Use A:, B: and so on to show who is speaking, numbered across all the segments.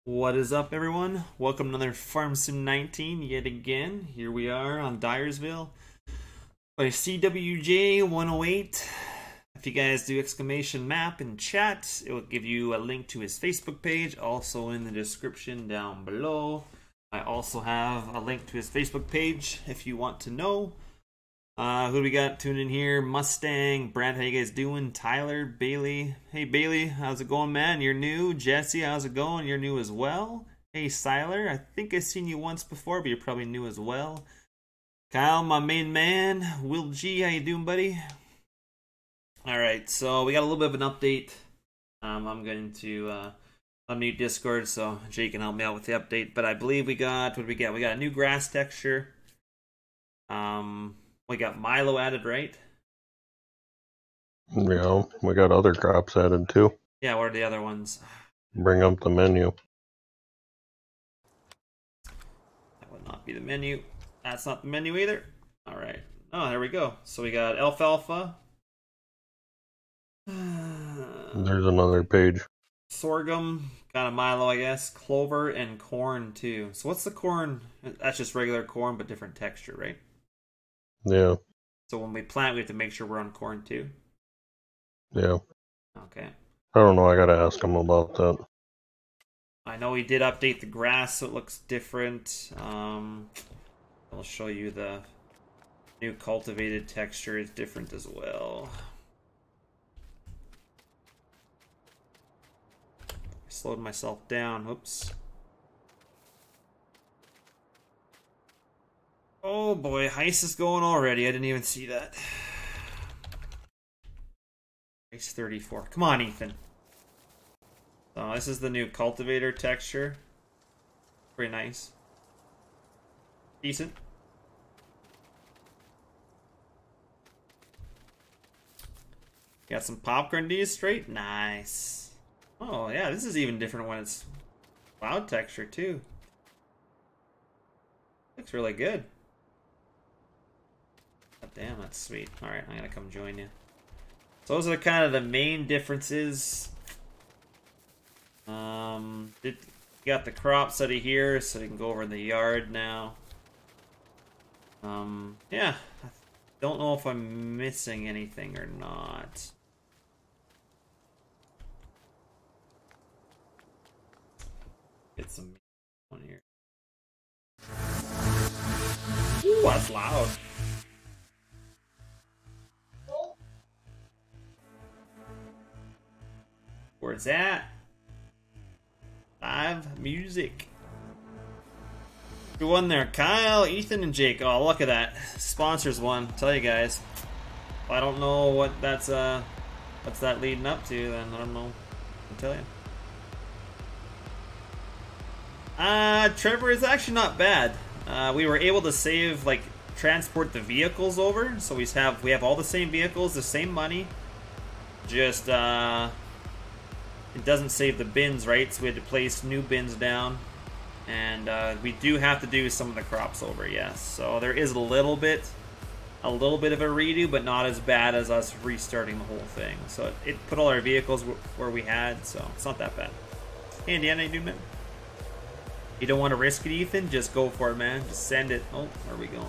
A: What is up, everyone? Welcome to another Farm Sim 19 yet again. Here we are on Dyersville by CWJ108. If you guys do exclamation map in chat, it will give you a link to his Facebook page, also in the description down below. I also have a link to his Facebook page if you want to know. Who do we got tuned in here? Mustang, Brad, how you guys doing? Tyler, Bailey. Hey Bailey, how's it going, man? You're new. Jesse, how's it going? You're new as well. Hey Siler, I think I've seen you once before, but you're probably new as well. Kyle, my main man. Will G, how you doing, buddy? Alright, so we got a little bit of an update. I'm going to unmute Discord so Jay can help me out with the update. But I believe we got, what did we get? We got a new grass texture. We got Milo added, right?
B: Yeah, we got other crops added too.
A: Yeah, what are the other ones?
B: Bring up the menu.
A: That would not be the menu. That's not the menu either. Alright. Oh, there we go. So we got alfalfa.
B: There's another page.
A: Sorghum. Got a Milo, I guess. Clover and corn too. So what's the corn? That's just regular corn, but different texture, right?
B: Yeah.
A: So when we plant, we have to make sure we're on corn too?
B: Yeah.
A: Okay.
B: I don't know, I gotta ask him about that.
A: I know he did update the grass so it looks different. I'll show you the new cultivated texture is different as well. I slowed myself down. Whoops. Oh boy, Heist is going already. I didn't even see that. Race 34. Come on, Ethan. So this is the new cultivator texture. Pretty nice. Decent. Got some popcorn D's straight. Nice. Oh yeah, this is even different when it's cloud texture too. Looks really good. God damn, that's sweet. Alright, I'm gonna come join you. So those are kind of the main differences. Got the crops out of here, so we can go over in the yard now. Yeah. I don't know if I'm missing anything or not. Get some on here. Ooh, that's loud. Where's that? Live music. Good one there, Kyle, Ethan, and Jake. Oh, look at that. Sponsors one. Tell you guys. If I don't know what that's what's that leading up to, then I don't know. I'll tell you. Trevor, is actually not bad. We were able to save, like, transport the vehicles over, so we have all the same vehicles, the same money. Just it doesn't save the bins, right? So we had to place new bins down, and we do have to do some of the crops over, yes. So there is a little bit of a redo, but not as bad as us restarting the whole thing. So it put all our vehicles where we had, so it's not that bad. Hey, Indiana, you do, man? You don't want to risk it, Ethan? Just go for it, man. Just send it. Oh, where are we going?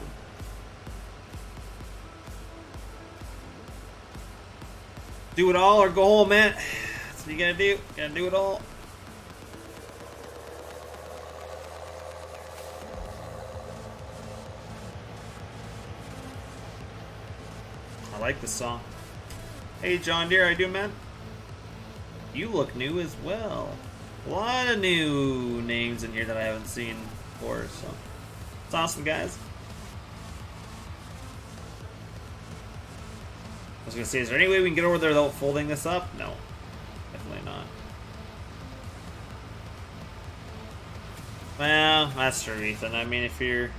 A: Do it all or go home, man. That's what you gotta do. You gotta do it all. I like this song. Hey, John Deere, how you doing, man? You look new as well. A lot of new names in here that I haven't seen before, so it's awesome, guys. I was gonna say, is there any way we can get over there without folding this up? No, definitely not. Well, that's true, Ethan. I mean, if you're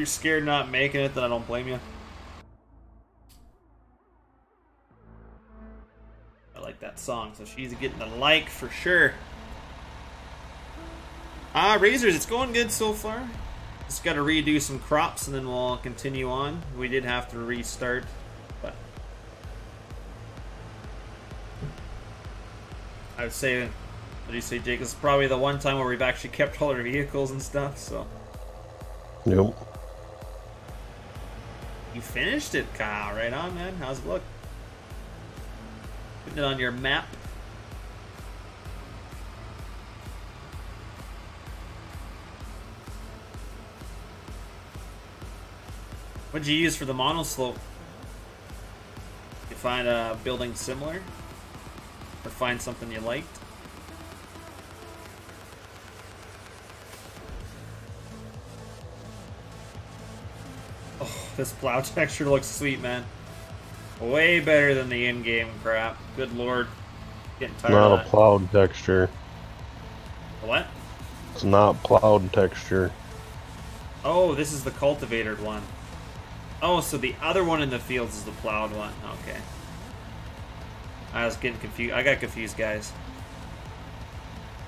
A: scared not making it, then I don't blame you. I like that song, so she's getting a like for sure. Razors, it's going good so far. Just got to redo some crops and then we'll continue on. We did have to restart, but I would say What do you say, Jake? This is probably the one time where we've actually kept all our vehicles and stuff, so.
B: Yep.
A: You finished it, Kyle. Right on, man. How's it look? Putting it on your map. What'd you use for the monoslope? You find a building similar? Or find something you liked? Oh, this plow texture looks sweet, man. Way better than the in-game crap. Good lord. Getting tired
B: Not
A: of
B: a
A: that.
B: plowed texture.
A: What?
B: It's not plowed texture.
A: Oh, this is the cultivated one. Oh, so the other one in the fields is the plowed one. Okay. I was getting confused. I got confused, guys.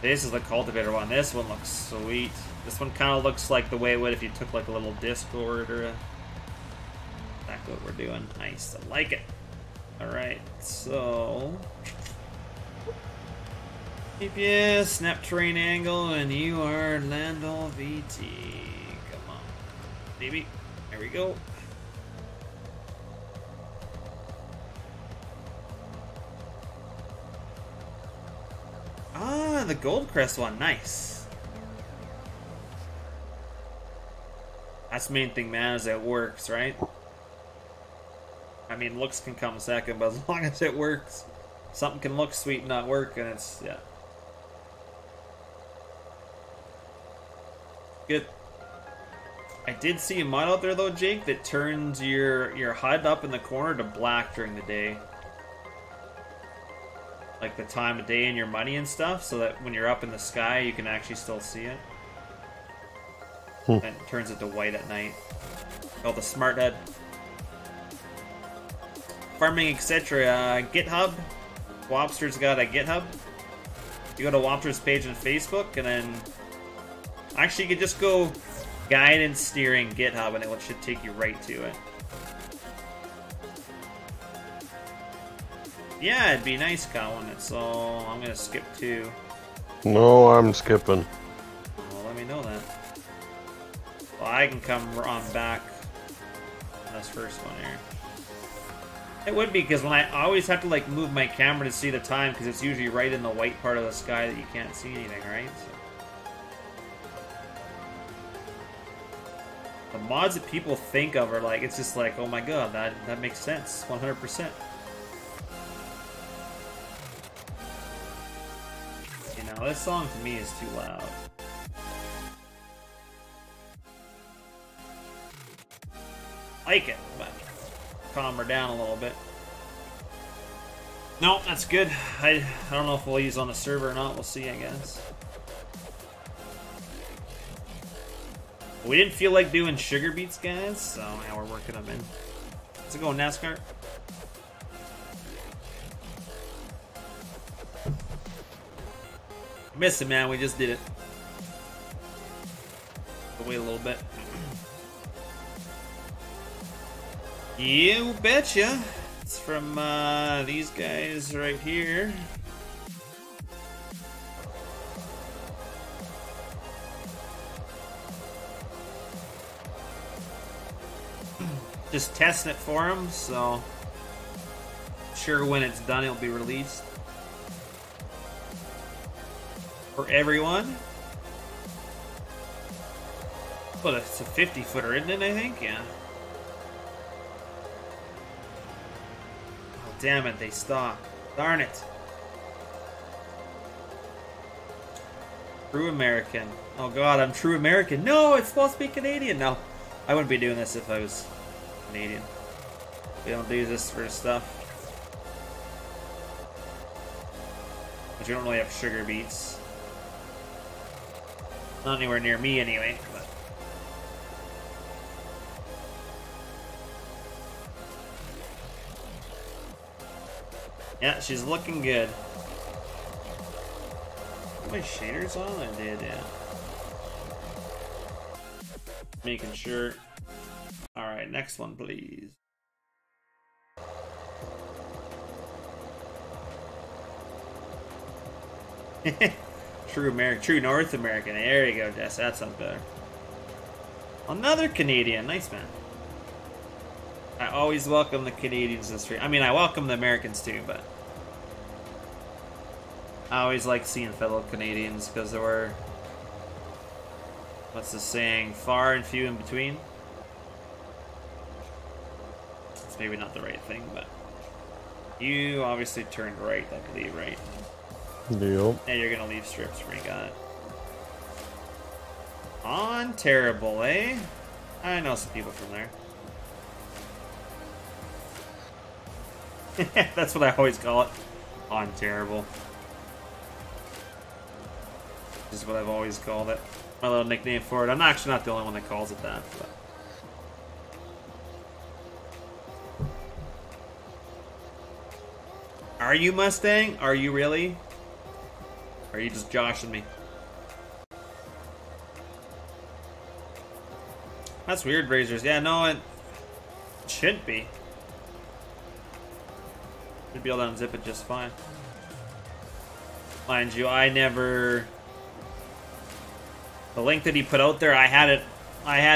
A: This is the cultivator one. This one looks sweet. This one kind of looks like the way it would if you took like a little disc over it or a... Exactly what we're doing. Nice. I like it. Alright, so... GPS, snap terrain angle, and you are Landau VT. Come on. Baby. There we go. Ah, the Goldcrest one. Nice. That's the main thing, man, is it works, right? I mean, looks can come second, but as long as it works, something can look sweet and not work, and it's, yeah. Good. I did see a mod out there, though, Jake, that turns your HUD up in the corner to black during the day. Like the time of day and your money and stuff, so that when you're up in the sky, you can actually still see it. And it turns it to white at night. Called the Smart HUD. Farming, etc. GitHub. Wobster's got a GitHub. You go to Wobster's page on Facebook, and then... Actually, you could just go guidance steering GitHub, and it should take you right to it. Yeah, it'd be nice, Colin. So I'm gonna skip 2.
B: No, I'm skipping.
A: Well, let me know that. Well, I can come on back on this first one here. It would be, because when I always have to like move my camera to see the time, because it's usually right in the white part of the sky that you can't see anything, right? So the mods that people think of are like, it's just like, oh my god, that makes sense, 100%. You know, this song to me is too loud. Like it, but calm her down a little bit. No, that's good. I don't know if we'll use on the server or not. We'll see, I guess. We didn't feel like doing sugar beets, guys, so now we're working them in. How's it going, NASCAR? Missed it, man. We just did it. Wait a little bit. You betcha. It's from these guys right here. Just testing it for them, so sure when it's done it'll be released for everyone. But it's a 50-footer, isn't it? I think, yeah. Oh, damn it, they stopped. Darn it. True American. Oh god, I'm true American. No, it's supposed to be Canadian. No, I wouldn't be doing this if I was Canadian. We don't do this for stuff. But you don't really have sugar beets. Not anywhere near me anyway. But. Yeah, she's looking good. Put my shaders on? I did, yeah. Making sure. Alright, next one, please. True American, true North American. There you go, Jess. That sounds better. Another Canadian. Nice, man. I always welcome the Canadians this stream. I mean, I welcome the Americans too, but I always like seeing fellow Canadians because there were, what's the saying, far and few in between. It's maybe not the right thing, but you obviously turned right, I believe, right?
B: Yep.
A: And you're gonna leave strips for me, got it. On terrible, eh? I know some people from there. That's what I always call it. On terrible. This is what I've always called it. My little nickname for it. I'm actually not the only one that calls it that, but. Are you Mustang? Are you really? Or are you just joshing me? That's weird, Razors. Yeah, no, it shouldn't be. Should be able to unzip it just fine. Mind you, I never... The link that he put out there, I had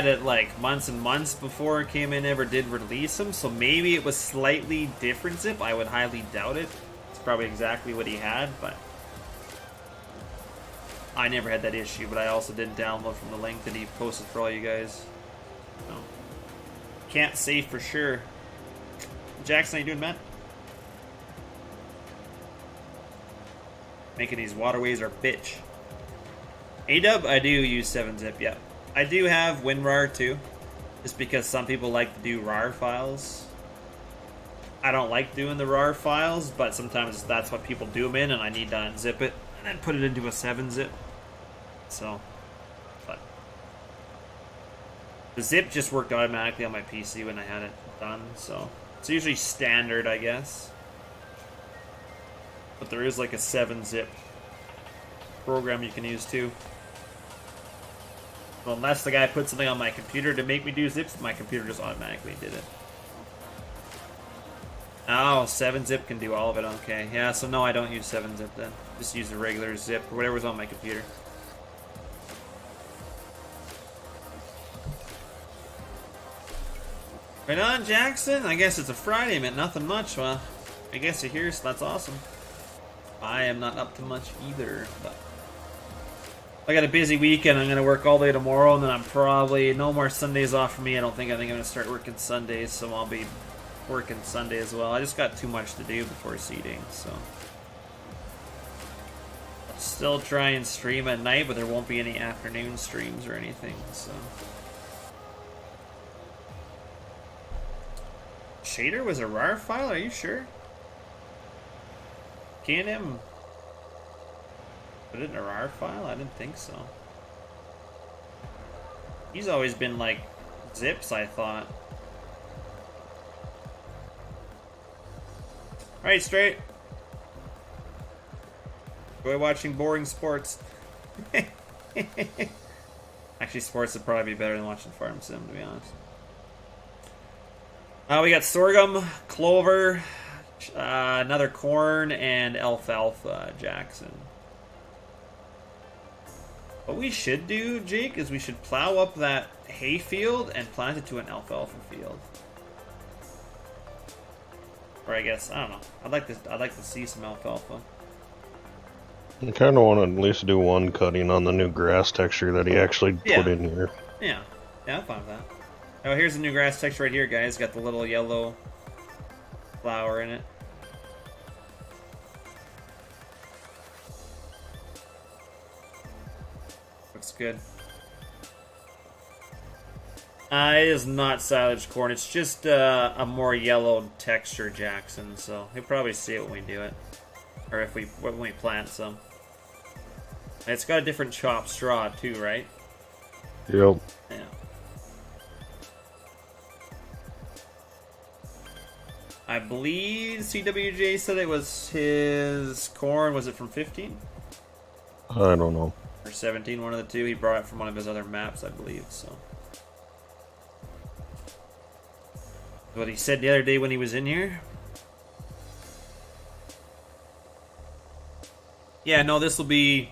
A: it like months and months before KMN ever did release them, so maybe it was slightly different zip. I would highly doubt it. It's probably exactly what he had, but I never had that issue, but I also didn't download from the link that he posted for all you guys. So, can't say for sure. Jackson, how you doing, man? Making these waterways our bitch. A-dub, I do use 7-zip, yeah. I do have WinRAR too, just because some people like to do RAR files. I don't like doing the RAR files, but sometimes that's what people do them in, and I need to unzip it and then put it into a 7-zip. So, but the zip just worked automatically on my PC when I had it done, so it's usually standard, I guess. But there is like a 7-zip program you can use too. Well, unless the guy put something on my computer to make me do zips, my computer just automatically did it. Oh, 7-zip can do all of it, okay. Yeah, so no, I don't use 7-zip then. Just use the regular zip, or whatever's on my computer. Right on, Jackson. I guess it's a Friday, man. Nothing much. Well, I guess you're here, so that's awesome. I am not up to much either, but I got a busy weekend. I'm going to work all day tomorrow, and then I'm probably no more Sundays off for me. I think I'm going to start working Sundays, so I'll be working Sunday as well. I just got too much to do before seeding, so I'll still try and stream at night, but there won't be any afternoon streams or anything, so. Shader was a RAR file? Are you sure? K&M put it in a RAR file? I didn't think so. He's always been like zips, I thought. Alright, straight. Enjoy watching boring sports. Actually, sports would probably be better than watching Farm Sim, to be honest. We got sorghum, clover, another corn, and alfalfa, Jackson. What we should do, Jake, is we should plow up that hay field and plant it to an alfalfa field. Or I guess, I don't know. I'd like to see some alfalfa.
B: I kind of want to at least do one cutting on the new grass texture that he actually put in here.
A: Yeah, I'm fine with that. Oh, here's the new grass texture right here, guys. Got the little yellow flower in it. Looks good. It is not silage corn. It's just a more yellow texture, Jackson. So you'll probably see it when we do it, or when we plant some. It's got a different chopped straw too, right?
B: Yep.
A: Yeah. I believe CWJ said it was his corn. Was it from 15?
B: I don't know.
A: Or 17, one of the two. He brought it from one of his other maps, I believe, so. What he said the other day when he was in here. Yeah, no, this will be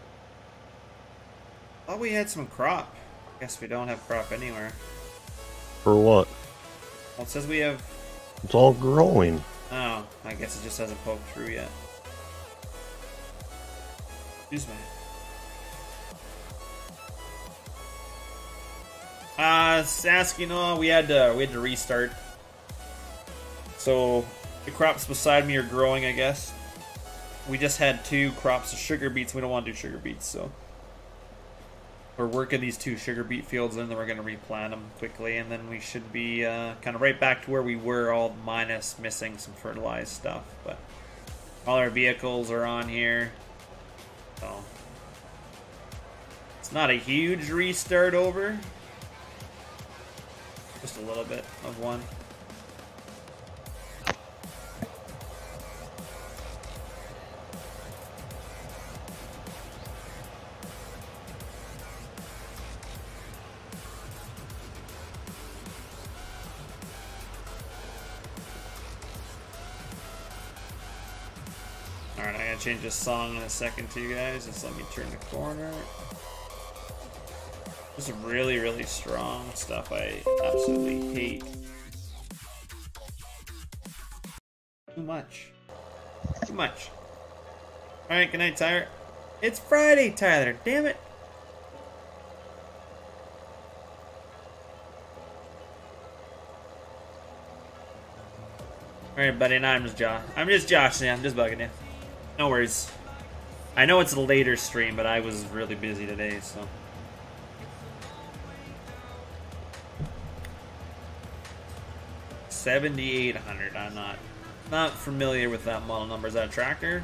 A: thought we had some crop. Guess we don't have crop anywhere.
B: For what?
A: Well, it says we have...
B: It's all growing.
A: Oh, I guess it just hasn't poked through yet. Excuse me. Sasky, we had to restart. So the crops beside me are growing, I guess. We just had 2 crops of sugar beets. We don't want to do sugar beets, so we're working these 2 sugar beet fields in, then we're going to replant them quickly, and then we should be kind of right back to where we were, all minus missing some fertilized stuff. But all our vehicles are on here, so it's not a huge restart over. Just a little bit of one. Alright, I'm gonna change this song in a second to you guys. Just let me turn the corner. This is really, really strong stuff I absolutely hate. Too much. Too much. Alright, good night, Tyler. It's Friday, Tyler. Damn it. Alright, buddy. Now I'm just joshing you. I'm just bugging you. No worries. I know it's a later stream, but I was really busy today, so... 7,800. I'm not familiar with that model number. Is that a tractor?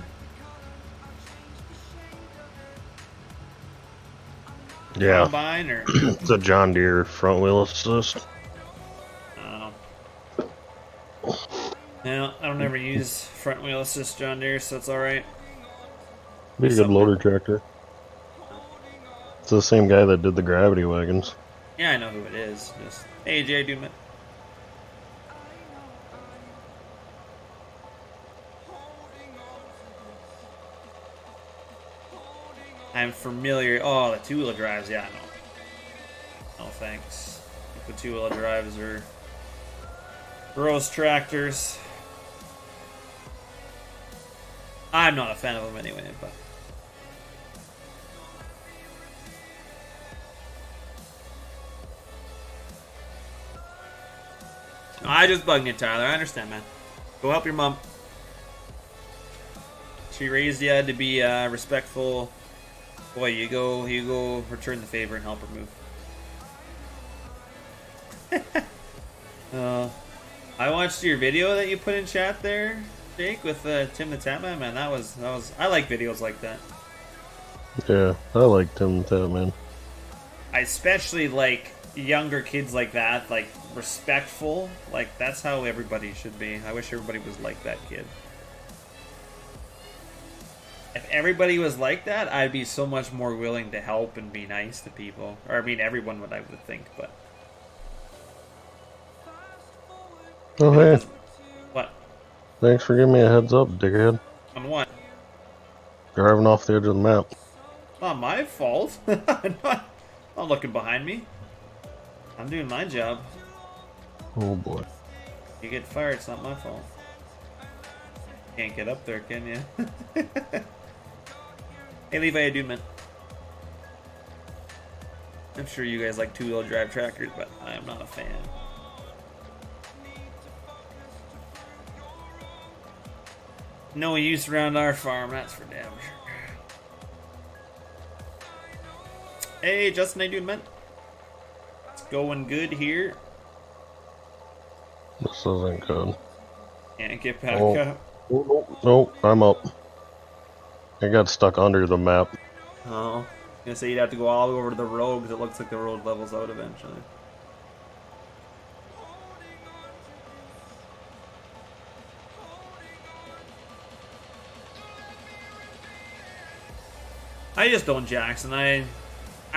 B: Yeah.
A: Combine or?
B: It's a John Deere front wheel assist.
A: Oh. No, I don't ever use front wheel assist John Deere, so it's alright.
B: Be a good loader tractor. It's the same guy that did the gravity wagons.
A: Yeah, I know who it is. Just, hey, Jay Doomit. I'm familiar. Oh, the 2-wheel drives. Yeah, no. No thanks. The 2-wheel drives are gross tractors. I'm not a fan of them anyway, but. I just bugged you, Tyler. I understand, man. Go help your mom. She raised you to be respectful. Boy, you go return the favor and help her move. I watched your video that you put in chat there, Jake, with Tim the Tatman. Man, that was I like videos like that.
B: Yeah, I like Tim the Tatman.
A: I especially like younger kids like that, like respectful. Like that's how everybody should be. I wish everybody was like that kid. If everybody was like that, I'd be so much more willing to help and be nice to people. Or, I mean, everyone would, I would think, but...
B: Oh, hey.
A: What?
B: Thanks for giving me a heads up, dickhead.
A: On what?
B: Driving off the edge of the map.
A: Not my fault. I'm not looking behind me. I'm doing my job.
B: Oh, boy.
A: You get fired, it's not my fault. Can't get up there, can you? Hey, Levi, I do, man. I'm sure you guys like 2-wheel drive tractors, but I am not a fan. No use around our farm, that's for damn sure. Hey, Justin, how you doing, man? It's going good here.
B: This isn't good.
A: Can't get back up.
B: Nope, I'm up. I got stuck under the map.
A: Oh, I was gonna say you'd have to go all the way over to the road because it looks like the road levels out eventually. I just don't, Jackson. I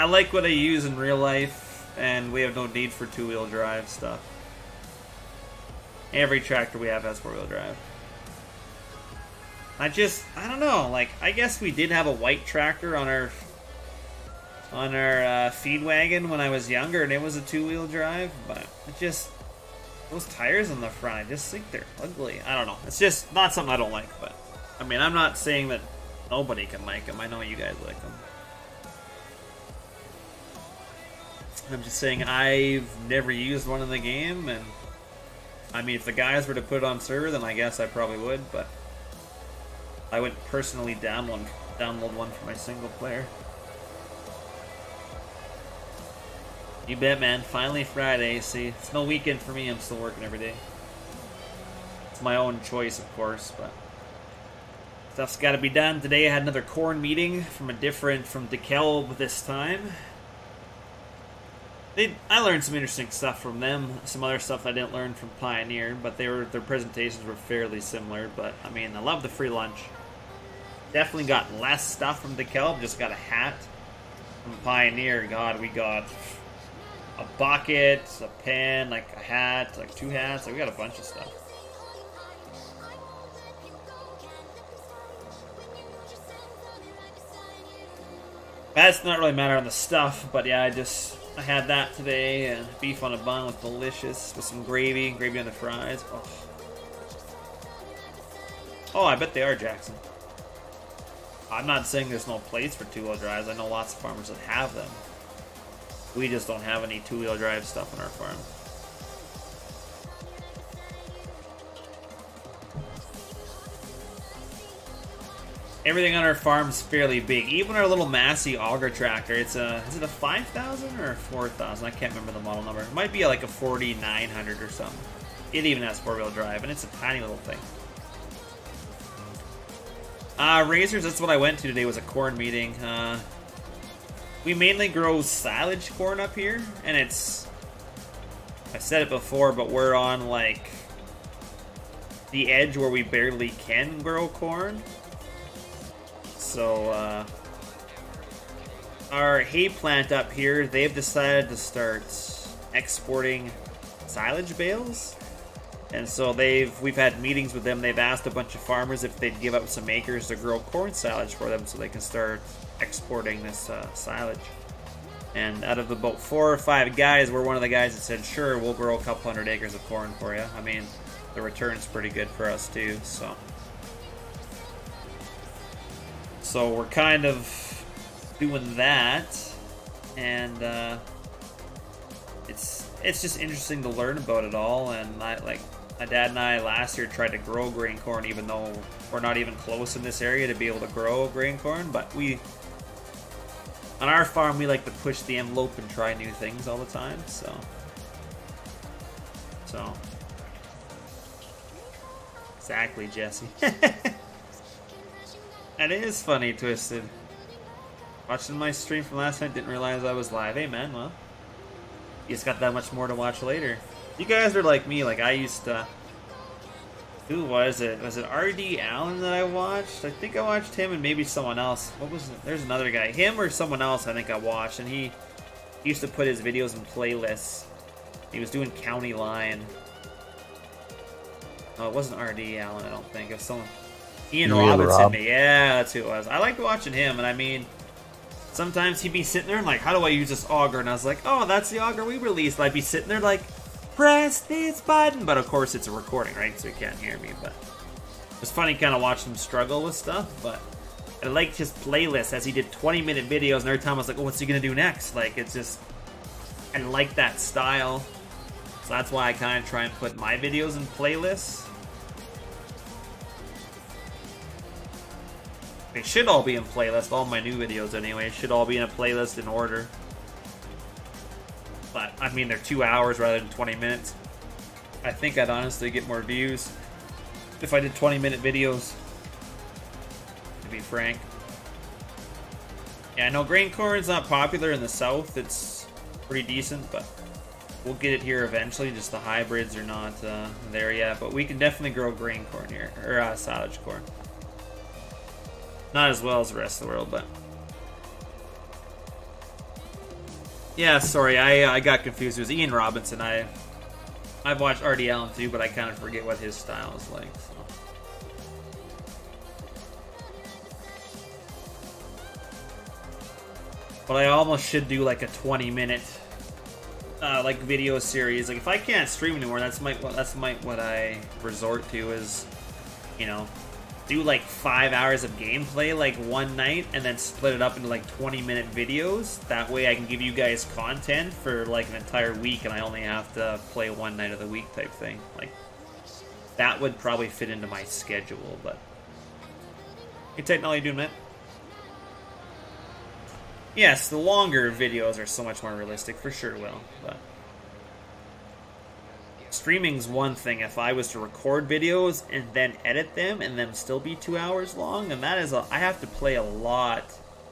A: like what I use in real life, and we have no need for 2-wheel drive stuff. Every tractor we have has 4-wheel drive. I don't know, like, I guess we did have a white tractor on our on our feed wagon when I was younger, and it was a two-wheel drive, but it just, those tires on the front, I just think they're ugly. I don't know. It's just not something I don't like, but I mean, I'm not saying that nobody can like them. I know you guys like them. I'm just saying I've never used one in the game, and I mean, if the guys were to put it on server, then I guess I probably would, but I wouldn't personally download one for my single player. You bet, man. Finally Friday. See, it's no weekend for me. I'm still working every day. It's my own choice, of course, but stuff's got to be done. Today I had another corn meeting from DeKalb this time. I learned some interesting stuff from them. Some other stuff I didn't learn from Pioneer, but their presentations were fairly similar. But I mean, I love the free lunch. Definitely got less stuff from DeKalb. Just got a hat from Pioneer. God, we got a bucket, a pen, like a hat, like 2 hats. Like, we got a bunch of stuff. That's not really matter on the stuff, but yeah, I had that today, and beef on a bun was delicious with some gravy on the fries. Oh, I bet they are, Jackson. I'm not saying there's no place for two-wheel drives. I know lots of farmers that have them. We just don't have any two-wheel drive stuff on our farm. Everything on our farm's fairly big. Even our little Massey auger tractor. Is it a 5,000 or a 4,000? I can't remember the model number. It might be like a 4,900 or something. It even has four-wheel drive, and it's a tiny little thing. Razors, that's what I went to today, was a corn meeting. We mainly grow silage corn up here, and it's... I've said it before, but we're on, like, the edge where we barely can grow corn. So, our hay plant up here, they've decided to start exporting silage bales. And so we've had meetings with them. They've asked a bunch of farmers if they'd give up some acres to grow corn silage for them so they can start exporting this silage. And out of about 4 or 5 guys, we're one of the guys that said, sure, we'll grow a couple hundred acres of corn for you. I mean, the return's pretty good for us too, so... So we're kind of doing that, and it's just interesting to learn about it all. And my dad and I last year tried to grow grain corn, even though we're not even close in this area to be able to grow grain corn. But on our farm, we like to push the envelope and try new things all the time. So exactly, Jesse. That is funny, Twisted. Watching my stream from last night, didn't realize I was live. Hey, man, well, you just got that much more to watch later. You guys are like me. Like, I used to... Who was it? Was it R.D. Allen that I watched? I think I watched him and maybe someone else. What was it? There's another guy. Him or someone else I think I watched. And he used to put his videos in playlists. He was doing County Line. Oh, it wasn't R.D. Allen, I don't think. It was someone... Ian Robinson, yeah, that's who it was. I liked watching him, and I mean, sometimes he'd be sitting there and like, how do I use this auger? And I was like, oh, that's the auger we released. I'd be sitting there like, press this button. But of course, it's a recording, right? So you can't hear me. But it was funny kind of watching him struggle with stuff. But I liked his playlist as he did 20-minute videos, and every time I was like, oh, what's he going to do next? Like, it's just, I like that style. So that's why I kind of try and put my videos in playlists. They should all be in playlist, all my new videos anyway, should all be in a playlist in order. But, I mean, they're 2 hours rather than 20 minutes. I think I'd honestly get more views if I did 20-minute videos, to be frank. Yeah, I know grain corn's not popular in the south, it's pretty decent, but we'll get it here eventually, just the hybrids are not there yet. But we can definitely grow grain corn here, or silage corn. Not as well as the rest of the world, but... Yeah, sorry, I got confused. It was Ian Robinson. I've watched R.D. Allen too, but I kind of forget what his style is like, so... But I almost should do like a 20-minute like video series. Like if I can't stream anymore, that's what I resort to is, you know, do like 5 hours of gameplay like one night and then split it up into like 20-minute videos. That way I can give you guys content for like an entire week and I only have to play one night of the week type thing. Like that would probably fit into my schedule, but hey, technology doing that? Yes, the longer videos are so much more realistic, for sure will, but streaming's one thing. If I was to record videos and then edit them and them still be 2 hours long, and that is I have to play a lot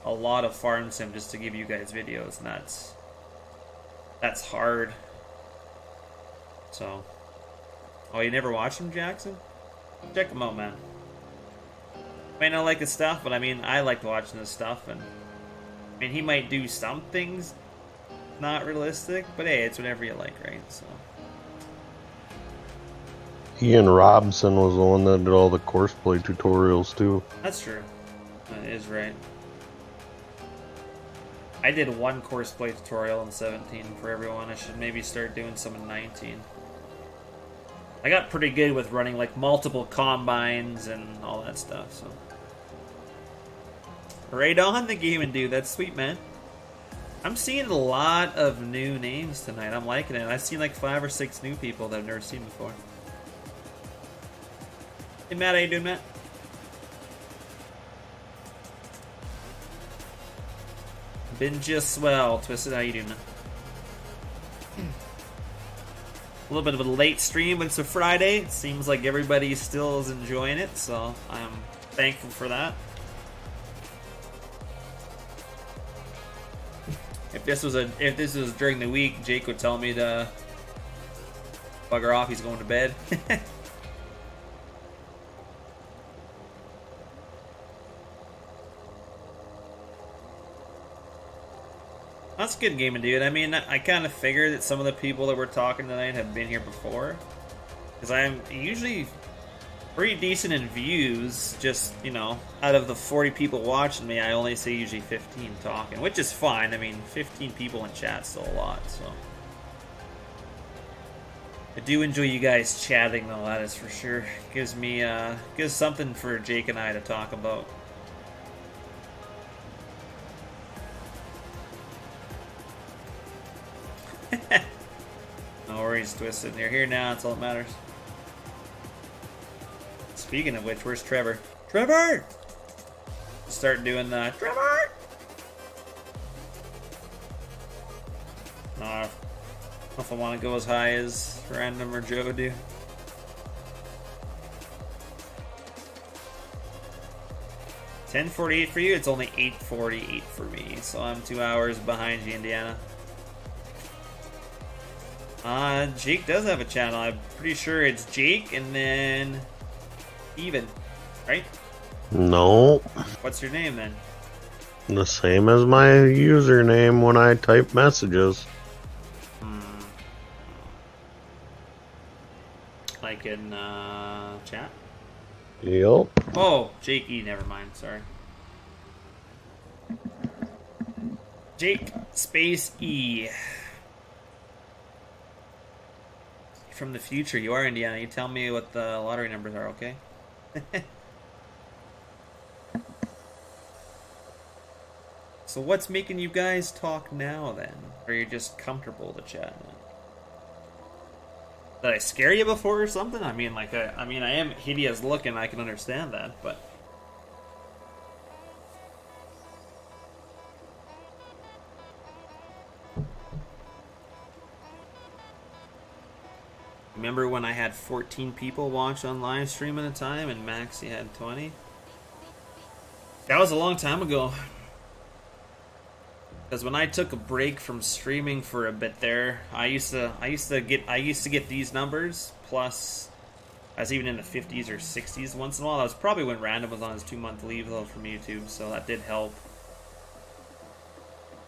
A: of Farm Sim just to give you guys videos, and that's hard. So, oh, you never watched them, Jackson? Check them out, man. Might not like his stuff, but I mean, I like watching his stuff, and I mean, he might do some things not realistic, but hey, it's whatever you like, right? So.
B: Ian Robinson was the one that did all the courseplay tutorials too.
A: That's true. That is right. I did one courseplay tutorial in 17 for everyone. I should maybe start doing some in 19. I got pretty good with running like multiple combines and all that stuff, so. Right on the gaming, dude. That's sweet, man. I'm seeing a lot of new names tonight. I'm liking it. I've seen like 5 or 6 new people that I've never seen before. Hey, Matt, how you doing, Matt? Been just swell. Twisted, how you doing, man? A little bit of a late stream, but it's a Friday. It seems like everybody still is enjoying it, so I'm thankful for that. If this was during the week, Jake would tell me to bugger off. He's going to bed. That's a good gaming, dude. I mean, I kind of figured that some of the people that we're talking tonight have been here before, because I'm usually pretty decent in views. Just, you know, out of the 40 people watching me, I only see usually 15 talking, which is fine. I mean, 15 people in chat's still a lot, so. I do enjoy you guys chatting, though, that is for sure. Gives me, gives something for Jake and I to talk about. No worries, Twisted. You're here now, that's all that matters. Speaking of which, where's Trevor? Trevor! Start doing the Trevor! I don't know if I want to go as high as Random or Joe do. $10:48 for you, it's only 8:48 for me, so I'm 2 hours behind you, Indiana. Jake does have a channel. I'm pretty sure it's Jake and then Even, right?
B: No.
A: What's your name then?
B: The same as my username when I type messages.
A: Like in chat?
B: Yep.
A: Oh, Jake E, never mind, sorry. Jake space E. From the future, you are Indiana. You tell me what the lottery numbers are, okay? So what's making you guys talk now then? Or you're just comfortable to chat now? Did I scare you before or something? I mean, like, I am hideous looking, I can understand that, but... Remember when I had 14 people watch on live stream at a time and Maxie had 20? That was a long time ago. Because when I took a break from streaming for a bit there, I used to get these numbers, plus I was even in the 50s or 60s once in a while. That was probably when Random was on his 2-month leave though from YouTube, so that did help.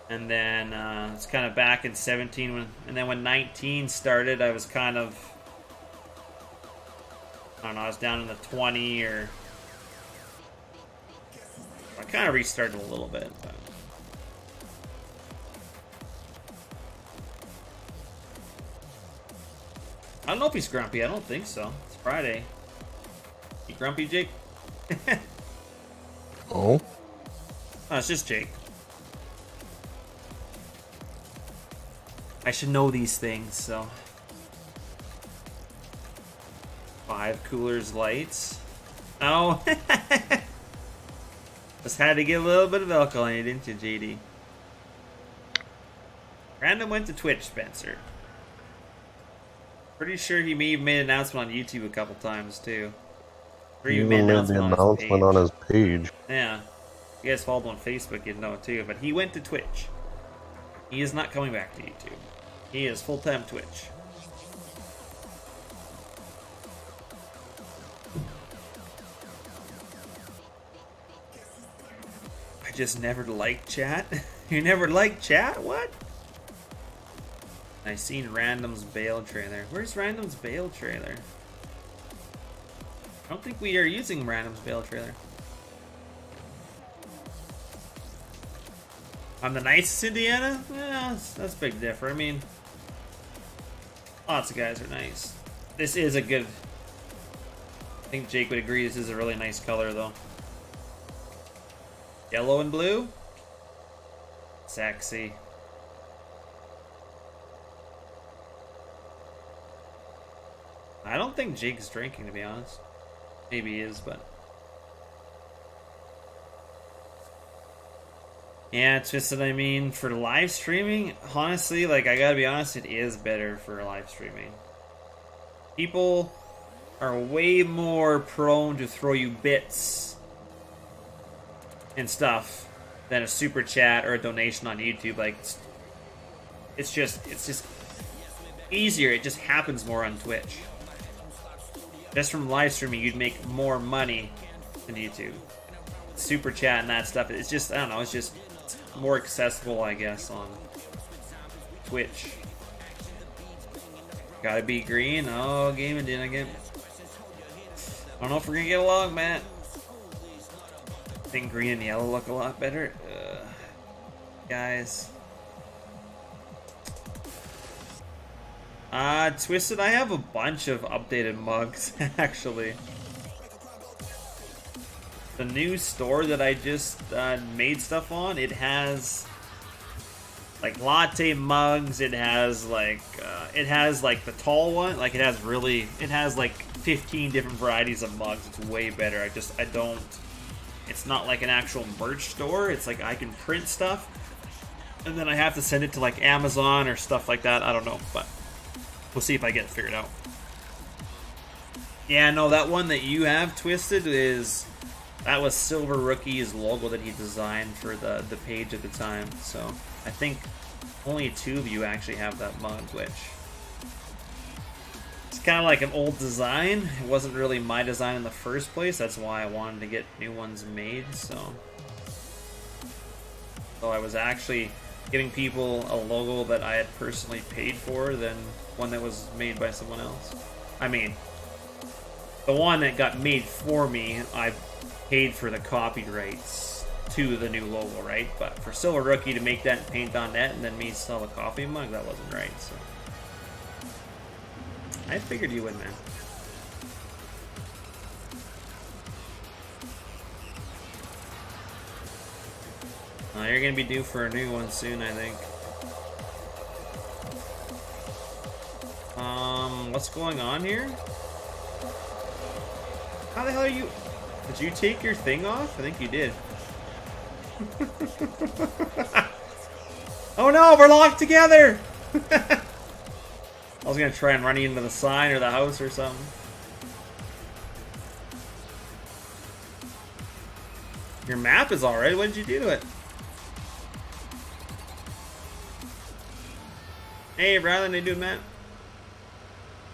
A: And then it's kind of back in 17, and then when 19 started, I was kind of, I don't know, I was down in the 20, or I kind of restarted a little bit. But I don't know if he's grumpy. I don't think so. It's Friday. You grumpy, Jake?
B: Oh?
A: Oh, it's just Jake. I should know these things, so. 5 coolers lights. Oh. Just had to get a little bit of alcohol in it, didn't you, JD? Random went to Twitch, Spencer. Pretty sure he may have made an announcement on YouTube a couple times, too. Or
B: He even made the announcement on his page.
A: Yeah. If you guys followed him on Facebook, you'd know it, too. But he went to Twitch. He is not coming back to YouTube. He is full-time Twitch. I just never liked chat. You never liked chat? What? I seen Random's bail trailer. Where's Random's bail trailer? I don't think we are using Random's bail trailer. I'm the nicest Indiana? Yeah, that's a big difference. I mean, lots of guys are nice. This is a good... I think Jake would agree this is a really nice color, though. Yellow and blue? Sexy. I don't think Jake's drinking, to be honest. Maybe he is, but... Yeah, it's just that, I mean, for live streaming, honestly, like, I gotta be honest, it is better for live streaming. People are way more prone to throw you bits and stuff than a super chat or a donation on YouTube. Like, it's just easier. It just happens more on Twitch. Just from live streaming, you'd make more money than YouTube. Super chat and that stuff, it's just, I don't know, it's just more accessible, I guess, on Twitch. Gotta be green. Oh, gaming didn't again. I don't know if we're gonna get along, Matt. I think green and yellow look a lot better. Guys. Twisted, I have a bunch of updated mugs, actually. The new store that I just made stuff on, it has like latte mugs, it has like the tall one, like it has like 15 different varieties of mugs. It's way better. It's not like an actual merch store. It's like I can print stuff and then I have to send it to like Amazon or stuff like that. I don't know, but we'll see if I get it figured out. Yeah, no, that one that you have, Twisted, that was Silver Rookie's logo that he designed for the page at the time. So I think only 2 of you actually have that mug, which it's kind of like an old design. It wasn't really my design in the first place. That's why I wanted to get new ones made. So I was actually giving people a logo that I had personally paid for than one that was made by someone else. I mean, the one that got made for me, I paid for the copyrights to the new logo, right? But for Silver Rookie to make that and paint on that and then me sell a coffee mug, that wasn't right. So I figured you would, man. You're gonna be due for a new one soon, I think. What's going on here? How the hell are you? Did you take your thing off? I think you did. Oh no, we're locked together! I was gonna try and run you into the sign or the house or something. Your map is alright. What did you do to it? Hey, Rylan, how you doing, Matt?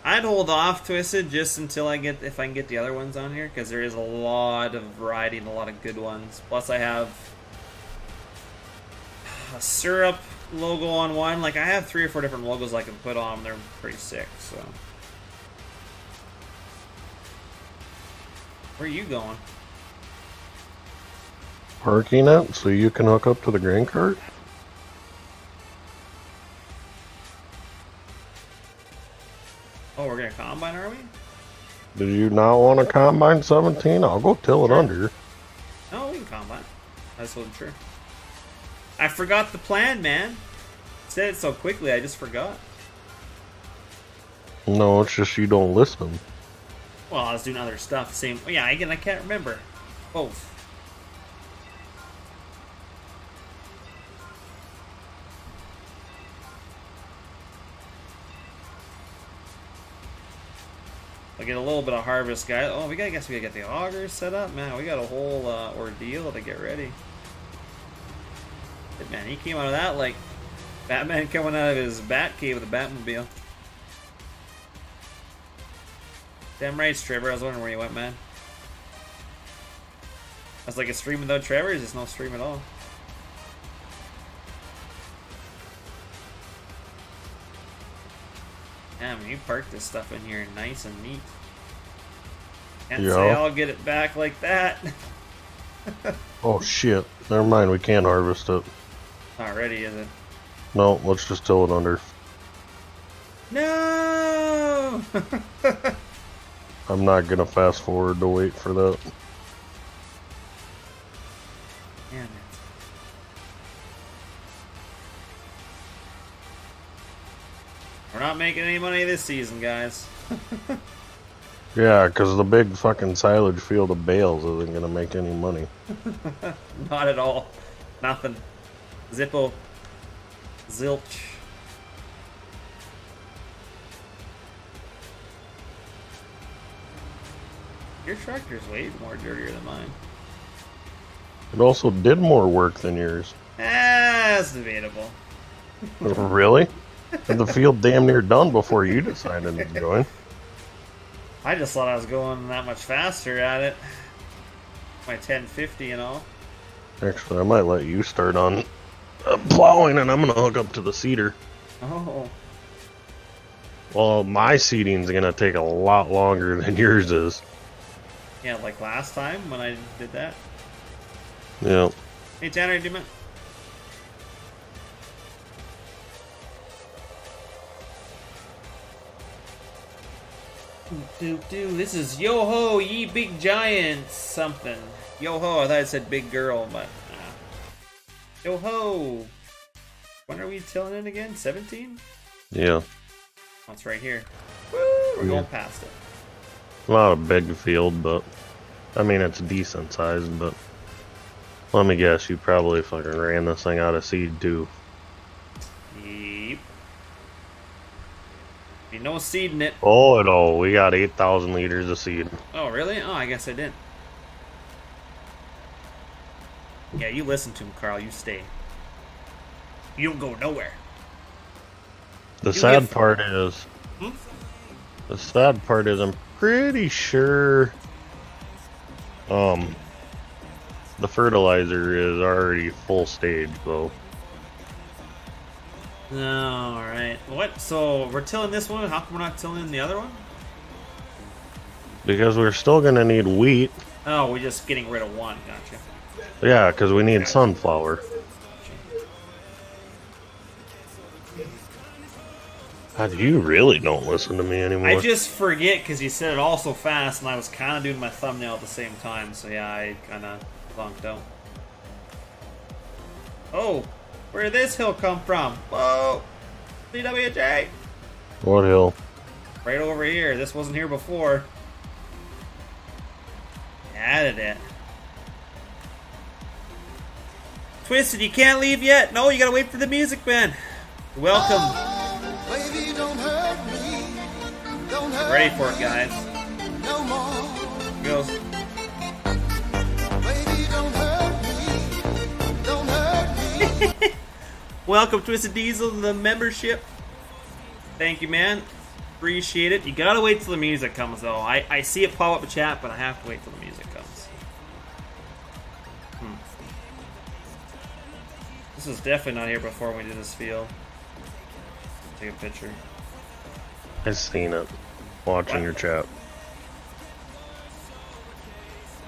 A: I'd hold off Twisted just until if I can get the other ones on here, because there is a lot of variety and a lot of good ones. Plus, I have a syrup logo on one. Like, I have 3 or 4 different logos I can put on. They're pretty sick. So, where are you going?
B: Parking it so you can hook up to the grain cart.
A: Oh, we're gonna
B: Did you not want to combine 17? I'll go till it under.
A: No, we can combine. I just wasn't sure. I forgot the plan, man. Said it so quickly, I just forgot.
B: No, it's just you don't listen.
A: Well, I was doing other stuff. Same. Yeah, again, I can't remember. Both. I get a little bit of harvest, guys. Oh, I guess we gotta get the augers set up, man. We got a whole ordeal to get ready. But man, he came out of that like Batman coming out of his bat cave with a Batmobile. Damn right, Trevor. I was wondering where you went, man. I was like, a stream without Trevor? Is this no stream at all? Damn, you parked this stuff in here nice and neat. Can't say I'll get it back like that.
B: Oh shit. Never mind, we can't harvest it.
A: Not ready, is it?
B: No, let's just till it under.
A: No!
B: I'm not gonna fast forward to wait for that.
A: Damn it. We're not making any money this season, guys.
B: Yeah, because the big fucking silage field of bales isn't gonna make any money.
A: Not at all. Nothing. Zippo. Zilch. Your tractor's way more dirtier than mine.
B: It also did more work than yours.
A: That's debatable.
B: Really? Had the field damn near done before you decided to join.
A: I just thought I was going that much faster at it. My 1050 and all.
B: Actually, I might let you start on plowing, and I'm gonna hook up to the seeder.
A: Oh.
B: Well, my seeding's gonna take a lot longer than yours is.
A: Yeah, like last time when I did that.
B: Yeah.
A: Hey, Tanner, do you mind? This is yo-ho, ye big giants, something. Yo-ho, I thought it said big girl, but... Yo-ho! When are we tilling in again? 17?
B: Yeah.
A: Oh, it's right here. Woo! We're going past it.
B: Not a big field, but... I mean, it's decent sized, but... Let me guess, you probably fucking ran this thing out of seed, too.
A: Yep. Be no seed in it.
B: Oh, no, we got 8,000 liters of seed.
A: Oh, really? Oh, I guess I didn't. Yeah, you listen to him, Carl. You stay. You don't go nowhere.
B: The sad part is... The sad part is I'm pretty sure... the fertilizer is already full stage, though.
A: Alright. What? So, we're tilling this one? How come we're not tilling the other one?
B: Because we're still gonna need wheat.
A: Oh, we're just getting rid of one. Gotcha.
B: Yeah, because we need sunflower. God, you really don't listen to me anymore.
A: I just forget because you said it all so fast, and I was kind of doing my thumbnail at the same time, so yeah, I kind of zonked out. Oh, where did this hill come from? Whoa! CWJ!
B: What hill?
A: Right over here. This wasn't here before. Added it. Twisted, you can't leave yet? No, you gotta wait for the music, man. Welcome.
C: Baby, don't hurt me. Don't hurt
A: Ready for it, guys.
C: no more.
A: Here goes.
C: Baby, don't hurt me. Don't hurt me.
A: Welcome, Twisted Diesel, to the membership. Thank you, man. Appreciate it. You gotta wait till the music comes, though. I see it pop up in chat, but I have to wait till the music comes. This is definitely not here before we do this field. Take a picture.
B: I seen it. Watching your chat.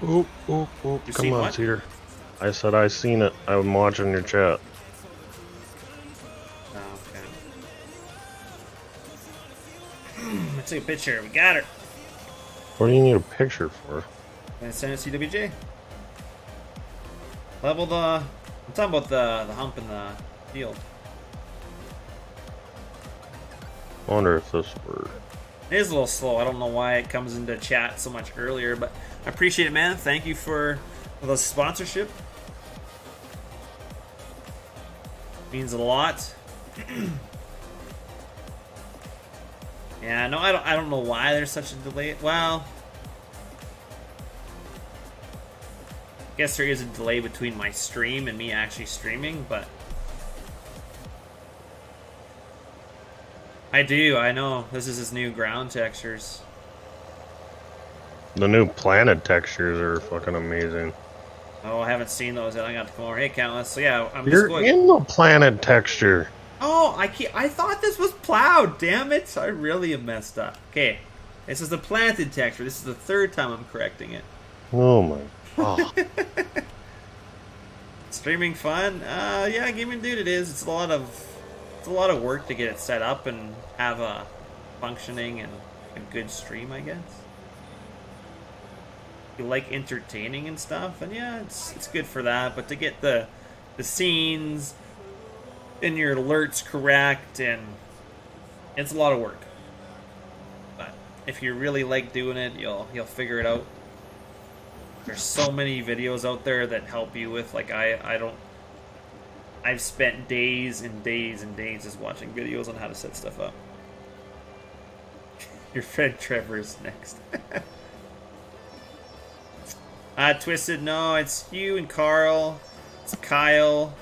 B: Oop, oop, oop.
A: You
B: Come
A: seen
B: on,
A: what?
B: Cedar. I said I seen it. I'm watching your chat.
A: Oh, okay. Let's take a picture. We got her.
B: What do you need a picture for?
A: And send it to CWJ. Level the... I'm talking about the hump in the field.
B: I wonder if this works.
A: It is a little slow. I don't know why it comes into chat so much earlier, but I appreciate it, man. Thank you for the sponsorship. Means a lot. Yeah, no, I don't know why there's such a delay. Well, I guess there is a delay between my stream and me actually streaming, but I know. This is his new ground textures.
B: The new planet textures are fucking amazing.
A: Oh, I haven't seen those yet. I got to come over. Hey, Countless. So yeah, I'm
B: You're
A: just going...
B: in the planet texture.
A: Oh, I thought this was plowed. Damn it! I really have messed up. Okay, this is the planted texture. This is the third time I'm correcting it.
B: Oh my god.
A: Streaming fun? Yeah, gaming dude, it is. It's a lot of work to get it set up and have a functioning and a good stream, I guess. You like entertaining and stuff, and yeah, it's good for that. But to get the scenes and your alerts correct, and it's a lot of work. But if you really like doing it, you'll figure it out. There's so many videos out there that help you with, like, I've spent days and days and days just watching videos on how to set stuff up. Your friend Trevor is next. Twisted, no, it's you and Carl. It's Kyle.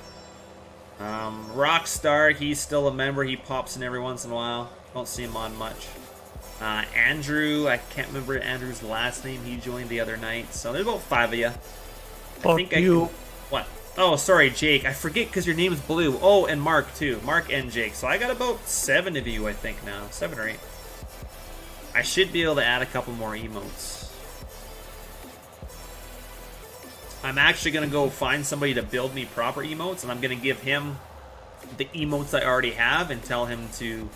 A: Rockstar, he's still a member. He pops in every once in a while. Don't see him on much. Andrew, I can't remember Andrew's last name. He joined the other night. So there's about 5 of you.
B: Fuck you.
A: What? Oh, sorry, Jake. I forget because your name is Blue. Oh, and Mark, too. Mark and Jake. So I got about 7 of you, I think, now. 7 or 8. I should be able to add a couple more emotes. I'm actually going to go find somebody to build me proper emotes, and I'm going to give him the emotes I already have and tell him to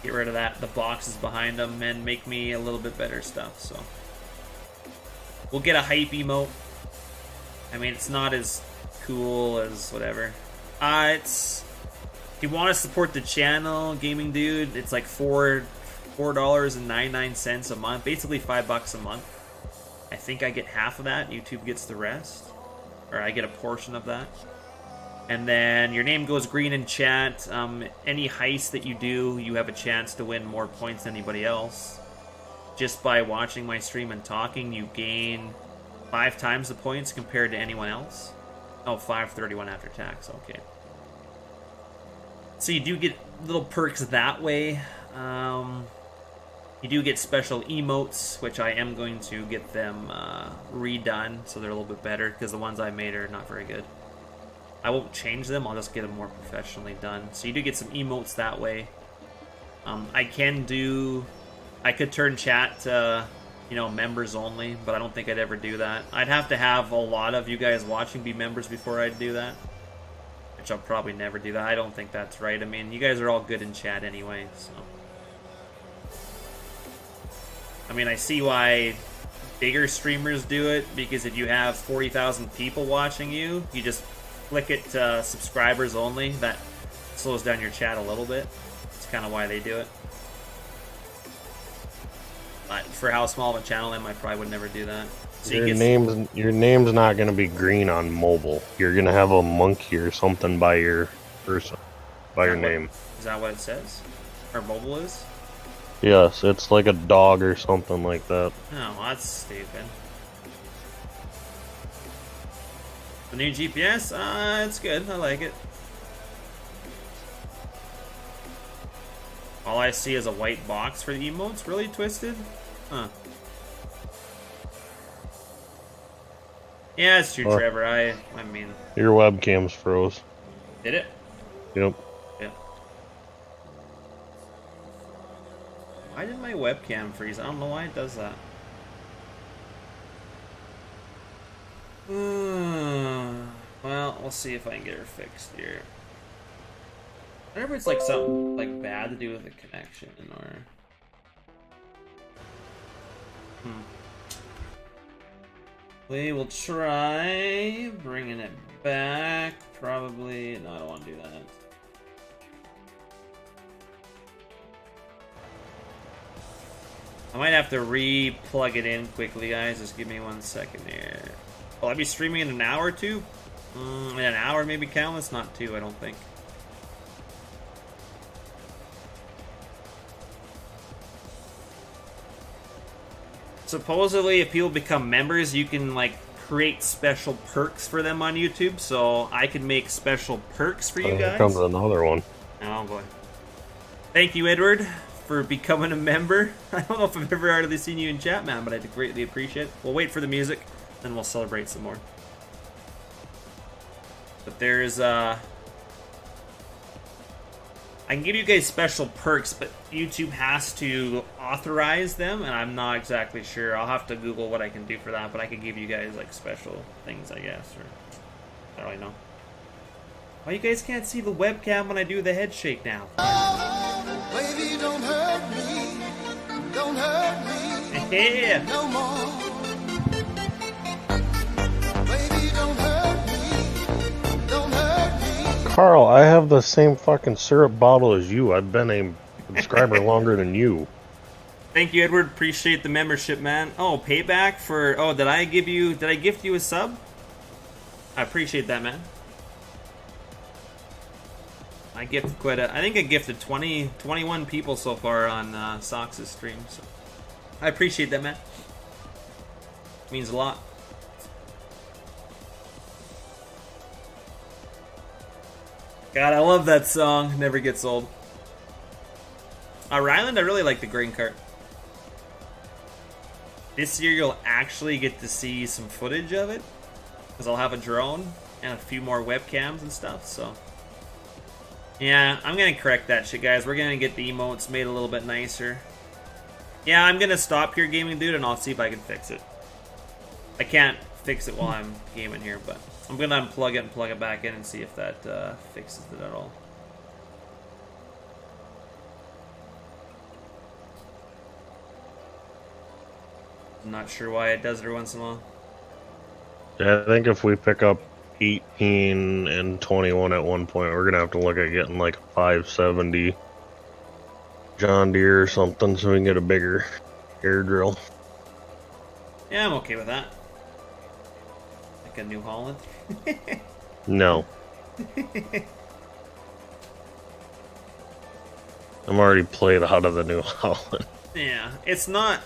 A: get rid of the boxes behind them, and make me a little bit better stuff. So we'll get a hype emote. I mean, it's not as cool as whatever. It's, if you want to support the channel, gaming dude, it's like $4.99 a month, basically $5 a month. I think I get half of that. YouTube gets the rest, or I get a portion of that. And then your name goes green in chat. Any heist that you do, you have a chance to win more points than anybody else. Just by watching my stream and talking, you gain 5 times the points compared to anyone else. Oh, 531 after tax. Okay. So you do get little perks that way. You do get special emotes, which I am going to get them redone so they're a little bit better, because the ones I made are not very good. I won't change them, I'll just get them more professionally done. So you do get some emotes that way. I could turn chat to, members only, but I don't think I'd ever do that. I'd have to have a lot of you guys watching be members before I'd do that, which I'll probably never do that. I don't think that's right. I mean, you guys are all good in chat anyway, so. I mean, I see why bigger streamers do it, because if you have 40,000 people watching you, you just flick it to subscribers only. That slows down your chat a little bit. That's kind of why they do it. But for how small of a channel I am, I probably would never do that. So
B: your name's not going to be green on mobile. You're going to have a monkey or something by your person, by your name.
A: Is that what it says? Or mobile is?
B: Yes, it's like a dog or something like that.
A: Oh, well, that's stupid. The new GPS? It's good. I like it. All I see is a white box for the emotes. Really, Twisted? Huh. Yeah, it's true, Trevor. I mean...
B: Your webcam's froze.
A: Did it?
B: Yep.
A: Yeah. Why did my webcam freeze? I don't know why it does that. Well, we'll see if I can get her fixed here. Whenever it's like something like bad to do with the connection, or We will try bringing it back. Probably. No, I don't want to do that. I might have to re-plug it in quickly, guys. Just give me 1 second here. Will I be streaming in an hour or two? In an hour, maybe countless? Not two, I don't think. Supposedly, if people become members, you can, like, create special perks for them on YouTube. So I can make special perks for you guys.
B: Here comes another one.
A: Oh, boy. Thank you, Edward, for becoming a member. I don't know if I've ever hardly seen you in chat, man, but I'd greatly appreciate it. We'll wait for the music, then we'll celebrate some more. But there's, I can give you guys special perks, but YouTube has to authorize them, and I'm not exactly sure. I'll have to Google what I can do for that, but I can give you guys, like, special things, I guess, or I don't really know. Why you guys can't see the webcam when I do the head shake now?
C: Baby, don't hurt me. Don't hurt me.
A: Yeah.
C: No more. Baby, don't hurt me. Don't hurt me.
B: Carl, I have the same fucking syrup bottle as you. I've been a subscriber longer than you.
A: Thank you, Edward. Appreciate the membership, man. Oh, payback for... Oh, did I gift you a sub? I appreciate that, man. I gifted quite a... I think I gifted 21 people so far on Sox's stream. So I appreciate that, man. It means a lot. God, I love that song. Never gets old. Ryland, I really like the grain cart. This year you'll actually get to see some footage of it, because I'll have a drone and a few more webcams and stuff, so... Yeah, I'm gonna correct that shit, guys. We're gonna get the emotes made a little bit nicer. Yeah, I'm gonna stop here gaming, dude, and I'll see if I can fix it. I can't fix it while I'm gaming here, but I'm gonna unplug it and plug it back in and see if that fixes it at all. I'm not sure why it does it every once in a while.
B: Yeah, I think if we pick up 18 and 21 at one point, we're gonna have to look at getting like a 570 John Deere or something so we can get a bigger air drill.
A: Yeah, I'm okay with that. Like a New Holland.
B: No. I'm already played out of the New Holland.
A: Yeah, it's not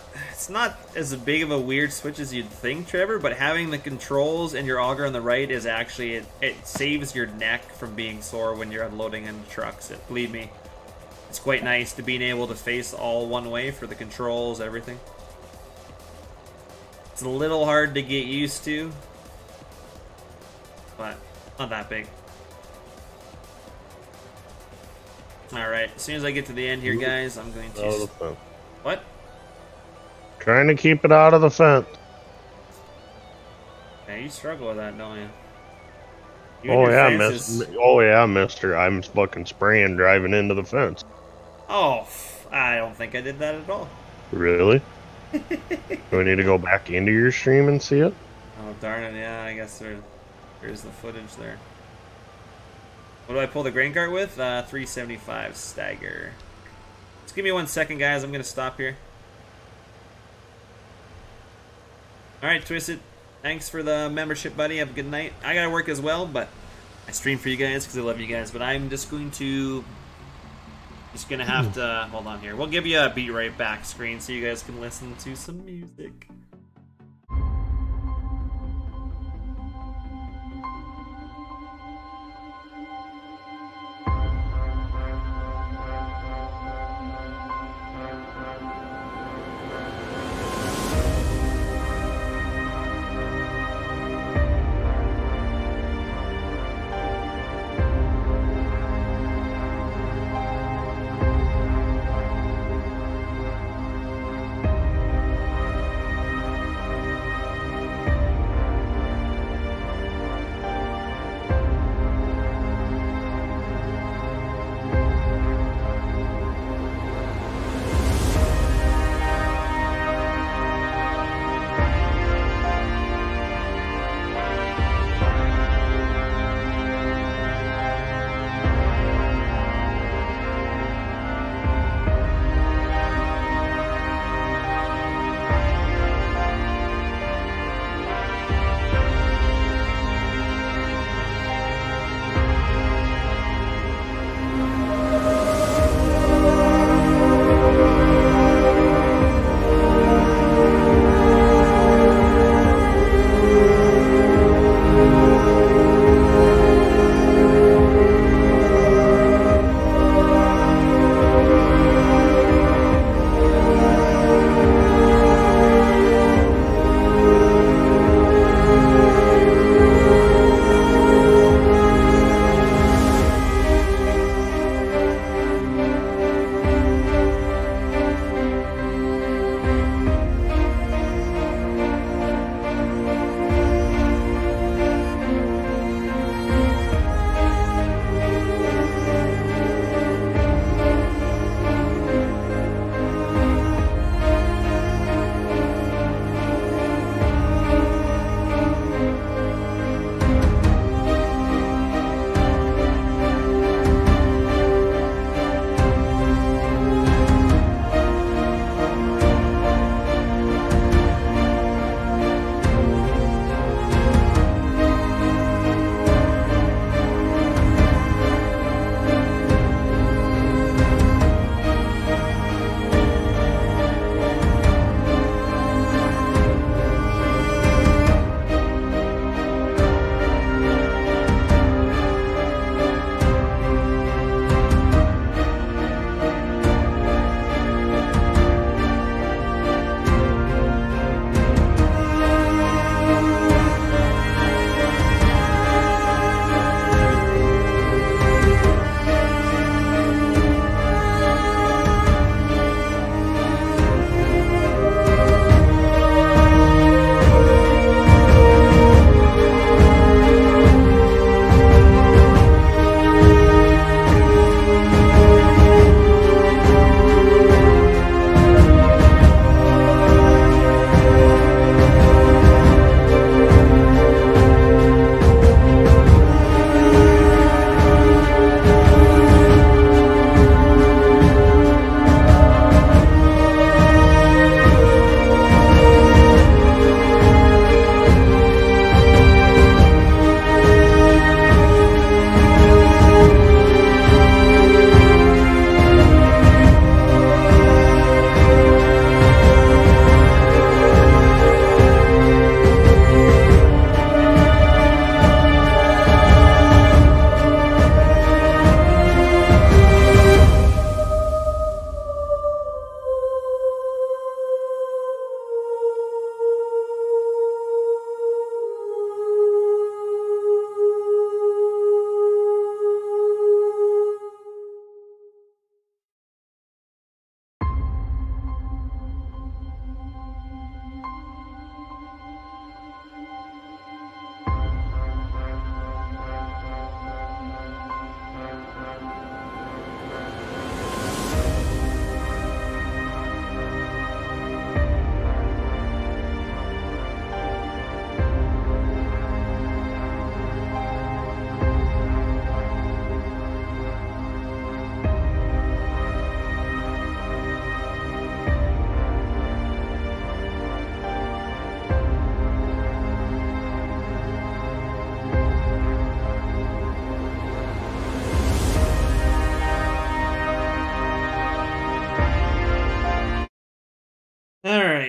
A: as big of a weird switch as you'd think, Trevor, but having the controls and your auger on the right is actually, it saves your neck from being sore when you're unloading into trucks. Believe me, it's quite nice to being able to face all one way for the controls, everything. It's a little hard to get used to, but not that big. Alright, as soon as I get to the end here, guys, I'm going to... What?
B: Trying to keep it out of the fence.
A: Yeah, you struggle with that, don't you?
B: Oh yeah, mister. I'm fucking spraying driving into the fence.
A: Oh, I don't think I did that at all.
B: Really? Do we need to go back into your stream and see it?
A: Oh, darn it, yeah, I guess there's the footage there. What do I pull the grain cart with? 375 stagger. Just give me 1 second, guys. I'm going to stop here. Alright, Twisted. Thanks for the membership, buddy. Have a good night. I got to work as well, but I stream for you guys because I love you guys. But I'm just going to... have to... Hold on here. We'll give you a Be Right Back screen so you guys can listen to some music.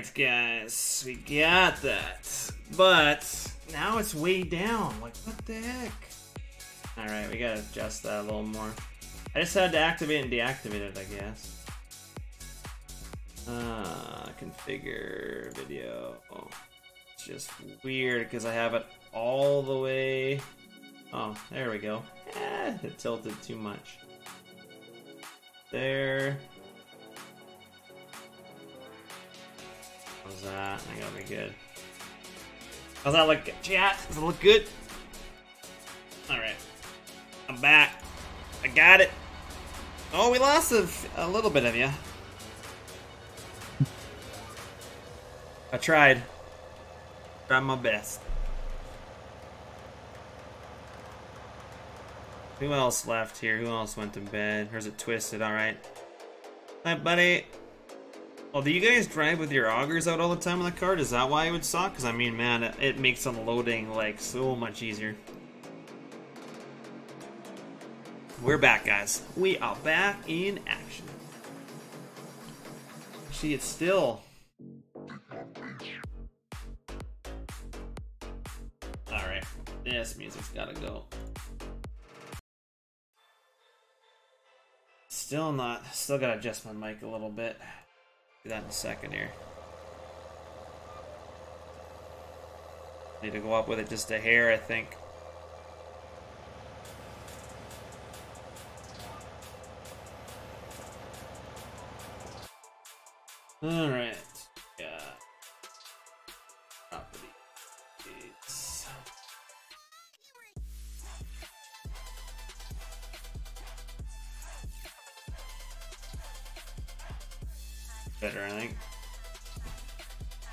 A: Alright, guys. We got that. But now it's way down. Like, what the heck? Alright, we gotta adjust that a little more. I just had to activate and deactivate it, I guess. Configure video. Oh, it's just weird because I have it all the way. Oh, there we go. It tilted too much. There. How's that? I gotta be good. How's that look, chat? Does it look good? Alright. I'm back. I got it. Oh, we lost a little bit of you. I tried. Tried my best. Who else left here? Who else went to bed? Or is it Twisted? Alright. Hi, buddy. Oh, do you guys drive with your augers out all the time on the card? Is that why it would suck? Because, I mean, man, it makes unloading, like, so much easier. We're back, guys. We are back in action. See, it's still... Alright, this music's gotta go. Still gotta adjust my mic a little bit. Do that in a second here. Need to go up with it just a hair, I think. Alright. Yeah. Properties. Better, I think.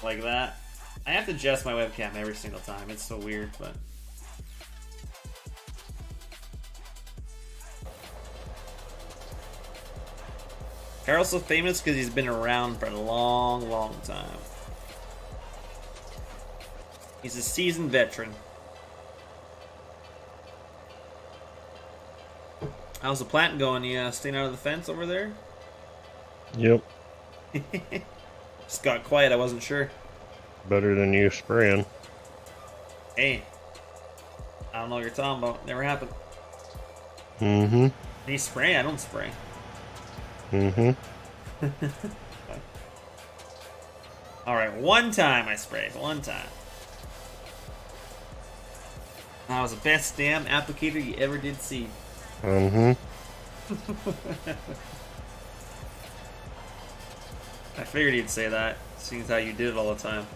A: Like that. I have to adjust my webcam every single time. It's so weird, but... Carl's so famous because he's been around for a long, long time. He's a seasoned veteran. How's the plant going? You staying out of the fence over there?
B: Yep.
A: Just got quiet, I wasn't sure.
B: Better than you spraying.
A: Hey. I don't know what you're talking about. Never happened.
B: Mm-hmm.
A: Do you spray? I don't spray.
B: Mm-hmm.
A: Alright, one time I sprayed. One time. That was the best damn applicator you ever did see.
B: Mm-hmm.
A: I figured you'd say that, seeing as how you did it all the time.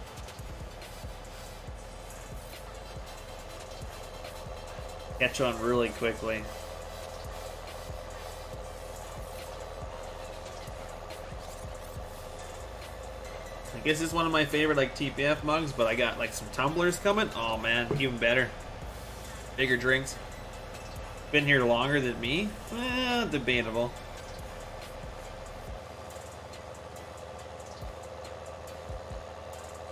A: Catch on really quickly. I guess it's one of my favorite like TPF mugs, but I got like some tumblers coming. Oh man, even better. Bigger drinks. Been here longer than me? Debatable.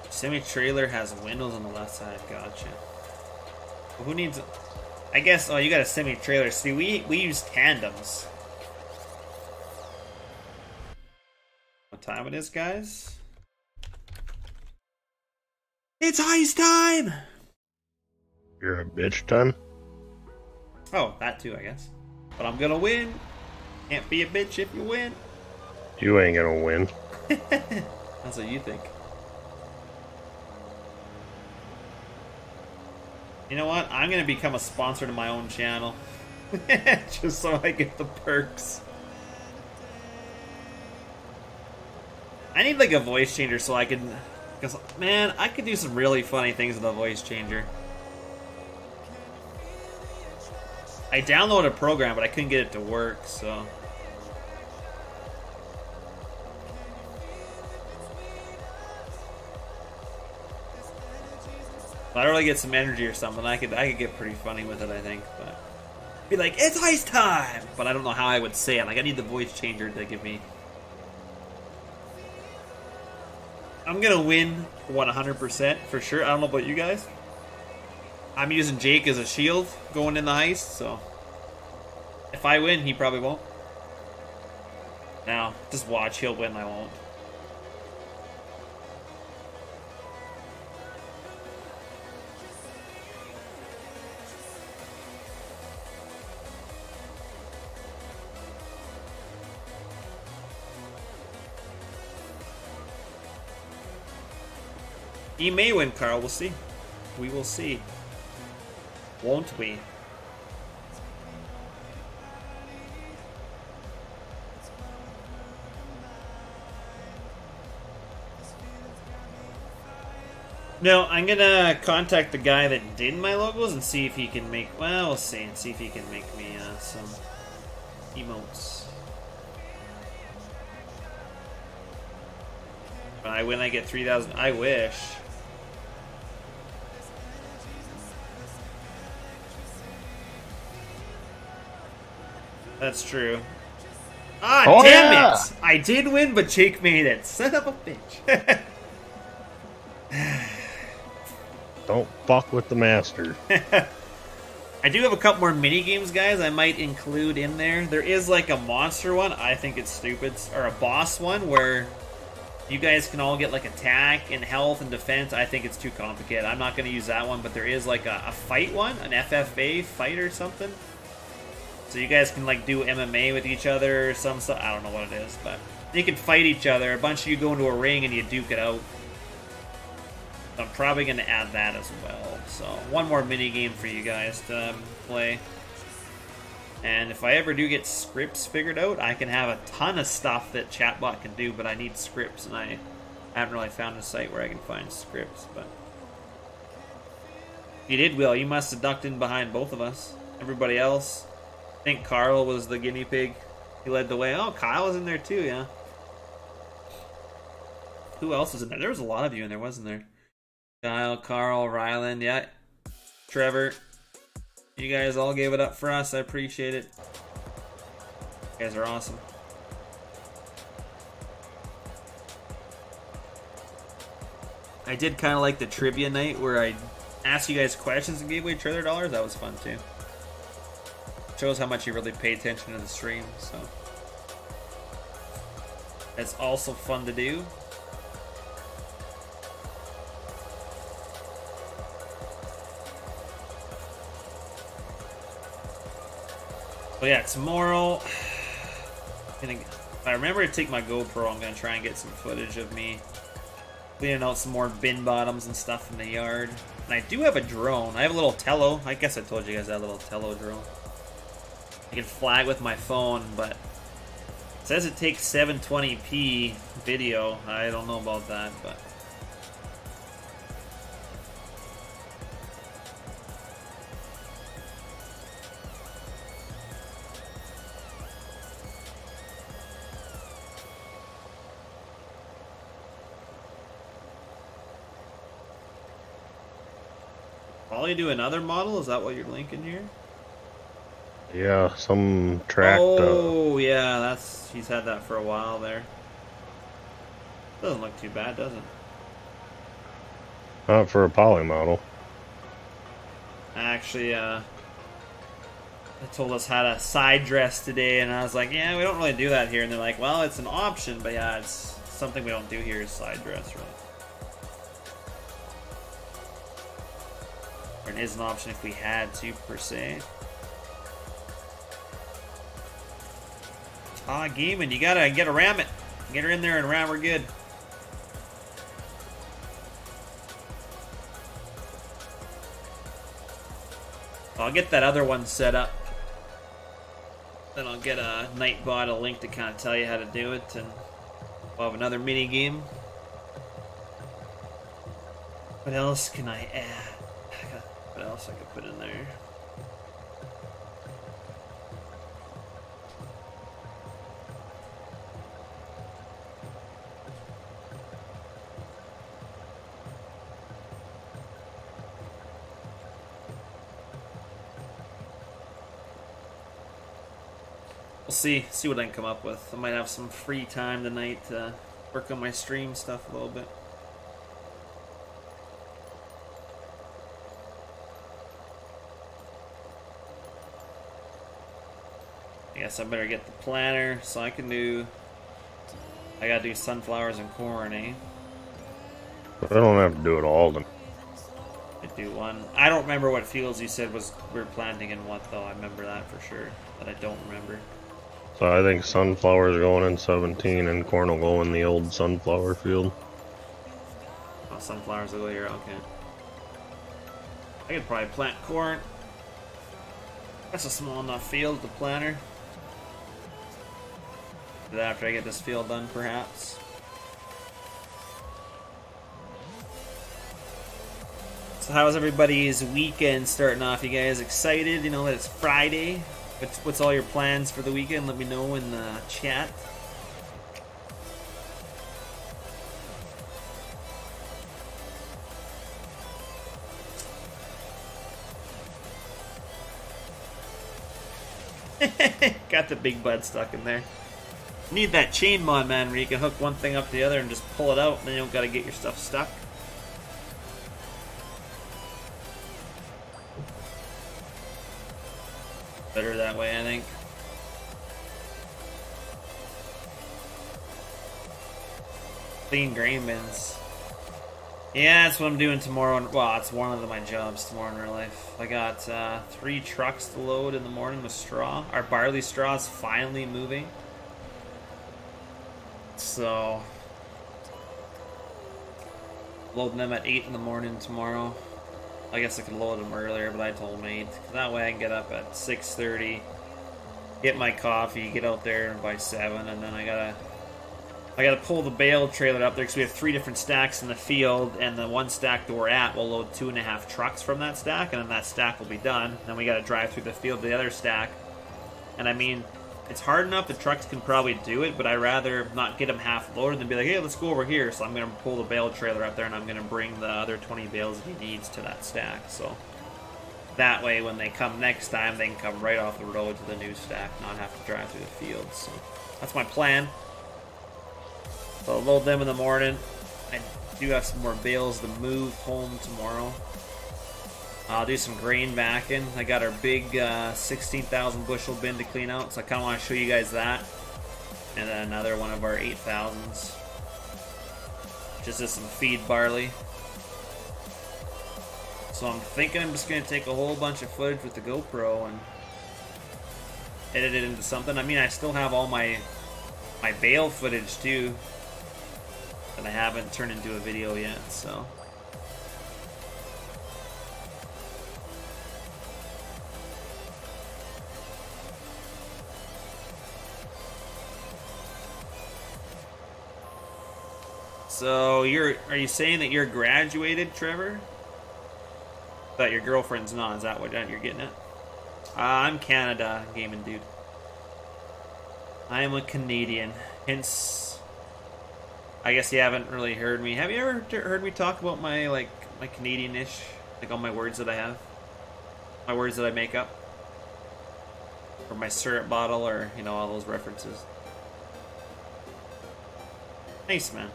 A: Semi-trailer has windows on the left side. Gotcha. Well, who needs... I guess... Oh, you got a semi-trailer. See, we use tandems. What time it is, guys? It's heist time!
B: You're a bitch time?
A: Oh, that too, I guess. But I'm gonna win. Can't be a bitch if you win.
B: You ain't gonna win.
A: That's what you think. You know what? I'm gonna become a sponsor to my own channel. Just so I get the perks. I need like a voice changer so I can... Because, man, I could do some really funny things with a voice changer. I downloaded a program, but I couldn't get it to work, so... If I really get some energy or something, I could get pretty funny with it, I think. But be like, it's heist time! But I don't know how I would say it. Like, I need the voice changer to give me... I'm gonna win 100% for sure. I don't know about you guys. I'm using Jake as a shield going in the heist, so... If I win, he probably won't. Now, just watch, he'll win, I won't. He may win, Carl. We'll see. We will see. Won't we? No, I'm gonna contact the guy that did my logos and see if he can make. Well, we'll see and see if he can make me some emotes. When I get 3,000, I wish. That's true. Ah,
B: Oh,
A: damn
B: yeah!
A: it! I did win, but Jake made it. Son of a bitch.
B: Don't fuck with the master.
A: I do have a couple more mini games, guys. I might include in there. There is like a monster one. I think it's stupid, or a boss one where you guys can all get like attack and health and defense. I think it's too complicated. I'm not going to use that one, but there is like a fight one, an FFA fight or something. So you guys can like do MMA with each other or some stuff. I don't know what it is, but you can fight each other. A bunch of you go into a ring and you duke it out. I'm probably going to add that as well. So, one more mini game for you guys to play. And if I ever do get scripts figured out, I can have a ton of stuff that Chatbot can do, but I need scripts, and I haven't really found a site where I can find scripts. But you did, Will. You must have ducked in behind both of us. Everybody else, I think Carl was the guinea pig. He led the way. Oh, Kyle was in there too, yeah. Who else was in there? There was a lot of you in there, wasn't there? Kyle, Carl, Ryland, yeah. Trevor. You guys all gave it up for us. I appreciate it. You guys are awesome. I did kind of like the trivia night where I asked you guys questions and gave away $1 trillion. That was fun too. Shows how much you really pay attention to the stream, so. That's also fun to do. But yeah, tomorrow, if I remember to take my GoPro, I'm going to try and get some footage of me cleaning out some more bin bottoms and stuff in the yard. And I do have a drone. I have a little Tello. I guess I told you guys I have a little Tello drone. I can flag with my phone, but it says it takes 720p video. I don't know about that, but... Probably do another model? Is that what you're linking here?
B: Yeah, some tracked.
A: Oh, yeah, that's he's had that for a while there. Doesn't look too bad, does it?
B: Not for a poly model.
A: Actually, they told us how to side dress today, and I was like, yeah, we don't really do that here. And they're like, well, it's an option, but yeah, it's something we don't do here is side dress, really. Or it is an option if we had to, per se. Ah, gaming, you gotta ram it. Get her in there and ram her good. I'll get that other one set up. Then I'll get a Nightbot a link to kind of tell you how to do it, and we'll have another mini game. What else can I add? What else I could put in there? We'll see what I can come up with. I might have some free time tonight to work on my stream stuff a little bit. I guess I better get the planner so I can do. I gotta do sunflowers and corn, eh?
B: But I don't have to do it all then.
A: I do one. I don't remember what fields you said was we were planting in what though. I remember that for sure, but I don't remember.
B: So I think sunflowers going in 17 and corn will go in the old sunflower field.
A: Oh, sunflowers will go here, okay. I could probably plant corn. That's a small enough field to plant her. Do that after I get this field done, perhaps. So how's everybody's weekend starting off? You guys excited? You know that it's Friday. What's all your plans for the weekend? Let me know in the chat. Got the big bud stuck in there. Need that chain mod, man, where you can hook one thing up to the other and just pull it out, and then you don't gotta get your stuff stuck. Better that way, I think. Clean grain bins. Yeah, that's what I'm doing tomorrow. Well, it's one of my jobs tomorrow in real life. I got 3 trucks to load in the morning with straw. Our barley straw is finally moving. So, loading them at 8 in the morning tomorrow. I guess I could load them earlier, but I told them 8. That way I can get up at 6:30, get my coffee, get out there by 7, and then I gotta pull the bale trailer up there because we have 3 different stacks in the field, and the one stack that we're at will load 2.5 trucks from that stack, and then that stack will be done. Then we gotta drive through the field to the other stack. And I mean, it's hard enough, the trucks can probably do it, but I'd rather not get them half loaded than be like, hey, let's go over here. So I'm going to pull the bale trailer up there, and I'm going to bring the other 20 bales that he needs to that stack. So that way, when they come next time, they can come right off the road to the new stack, not have to drive through the field. So that's my plan. So I'll load them in the morning. I do have some more bales to move home tomorrow. I'll do some grain backing. I got our big 16,000 bushel bin to clean out, so I kind of want to show you guys that. And then another one of our 8,000s. Just as some feed barley. So I'm thinking I'm just going to take a whole bunch of footage with the GoPro and edit it into something. I mean, I still have all my bale footage too that I haven't turned into a video yet, so. So are you saying that you're graduated, Trevor? That your girlfriend's not? Is that what you're getting at? I'm Canada gaming dude. I am a Canadian. Hence, I guess you haven't really heard me. Have you ever heard me talk about my Canadian-ish, like all my words that I have, my words that I make up, or my syrup bottle, or all those references? Nice, man.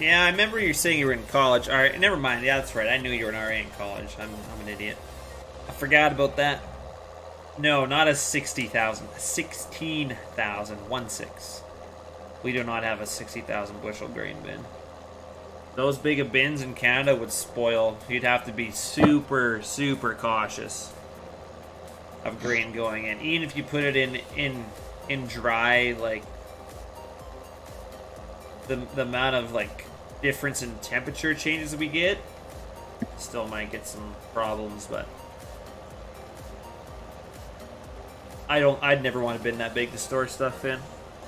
A: Yeah, I remember you saying you were in college. All right, never mind. Yeah, that's right. I knew you were an RA in college. I'm an idiot. I forgot about that. No, not a 60,000. 16,000. 1-6. We do not have a 60,000 bushel grain bin. Those big of bins in Canada would spoil. You'd have to be super, super cautious of grain going in. Even if you put it in dry, like the amount of difference in temperature changes we get, still might get some problems, but I'd never want a bin that big to store stuff in.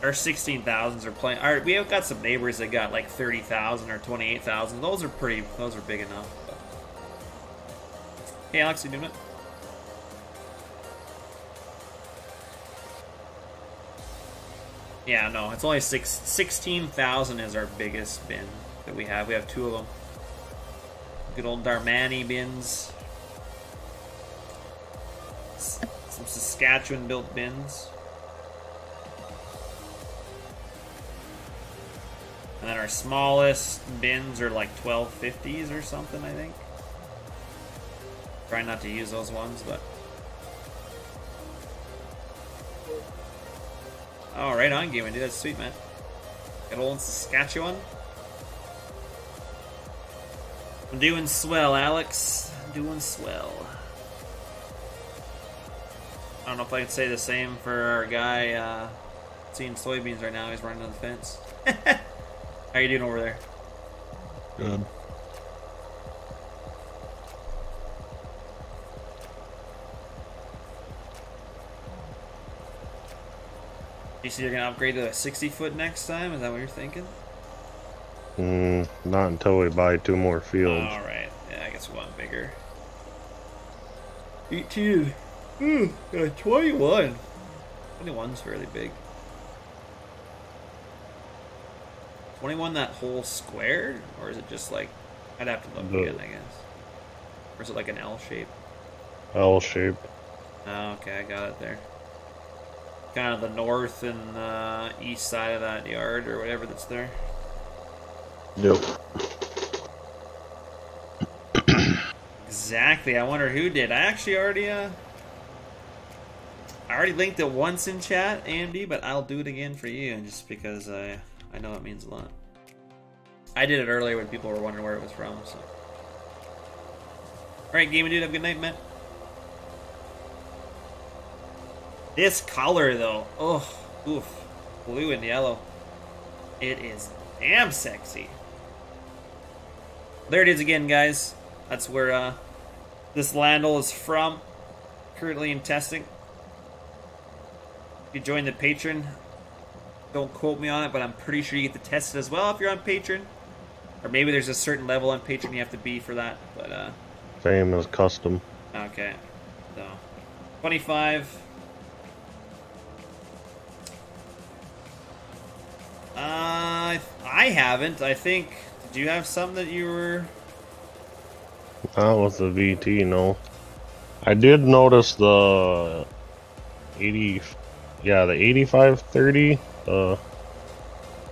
A: Our 16,000s are plenty. We have got some neighbors that got 30,000 or 28,000. Those are big enough. But. Hey Alex, you doing it? Yeah, no, it's only 16,000 is our biggest bin that we have. We have 2 of them. Good old Darmani bins. Some Saskatchewan built bins. And then our smallest bins are like 1250s or something, I think. Try not to use those ones, but... Oh, right on, gaming, dude. That's sweet, man. Good old Saskatchewan. I'm doing swell, Alex. Doing swell. I don't know if I can say the same for our guy seeing soybeans right now. He's running on the fence. How you doing over there?
B: Good.
A: You see you're going to upgrade to a 60-foot next time? Is that what you're thinking?
B: Not until we buy 2 more fields.
A: Alright. Yeah, I guess we want bigger. 18. 21. 21's fairly big. 21 that whole square? Or is it just like... I'd have to look again, I guess. Or is it like an L shape?
B: L shape.
A: Oh, okay, I got it there. Kind of the north and east side of that yard or whatever that's there.
B: Yep.
A: Exactly. I wonder who did. I actually already linked it once in chat, AMD, but I'll do it again for you just because I know it means a lot. I did it earlier when people were wondering where it was from, so. Alright, gaming dude, have a good night, man. This color though, oh, oof, blue and yellow. It is damn sexy. There it is again, guys. That's where this Landel is from. Currently in testing. If you join the Patreon, don't quote me on it, but I'm pretty sure you get to test it as well if you're on Patreon. Or maybe there's a certain level on Patreon you have to be for that. But
B: same as custom.
A: okay. So 25. I haven't. I think. Did you have some that you were?
B: Not with the VT, no. I did notice the 80, yeah, the 8530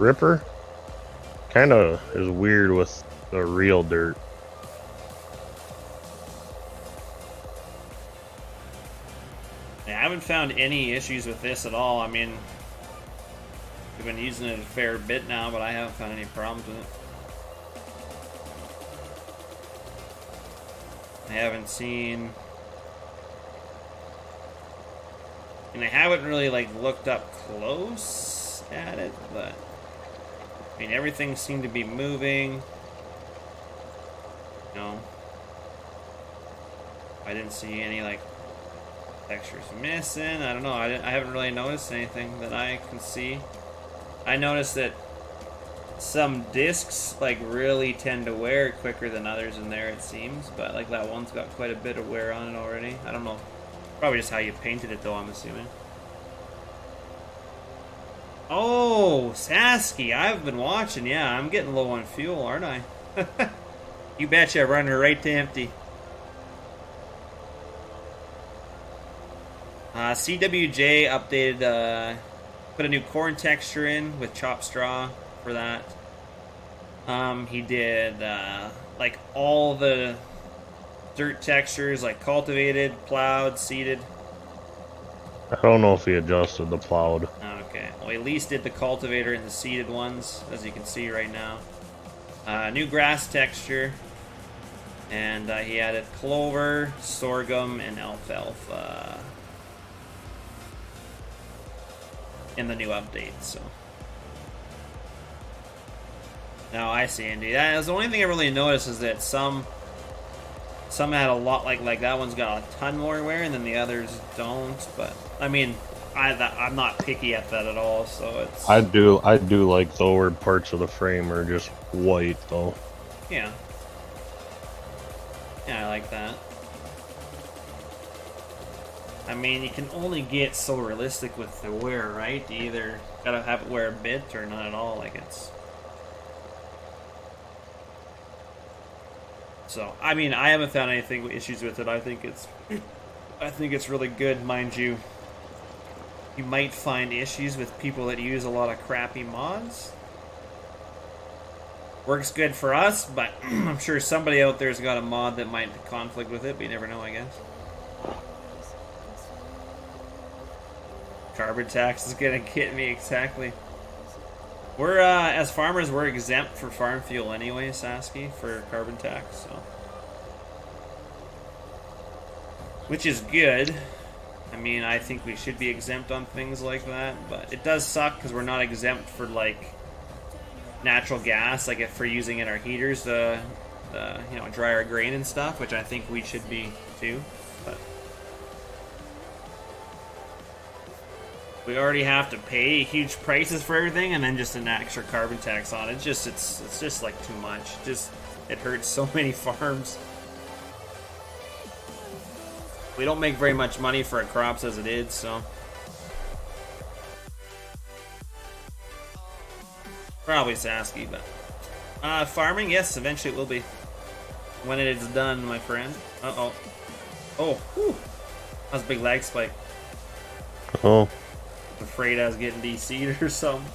B: Ripper kind of is weird with the real dirt.
A: I haven't found any issues with this at all. I mean, we've been using it a fair bit now, but I haven't found any problems with it. I haven't seen, and I haven't really like looked up close at it, but I mean everything seemed to be moving. You know, I didn't see any like textures missing. I don't know. I haven't really noticed anything that I can see. I noticed that some discs like really tend to wear quicker than others in there, it seems, but like that one's got quite a bit of wear on it already. I don't know. Probably just how you painted it though, I'm assuming. Oh, Sasky, I've been watching. Yeah, I'm getting low on fuel, aren't I? You betcha, I run her right to empty. CWJ updated, put a new corn texture in with chopped straw for that. He did like all the dirt textures, like cultivated, plowed, seeded.
B: I don't know if he adjusted the plowed.
A: Okay, well, he at least did the cultivator and the seeded ones, as you can see right now. New grass texture, and he added clover, sorghum, and alfalfa in the new update. So now I see, Andy. That is the only thing I really noticed is that some had a lot, like that one's got a ton more wear, and then the others don't. But I mean, I'm not picky at that at all. So it's
B: I do like the lower parts of the frame are just white though.
A: Yeah, I like that. I mean, you can only get so realistic with the wear, right? You either gotta have it wear a bit or not at all. Like it's. So I mean, I haven't found anything issues with it. I think it's really good, mind you. You might find issues with people that use a lot of crappy mods. Works good for us, but I'm sure somebody out there's got a mod that might conflict with it, but you never know, I guess. Carbon tax is gonna get me, exactly. We're, as farmers, we're exempt for farm fuel anyway, Sasky, for carbon tax, so. Which is good. I mean, I think we should be exempt on things like that, but it does suck because we're not exempt for, like, natural gas, like if we're using in our heaters to, you know, dry our grain and stuff, which I think we should be too, but. We already have to pay huge prices for everything, and then just an extra carbon tax on it. It's just like too much. It hurts so many farms. We don't make very much money for our crops as it is, so probably Sasky, but farming, yes, eventually it will be when it is done, my friend. Oh, whew. That was a big lag spike.
B: Oh.
A: Afraid I was getting DC'd or something.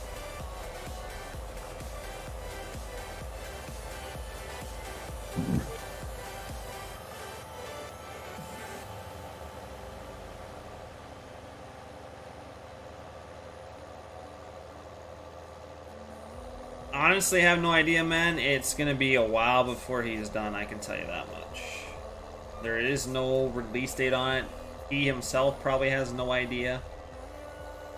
A: Honestly, I have no idea, man. It's gonna be a while before he's done, I can tell you that much. There is no release date on it. He himself probably has no idea.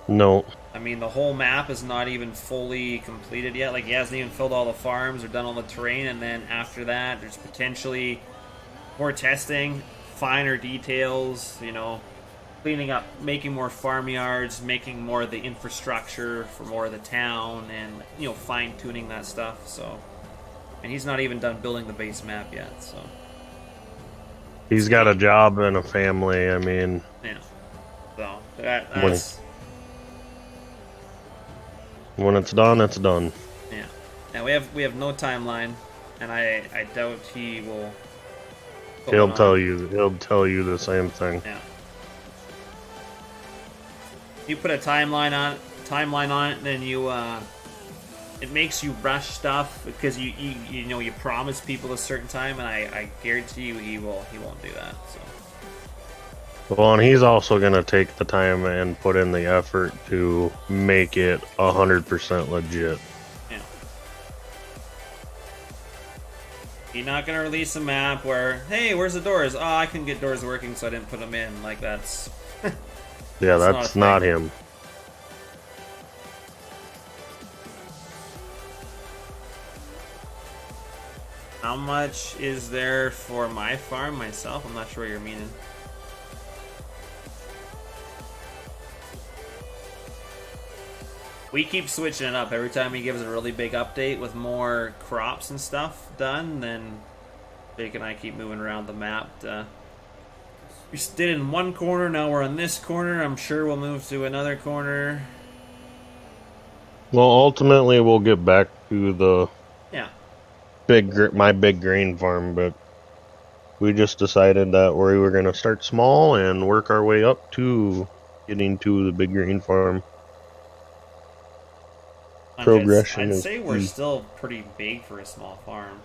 B: No.
A: I mean, the whole map is not even fully completed yet. Like, he hasn't even filled all the farms or done all the terrain, and then after that, there's potentially more testing, finer details, you know, cleaning up, making more farmyards, making more of the infrastructure for more of the town, and, you know, fine-tuning that stuff, so. And he's not even done building the base map yet, so.
B: He's got a job and a family, I mean.
A: Yeah. So, that's...
B: When it's done, it's done.
A: Yeah. Now we have no timeline, and I doubt he will.
B: He'll tell you the same thing.
A: Yeah. You put a timeline on it, then you it makes you rush stuff because you know you promise people a certain time, and I guarantee you he won't do that. So.
B: Well, and he's also going to take the time and put in the effort to make it 100% legit.
A: Yeah. You're not going to release a map where, hey, where's the doors? Oh, I couldn't get doors working, so I didn't put them in. Like, that's...
B: Yeah, that's not him.
A: How much is there for my farm myself? I'm not sure what you're meaning. We keep switching it up. Every time he gives a really big update with more crops and stuff done, then Jake and I keep moving around the map. We did in one corner, now we're on this corner. I'm sure we'll move to another corner.
B: Well, ultimately, we'll get back to the my big grain farm, but we just decided that we were going to start small and work our way up to getting to the big grain farm. Progression.
A: I'd say we're still pretty big for a small farm.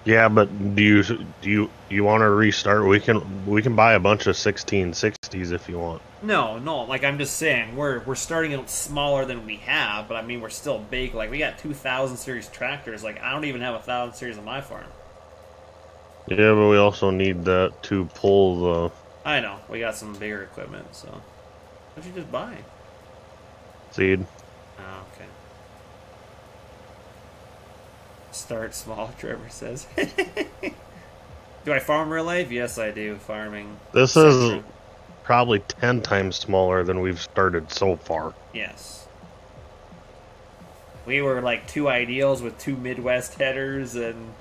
B: Yeah, but do you want to restart? We can buy a bunch of 1660s if you want.
A: No, like I'm just saying we're starting out smaller than we have, but I mean we're still big. Like we got 2000 series tractors. Like I don't even have 1000 series on my farm.
B: Yeah, but we also need that to pull the.
A: I know we got some bigger equipment. So what'd you just buy?
B: Seed.
A: Oh, okay. Start small, Trevor says. Do I farm in real life? Yes, I do. Farming.
B: This is probably 10 times smaller than we've started so far.
A: Yes. We were like 2 ideals with 2 Midwest headers and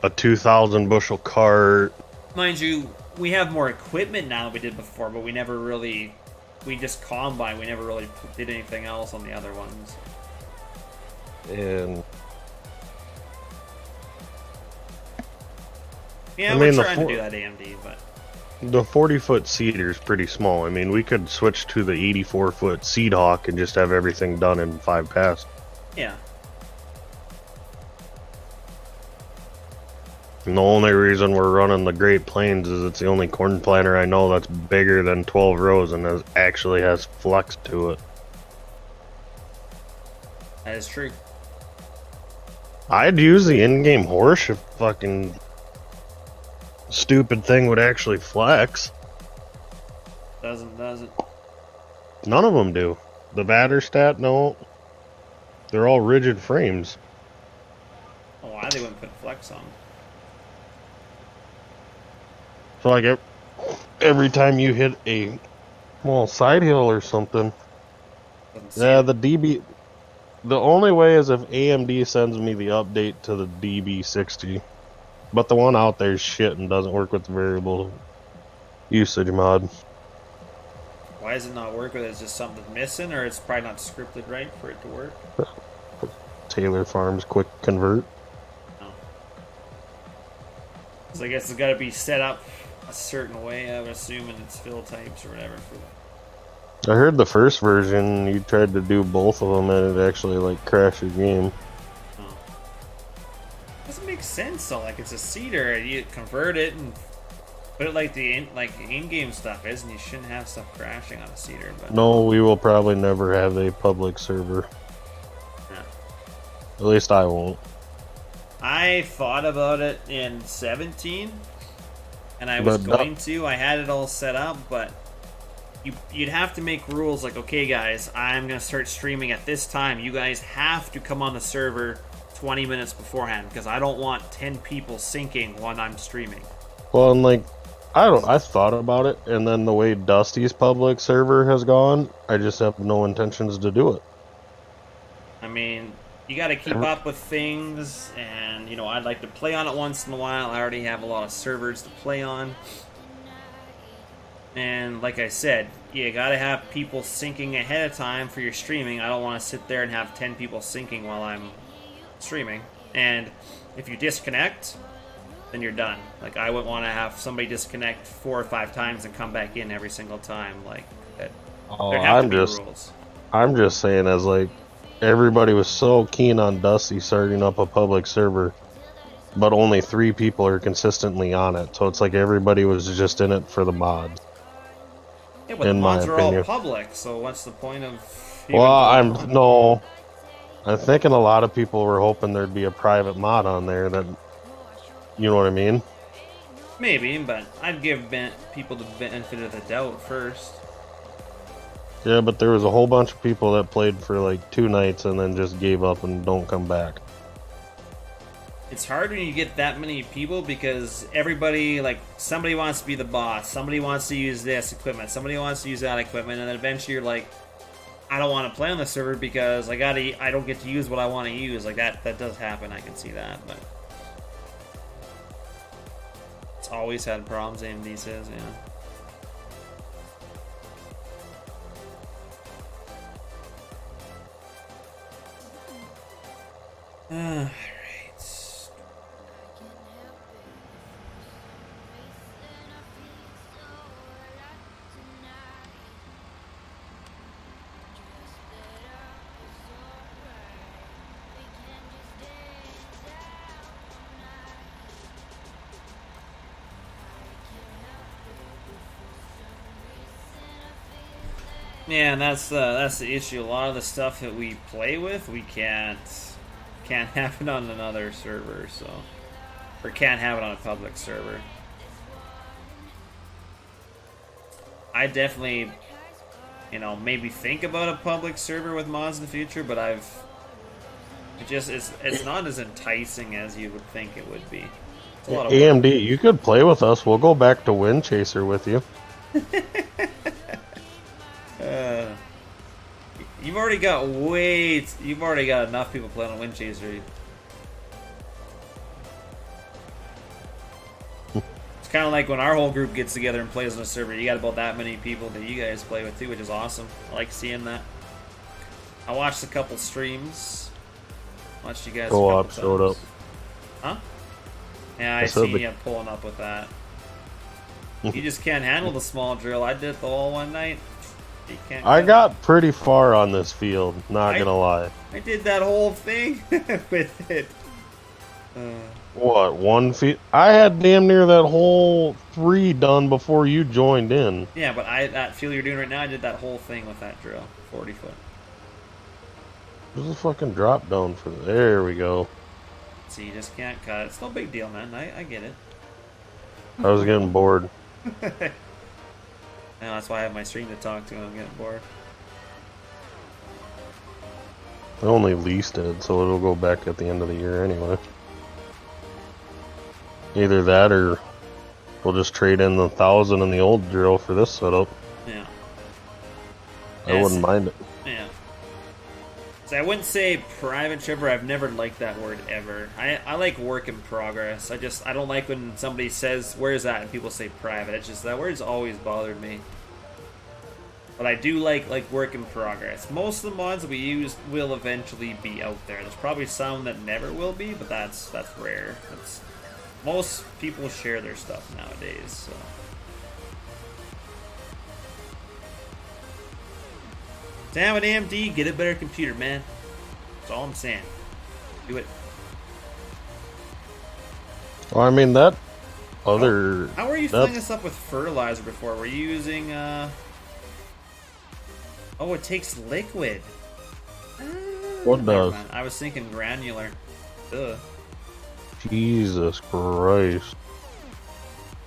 B: a 2,000 bushel cart.
A: Mind you, we have more equipment now than we did before, but we never really... We just combine. We never really did anything else on the other ones.
B: And...
A: Yeah, we're trying to do that AMD, but...
B: The 40-foot seeder is pretty small. I mean, we could switch to the 84-foot Seed Hawk and just have everything done in 5 passes.
A: Yeah.
B: And the only reason we're running the Great Plains is it's the only corn planter I know that's bigger than 12 rows and actually has flex to it.
A: That is true.
B: I'd use the in-game horse if fucking stupid thing would actually flex.
A: Doesn't.
B: None of them do. The Vatterstadt, no. They're all rigid frames.
A: Oh, why they wouldn't put flex on?
B: So like every time you hit a small side hill or something, yeah, the DB. The only way is if AMD sends me the update to the DB60, but the one out there is shit and doesn't work with the variable usage mod.
A: Why does it not work? Or is just something missing, or it's probably not scripted right for it to work?
B: Taylor Farms quick convert.
A: No. So I guess it's got to be set up a certain way. I'm assuming it's fill types or whatever for that.
B: I heard the first version you tried to do both of them and it actually like crashed your game.
A: Oh. Doesn't make sense though. Like it's a cedar, you convert it and put it like the in-game stuff is, and you shouldn't have stuff crashing on a cedar. But
B: No, we will probably never have a public server.
A: yeah.
B: At least I won't.
A: I thought about it in 17, and I was going to. I had it all set up, but you'd have to make rules like, okay, guys, I'm going to start streaming at this time. You guys have to come on the server 20 minutes beforehand, because I don't want 10 people syncing when I'm streaming.
B: Well, and like, I thought about it, and then the way Dusty's public server has gone, I just have no intentions to do it.
A: I mean, you got to keep up with things, and, you know, I'd like to play on it once in a while. I already have a lot of servers to play on. And like I said, you got to have people syncing ahead of time for your streaming. I don't want to sit there and have 10 people syncing while I'm streaming. And if you disconnect, then you're done. Like, I wouldn't want to have somebody disconnect 4 or 5 times and come back in every single time. Like, that.
B: Oh,
A: There have to be rules.
B: I'm just saying, as like, everybody was so keen on Dusty starting up a public server, but only 3 people are consistently on it. So it's like everybody was just in it for the mods.
A: Yeah, but the mods are all public, so what's the point of...
B: Well, I'm thinking a lot of people were hoping there'd be a private mod on there that, you know what I mean?
A: Maybe, but I'd give people the benefit of the doubt first.
B: Yeah, but there was a whole bunch of people that played for like 2 nights and then just gave up and don't come back.
A: It's hard when you get that many people because everybody, like, somebody wants to be the boss, somebody wants to use this equipment, somebody wants to use that equipment, and then eventually you're like, I don't want to play on the server because I don't get to use what I want to use. Like, that does happen, I can see that, but it's always had problems, AMD says, yeah. Yeah, and that's the issue. A lot of the stuff that we play with, we can't have it on another server, or can't have it on a public server. I definitely, maybe think about a public server with mods in the future, but it's not as enticing as you would think it would be. It's a lot of work.
B: AMD, you could play with us. We'll go back to Wind Chaser with you.
A: You've already got enough people playing on Wind Chaser. It's kind of like when our whole group gets together and plays on a server. You got about that many people that you guys play with too, which is awesome. I like seeing that. I watched a couple streams. Watched you guys.
B: Co-op showed up.
A: Huh? Yeah, I seen you pulling up with that. You just can't handle the small drill. I did it all one night.
B: I got pretty far on this field, not gonna lie.
A: I did that whole thing with it.
B: What, 1 feet? I had damn near that whole 3 done before you joined in.
A: Yeah, but that field you're doing right now, I did that whole thing with that drill, 40 foot.
B: There's a fucking drop down for there we go.
A: So you just can't cut it. It's no big deal, man. I get it.
B: I was getting bored.
A: And that's why I have my stream to talk to when I'm getting bored.
B: I only leased it, so it'll go back at the end of the year anyway. Either that or we'll just trade in the 1,000 and the old drill for this setup.
A: Yeah.
B: I wouldn't mind it.
A: Yeah. So I wouldn't say private shipper. I've never liked that word ever. I like work in progress. I don't like when somebody says, where's that? And people say private. It's just, that word's always bothered me. But I do like work in progress. Most of the mods that we use will eventually be out there. There's probably some that never will be, but that's rare. Most people share their stuff nowadays, so. Damn it, AMD, get a better computer, man. That's all I'm saying. Do it.
B: Well, I mean, that other...
A: How were you filling this up with fertilizer before? Were you using, Oh, it takes liquid.
B: What does?
A: I was thinking granular. Ugh.
B: Jesus Christ.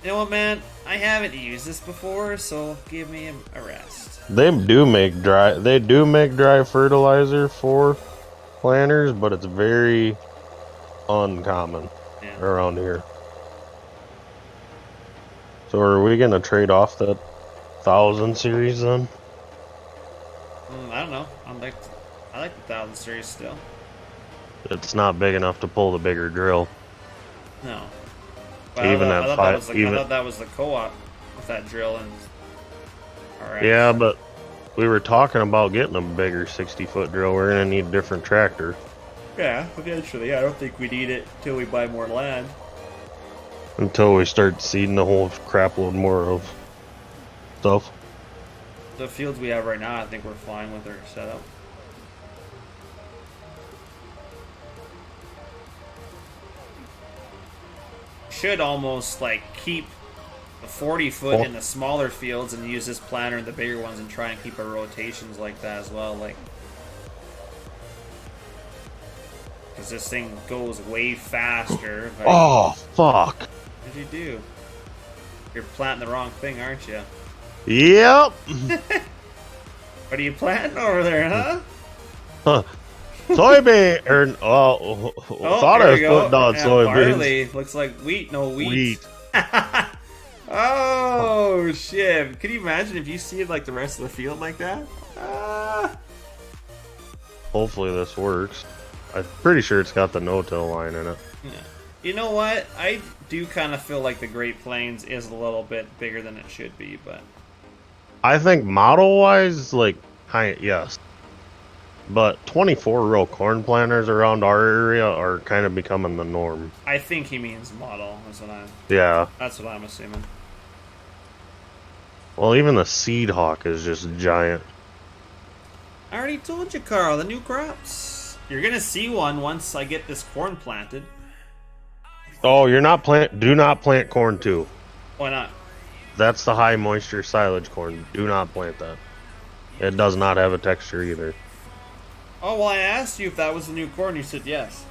A: You know what, man? I haven't used this before, so give me a rest.
B: They do make dry fertilizer for planters, but it's very uncommon around here. So are we gonna trade off that 1,000 series then?
A: I don't know. I like the 1,000 series still.
B: It's not big enough to pull the bigger drill.
A: No. But
B: Even
A: I
B: at
A: thought
B: 5,
A: I thought that was the co-op with that drill and. Alright.
B: Yeah, but we were talking about getting a bigger 60-foot drill. We're gonna need a different tractor.
A: Yeah, eventually. I don't think we need it till we buy more land.
B: Until we start seeding a whole crap load more of stuff.
A: The fields we have right now, I think we're fine with our setup. Should almost like keep the 40 foot in the smaller fields and use this planter in the bigger ones and try and keep our rotations like that as well, like, because this thing goes way faster. Like,
B: oh fuck!
A: What did you do? You're planting the wrong thing, aren't you?
B: Yep.
A: What are you planting over there, huh?
B: Huh. Soybean, or thought I was putting down soybeans.
A: Barley looks like wheat. No, wheat. Oh shit! Can you imagine if you see like the rest of the field like that?
B: Hopefully this works. I'm pretty sure it's got the no-till line in it.
A: Yeah. You know what? I do kind of feel like the Great Plains is a little bit bigger than it should be, but
B: I think model-wise, like, yes. But 24 row corn planters around our area are kind of becoming the norm.
A: I think he means model. That's what I'm assuming.
B: Well, even the Seed Hawk is just giant.
A: I already told you, Carl, the new crops. You're gonna see one once I get this corn planted.
B: Oh, do not plant corn too.
A: Why not?
B: That's the high moisture silage corn. Do not plant that. It does not have a texture either.
A: Oh, well, I asked you if that was the new corn. You said yes.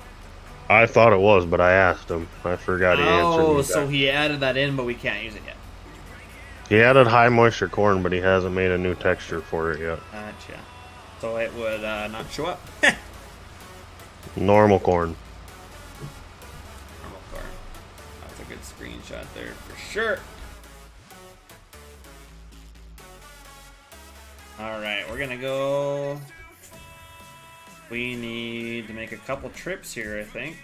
B: I thought it was, but I asked him. I forgot he answered me.
A: Oh, so he added that in, but we can't use it yet.
B: He added high moisture corn, but he hasn't made a new texture for it yet.
A: Gotcha. So it would not show up.
B: Normal corn.
A: Normal corn. That's a good screenshot there for sure. Alright, we're gonna go. We need to make a couple trips here, I think.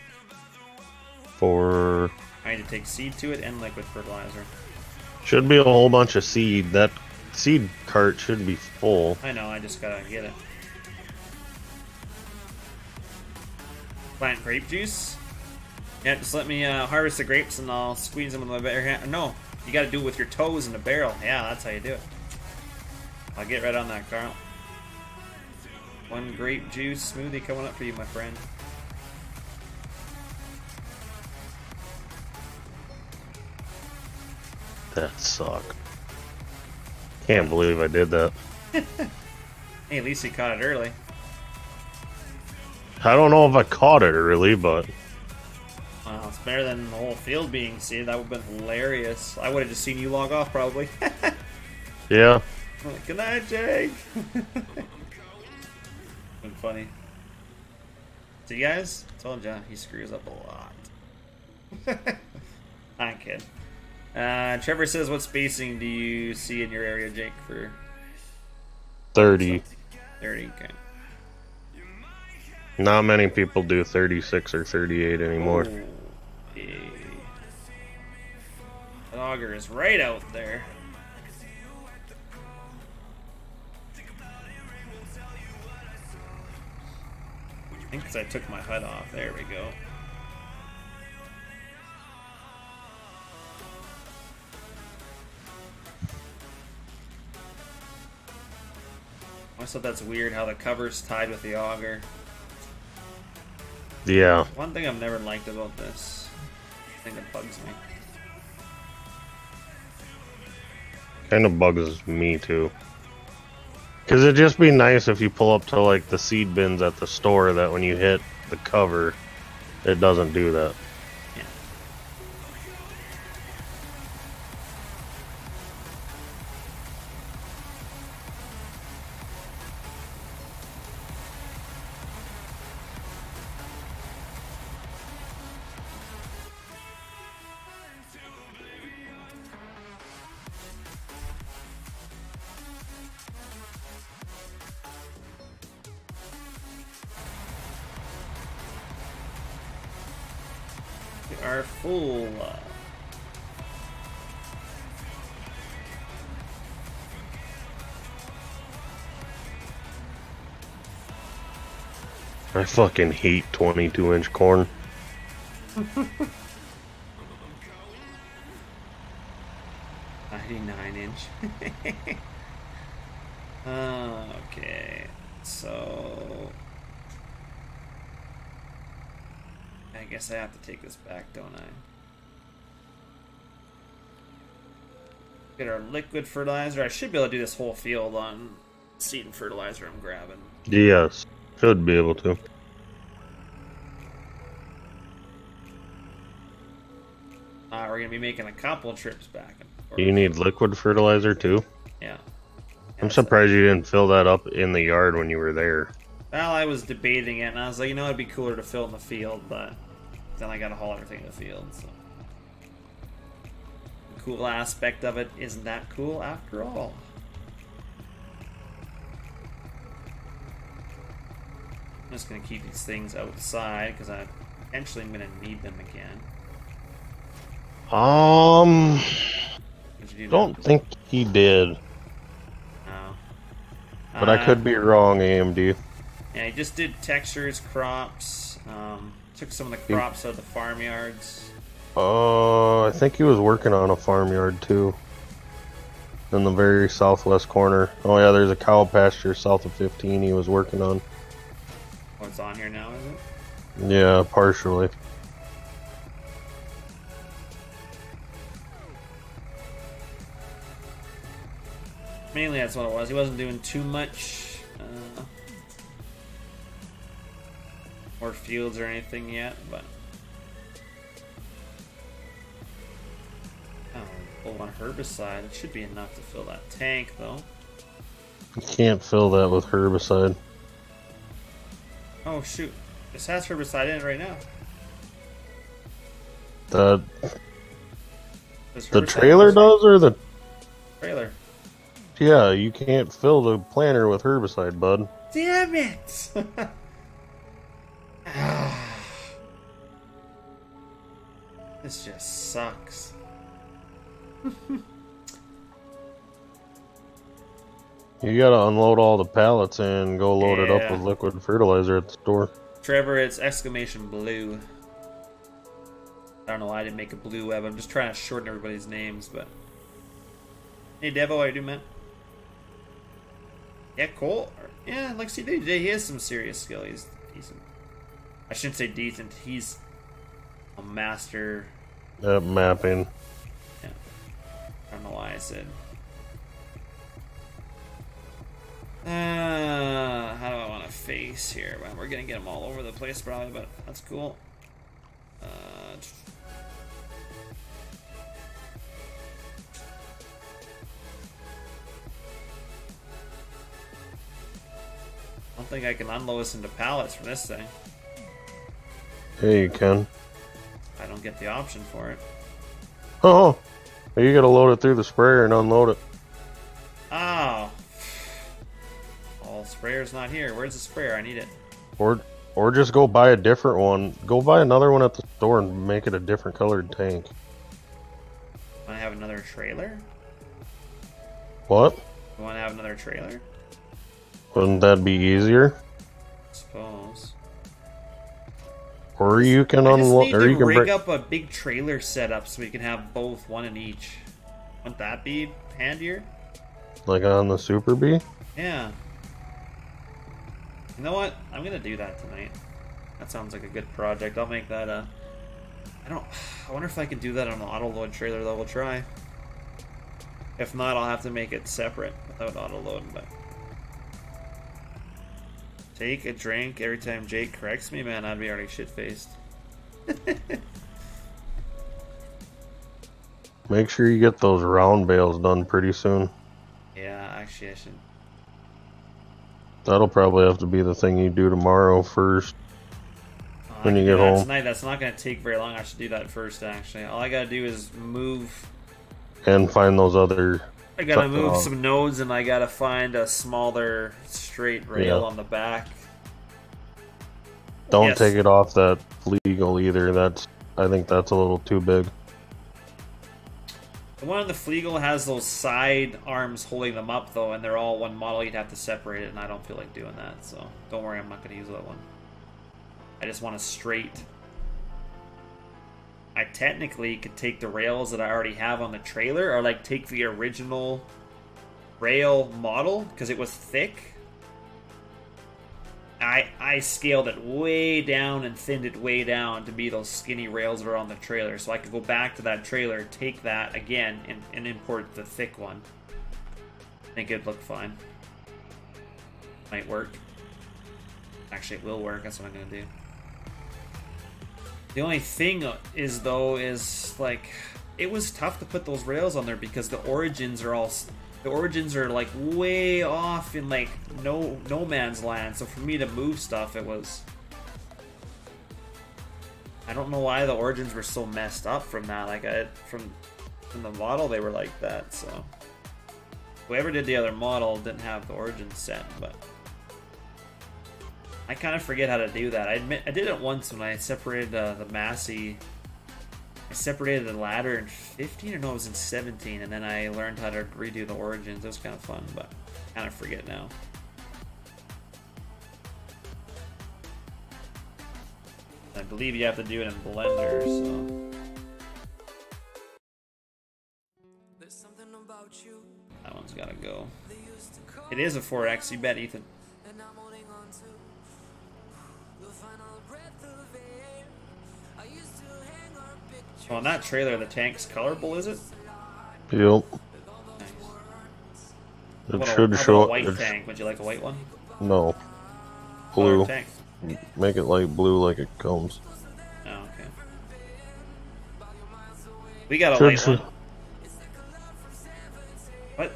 A: I need to take seed to it and liquid fertilizer.
B: Should be a whole bunch of seed. That seed cart should be full.
A: I know, I just gotta get it. Plant grape juice? Yeah, just let me harvest the grapes and I'll squeeze them with my bare hand. No, you gotta do it with your toes in the barrel. Yeah, that's how you do it. I'll get right on that, Carl. One grape juice smoothie coming up for you, my friend.
B: That sucked. Can't believe I did that.
A: Hey, at least you caught it early.
B: I don't know if I caught it early, but
A: Well, it's better than the whole field being seen. That would have been hilarious. I would have just seen you log off, probably.
B: yeah.
A: I'm like, good night, Jake. Been funny. See, guys? I told you, he screws up a lot. I'm kidding. Trevor says, what spacing do you see in your area, Jake, for
B: 30.
A: 30? Okay.
B: Not many people do 36 or 38 anymore.
A: Oh, yeah. That auger is right out there. I think because I took my HUD off. There we go. I always thought that's weird how the cover's tied with the auger.
B: Yeah.
A: One thing I've never liked about this, I think it bugs me.
B: Kind of bugs me too. Because it'd just be nice if you pull up to like the seed bins at the store that when you hit the cover, it doesn't do that.
A: Yeah. We are full.
B: I fucking hate 22-inch corn.
A: 99-inch. Okay, so I guess I have to take this back, don't I? Get our liquid fertilizer. I should be able to do this whole field on seed and fertilizer I'm grabbing.
B: Yes. Should be able to.
A: We're gonna be making a couple trips back and forth.
B: You need liquid fertilizer too?
A: Yeah.
B: I'm surprised you didn't fill that up in the yard when you were there.
A: Well, I was debating it, and I was like, you know, it'd be cooler to fill in the field, but then I gotta haul everything in the field, so. The cool aspect of it isn't that cool after all. I'm just gonna keep these things outside, because I eventually am gonna need them again. Did you do
B: Don't
A: that?
B: think he did.
A: No.
B: But I could be wrong, AMD.
A: Yeah, he just did textures, crops, took some of the crops out of the farmyards.
B: I think he was working on a farmyard too. In the very southwest corner. Oh yeah, there's a cow pasture south of 15 he was working on.
A: Oh, it's on here now, is it?
B: Yeah, partially.
A: Mainly that's what it was. He wasn't doing too much more fields or anything yet, but full on herbicide. It should be enough to fill that tank, though.
B: You can't fill that with herbicide.
A: Oh shoot! This has herbicide in it right now.
B: The
A: Does
B: the
A: herbicide
B: trailer does, or the
A: trailer?
B: yeah, you can't fill the planter with herbicide, bud.
A: Damn it! This just sucks.
B: You gotta unload all the pallets and go load it up
A: Yeah.
B: with liquid fertilizer at the store.
A: Trevor, it's exclamation blue. I don't know why I didn't make a blue web. I'm just trying to shorten everybody's names, but. Hey, Devo, how you doing, man? Yeah, Cole. Yeah, like CWJ, he has some serious skill. He's decent. I shouldn't say decent. He's a master.
B: Mapping.
A: Yeah. I said. How do I want to face here? Well, we're gonna get them all over the place probably, but that's cool. I don't think I can unload this into pallets from this thing.
B: Yeah, you can.
A: I don't get the option for it.
B: Oh, you gotta load it through the sprayer and unload it.
A: Oh. Oh, sprayer's not here. Where's the sprayer? I need it.
B: Or just go buy a different one. Go buy another one at the store and make it a different colored tank.
A: Want to have another trailer?
B: What?
A: You want to have another trailer?
B: Wouldn't that be easier?
A: I suppose.
B: Or you can unload. Or you can
A: rig up a big trailer setup so we can have both, one in each. Wouldn't that be handier?
B: Like on the Super Bee?
A: Yeah. You know what? I'm gonna do that tonight. That sounds like a good project. I'll make that I wonder if I can do that on an auto load trailer though. We'll try. If not, I'll have to make it separate without auto load, but take a drink every time Jake corrects me, man, I'd be already shit faced.
B: Make sure you get those round bales done pretty soon.
A: Yeah, actually I should.
B: That'll probably have to be the thing you do tomorrow first. When you get home.
A: Tonight, that's not going to take very long. I should do that first, actually. All I got to do is move.
B: And find those other...
A: I got to move some nodes, and I got to find a smaller straight rail on the back.
B: Don't take it off that Fleagle either. I think that's a little too big.
A: The one on the Fleagle has those side arms holding them up, though, and they're all one model. You'd have to separate it, and I don't feel like doing that, so don't worry, I'm not going to use that one. I just want a straight. I technically could take the rails that I already have on the trailer, or like take the original rail model, because it was thick. I scaled it way down and thinned it way down to be those skinny rails that are on the trailer. So I could go back to that trailer, take that again, and import the thick one. I think it'd look fine. Might work. Actually, it will work. That's what I'm going to do. The only thing is, though, like, it was tough to put those rails on there because the origins are like way off in like no man's land. So for me to move stuff, it was. I don't know why the origins were so messed up from that. Like from the model, they were like that. So whoever did the other model didn't have the origins set, but. I kind of forget how to do that. I admit I did it once when I separated the Massey. I separated the ladder in 15, or no, it was in 17, and then I learned how to redo the origins. It was kind of fun, but I kind of forget now. I believe you have to do it in Blender, so. That one's gotta go. It is a 4X, you bet, Ethan. Well, in that trailer, the tank's colorable, is it?
B: Yep.
A: Nice.
B: It should show
A: a white tank. Would you like a white one?
B: No. Blue.
A: Tank.
B: Make it like blue like it comes.
A: Oh, okay. We got a white one. What?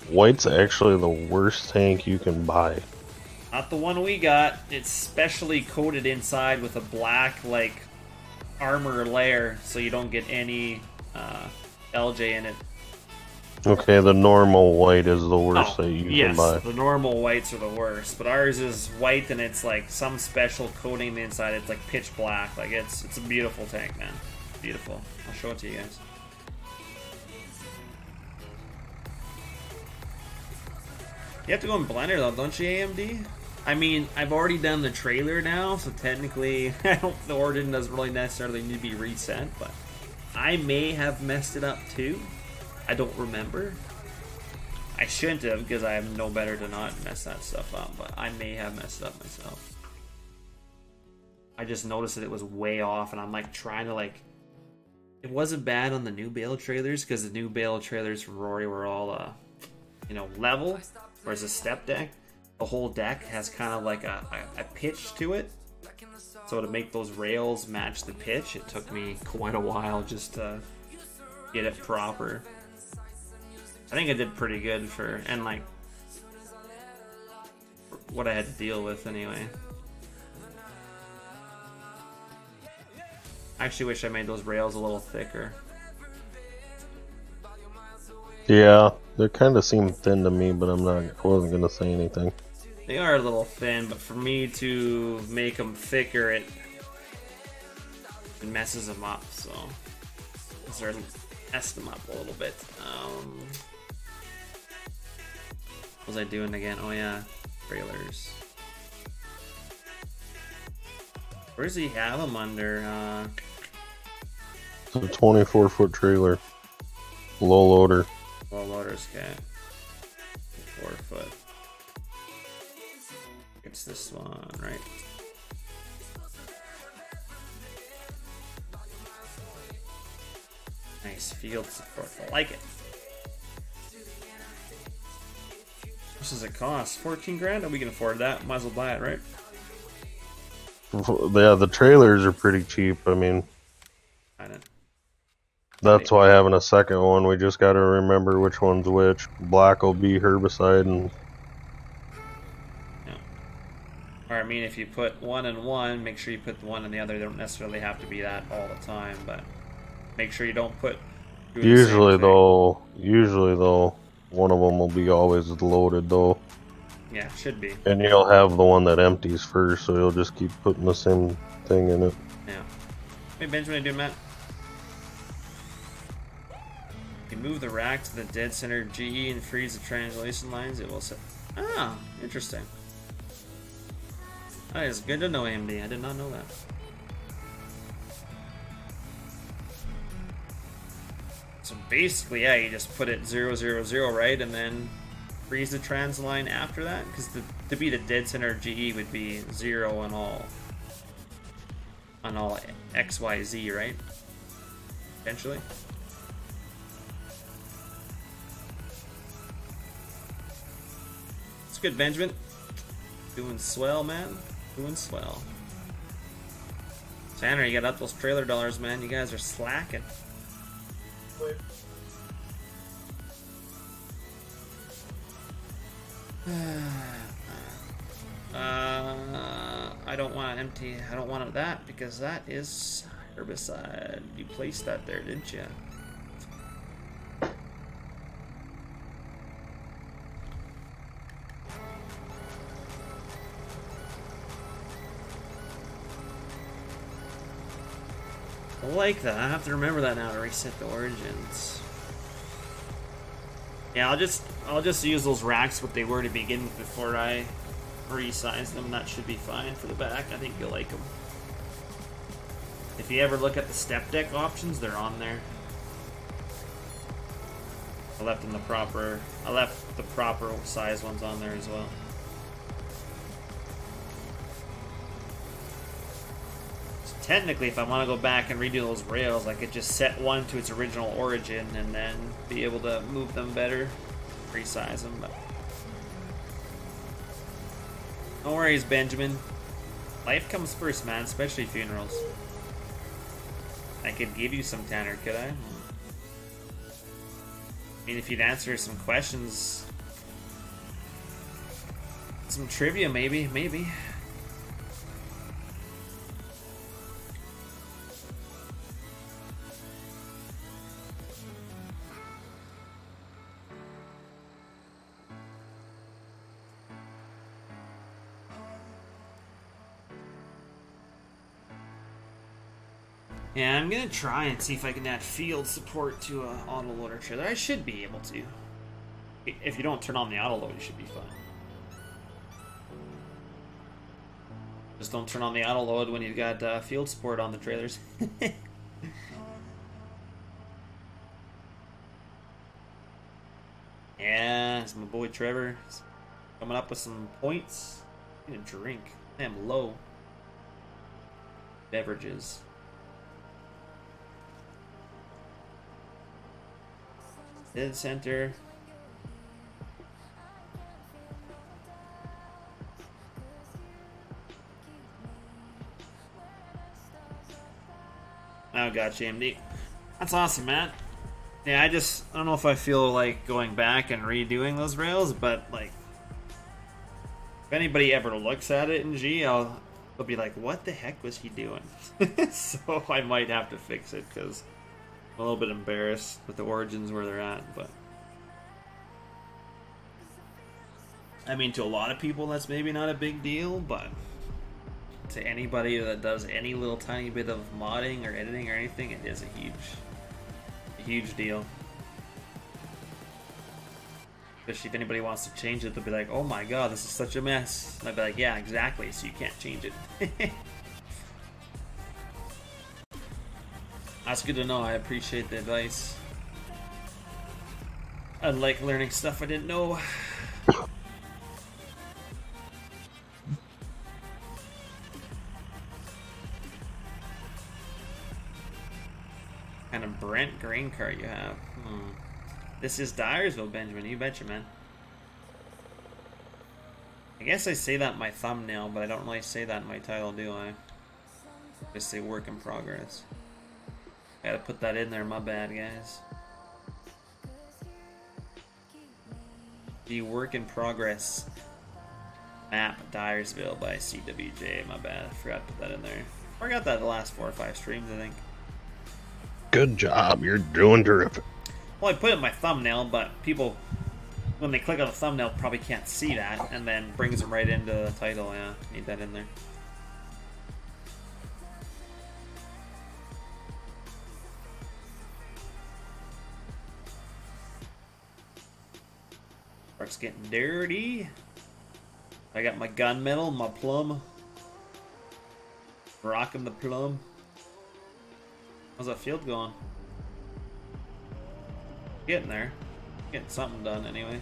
B: White's actually the worst tank you can buy.
A: Not the one we got. It's specially coated inside with a black, like, armor layer, so you don't get any LJ in it.
B: Okay, the normal white is the worst that you can buy.
A: Yes, the normal whites are the worst, but ours is white and it's like some special coating on the inside. It's like pitch black. Like it's a beautiful tank, man. Beautiful. I'll show it to you guys. You have to go in Blender though, don't you, AMD? I mean, I've already done the trailer now, so technically, the origin doesn't really necessarily need to be reset, but I may have messed it up too. I don't remember. I shouldn't have, because I am no better to not mess that stuff up, but I may have messed it up myself. I just noticed that it was way off, and I'm like trying to like It wasn't bad on the new bale trailers because the new bale trailers from Rory were all, you know, level, whereas a step deck, the whole deck has kind of like a pitch to it. So to make those rails match the pitch, it took me quite a while just to get it proper. I think I did pretty good for, and like, what I had to deal with anyway. I actually wish I made those rails a little thicker.
B: Yeah, they kind of seem thin to me, but I wasn't gonna say anything.
A: They are a little thin, but for me to make them thicker, it messes them up, so let's start mess them up a little bit. What was I doing again? Oh yeah, trailers. Where does he have them under?
B: It's a 24-foot trailer, low loader.
A: Low loaders, okay. 4 foot. It's this one, right? Nice field support. I like it. What does it cost? 14 grand? We can afford that. Might as well buy it, right?
B: Yeah, the trailers are pretty cheap. I mean,
A: I don't.
B: that's why having a second one, we just got to remember which one's which. Black will be herbicide, and
A: Yeah. Or I mean, if you put one in one, make sure you put the one in the other. They don't necessarily have to be that all the time, but make sure you don't put.
B: usually though, one of them will be always loaded though.
A: Yeah, it should be.
B: And you'll have the one that empties first, so you'll just keep putting the same thing in it.
A: Yeah. Hey, Benjamin, what are you doing, Matt? You move the rack to the dead center GE and freeze the translation lines. It will set. Ah, interesting. That is good to know, AMD. I did not know that. So basically, yeah, you just put it 0, 0, 0, right, and then freeze the trans line after that, because to be the dead center GE would be 0 on all XYZ, right? Eventually. It's good, Benjamin. Doing swell, man. Doing swell. Tanner, you got up those trailer dollars, man. You guys are slacking. I don't want to empty. I don't want that because that is herbicide. You placed that there, didn't you? I like that. I have to remember that now to reset the origins. Yeah, I'll just use those racks what they were to begin with before I resize them. That should be fine for the back. I think you'll like them. If you ever look at the step deck options, they're on there. I left the proper size ones on there as well. So technically, if I want to go back and redo those rails, I could just set one to its original origin and then be able to move them better, resize them. But no worries, Benjamin. Life comes first, man, especially funerals. I could give you some, Tanner, could I? I mean, if you'd answer some questions, some trivia, maybe. Yeah, I'm gonna try and see if I can add field support to an autoloader trailer. I should be able to. If you don't turn on the autoload, you should be fine. Just don't turn on the autoload when you've got field support on the trailers. Yeah, it's my boy Trevor. He's coming up with some points. I need a drink. I am low. Beverages. Dead center. Oh, gotcha, AMD. That's awesome, man. Yeah, I don't know if I feel like going back and redoing those rails, but like, if anybody ever looks at it in G, they'll be like, what the heck was he doing? So I might have to fix it, because I'm a little bit embarrassed with the origins where they're at, but I mean, to a lot of people that's maybe not a big deal, but to anybody that does any little tiny bit of modding or editing or anything, it is a huge deal. Especially if anybody wants to change it, they'll be like, oh my god, this is such a mess. And I'd be like, yeah, exactly, so you can't change it. That's good to know. I appreciate the advice. I like learning stuff I didn't know. Kind of Brent grain cart you have. This is Dyersville, Benjamin. You betcha, man. I guess I say that in my thumbnail, but I don't really say that in my title, do I? I just say work in progress. Gotta put that in there, my bad, guys. The work in progress map Dyersville by CWJ, my bad. I forgot to put that in there. I got that the last 4 or 5 streams, I think.
B: Good job. You're doing terrific.
A: Well, I put it in my thumbnail, but people, when they click on the thumbnail, probably can't see that, and then brings them right into the title. Yeah, need that in there. Park's getting dirty. I got my gunmetal, my plum. Rocking the plum. How's that field going? Getting there. Getting something done anyway.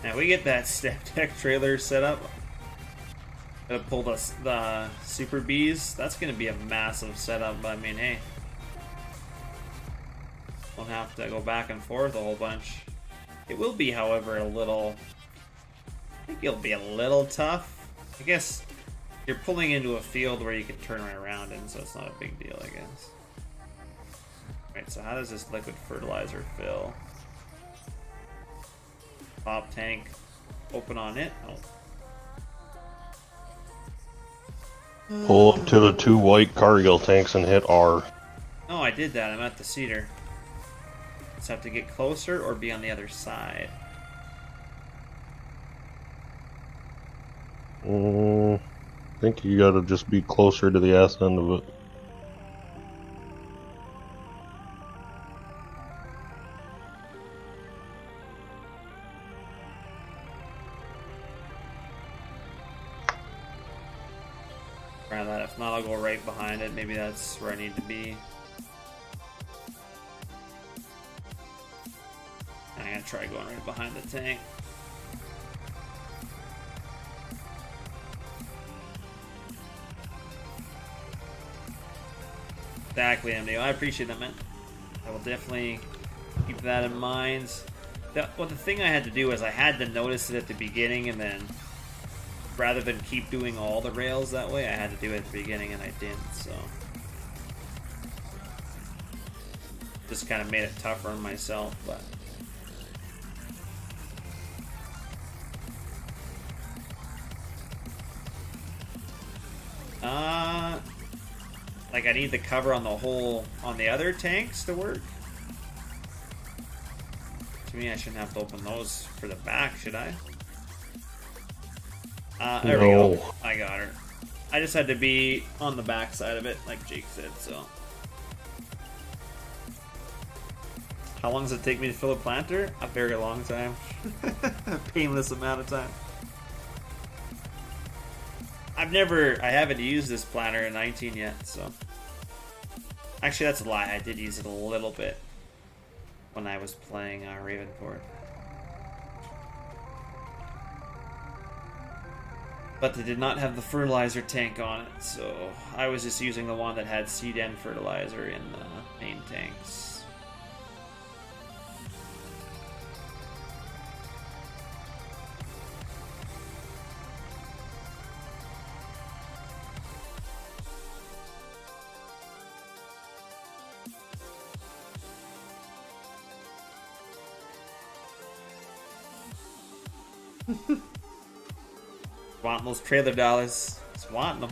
A: Now we get that step deck trailer set up. Gotta pull the Super Bees. That's gonna be a massive setup, but I mean, hey. Won't have to go back and forth a whole bunch. It will be, however, a little... I think it'll be a little tough. I guess you're pulling into a field where you can turn right around in, so it's not a big deal, I guess. Alright, so how does this liquid fertilizer fill? Top tank, open on it. Oh.
B: Pull up to the 2 white Cargill tanks and hit R.
A: No, I did that. I'm at the cedar. Just have to get closer or be on the other side.
B: I think you gotta just be closer to the ass end of it.
A: Try that. If not, I'll go right behind it. Maybe that's where I need to be. I'm gonna try going right behind the tank. Exactly, MD. I appreciate that, man. I will definitely keep that in mind. Well, the thing I had to do is I had to notice it at the beginning, and then rather than keep doing all the rails that way, I had to do it at the beginning, and I didn't, so. Just kind of made it tougher on myself, but. Like I need the cover on the whole, on the other tanks to work. To me, I shouldn't have to open those for the back, should I? There we go. I got her. I just had to be on the back side of it, like Jake said, so. How long does it take me to fill a planter? A very long time. A painless amount of time. I haven't used this planter in 19 yet, so. Actually, that's a lie. I did use it a little bit when I was playing Ravenport. But they did not have the fertilizer tank on it, so I was just using the one that had seed and fertilizer in the main tanks. Wanting those trailer dollars. Just wanting them.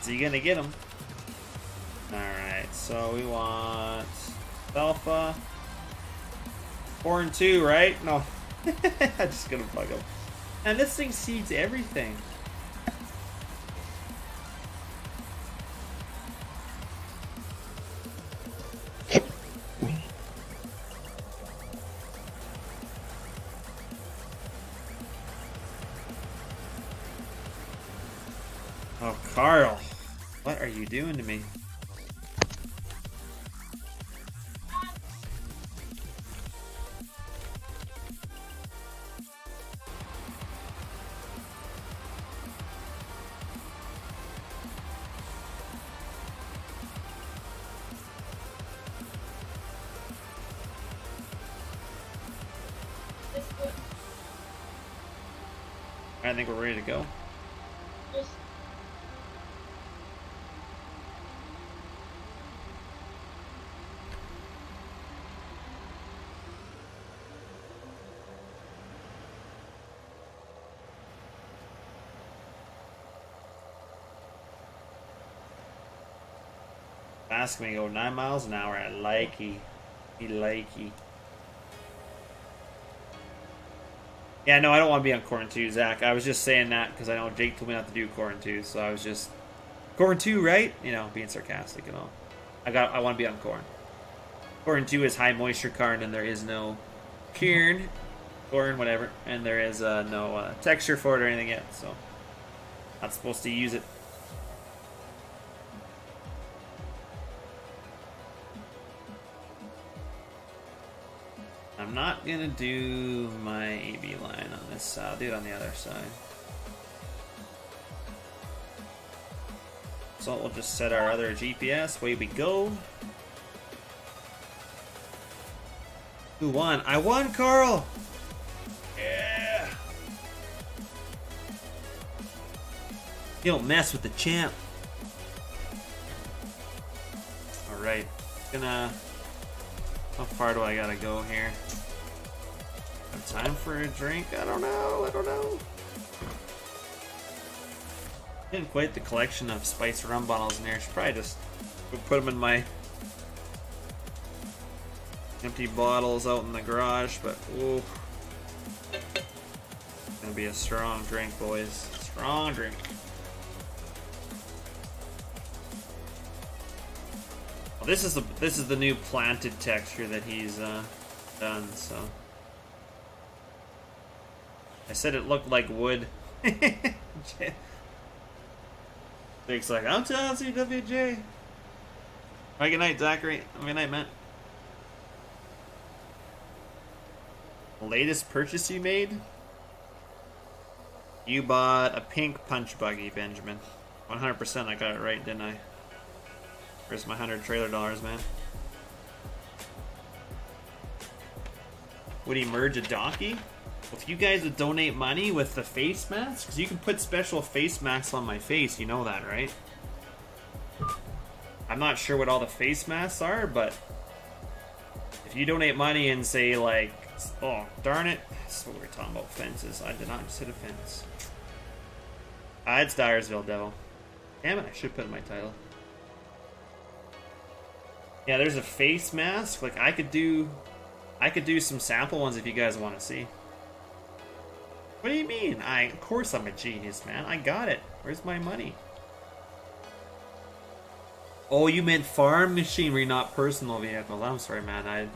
A: So you gonna get them. Alright, so we want alpha. 4 and 2, right? No. I'm just gonna bug them. And this thing seeds everything. Oh, Carl, what are you doing to me? I think we're ready to go. Asking me to go 9 miles an hour. I likey. He likey. Yeah, no, I don't want to be on Corn 2, Zach. I was just saying that because I know Jake told me not to do Corn 2, so I was just... Corn 2, right? You know, being sarcastic and all. I want to be on Corn. Corn 2 is high moisture corn, and there is no corn, whatever, and there is no texture for it or anything yet, so... Not supposed to use it. I'm not gonna do my AB line on this side. I'll do it on the other side. So we'll just set our other GPS. Away we go. Who won? I won, Carl! Yeah! You don't mess with the champ. Alright. Gonna... How far do I gotta go here? Have time for a drink? I don't know. Getting quite the collection of spice rum bottles in here. I should probably just put them in my empty bottles out in the garage, but ooh. It's gonna be a strong drink, boys. Strong drink. Well, this is the new planted texture that he's done, so. I said it looked like wood. Jake's like, I'm telling CWJ. Alright, good night, Zachary. Good night, Matt. Latest purchase you made? You bought a pink punch buggy, Benjamin. 100% I got it right, didn't I? Where's my $100 trailer dollars, man? Would he merge a donkey? If you guys would donate money with the face masks, because you can put special face masks on my face, you know that, right? I'm not sure what all the face masks are, but if you donate money and say, like, oh, darn it, that's what we were talking about, fences. I did not just hit a fence. It's Dyersville, Devil. Damn it, I should put in my title. Yeah, there's a face mask. Like, I could do some sample ones if you guys want to see. What do you mean? Of course I'm a genius, man. I got it. Where's my money? Oh, you meant farm machinery, not personal vehicles. I'm sorry, man.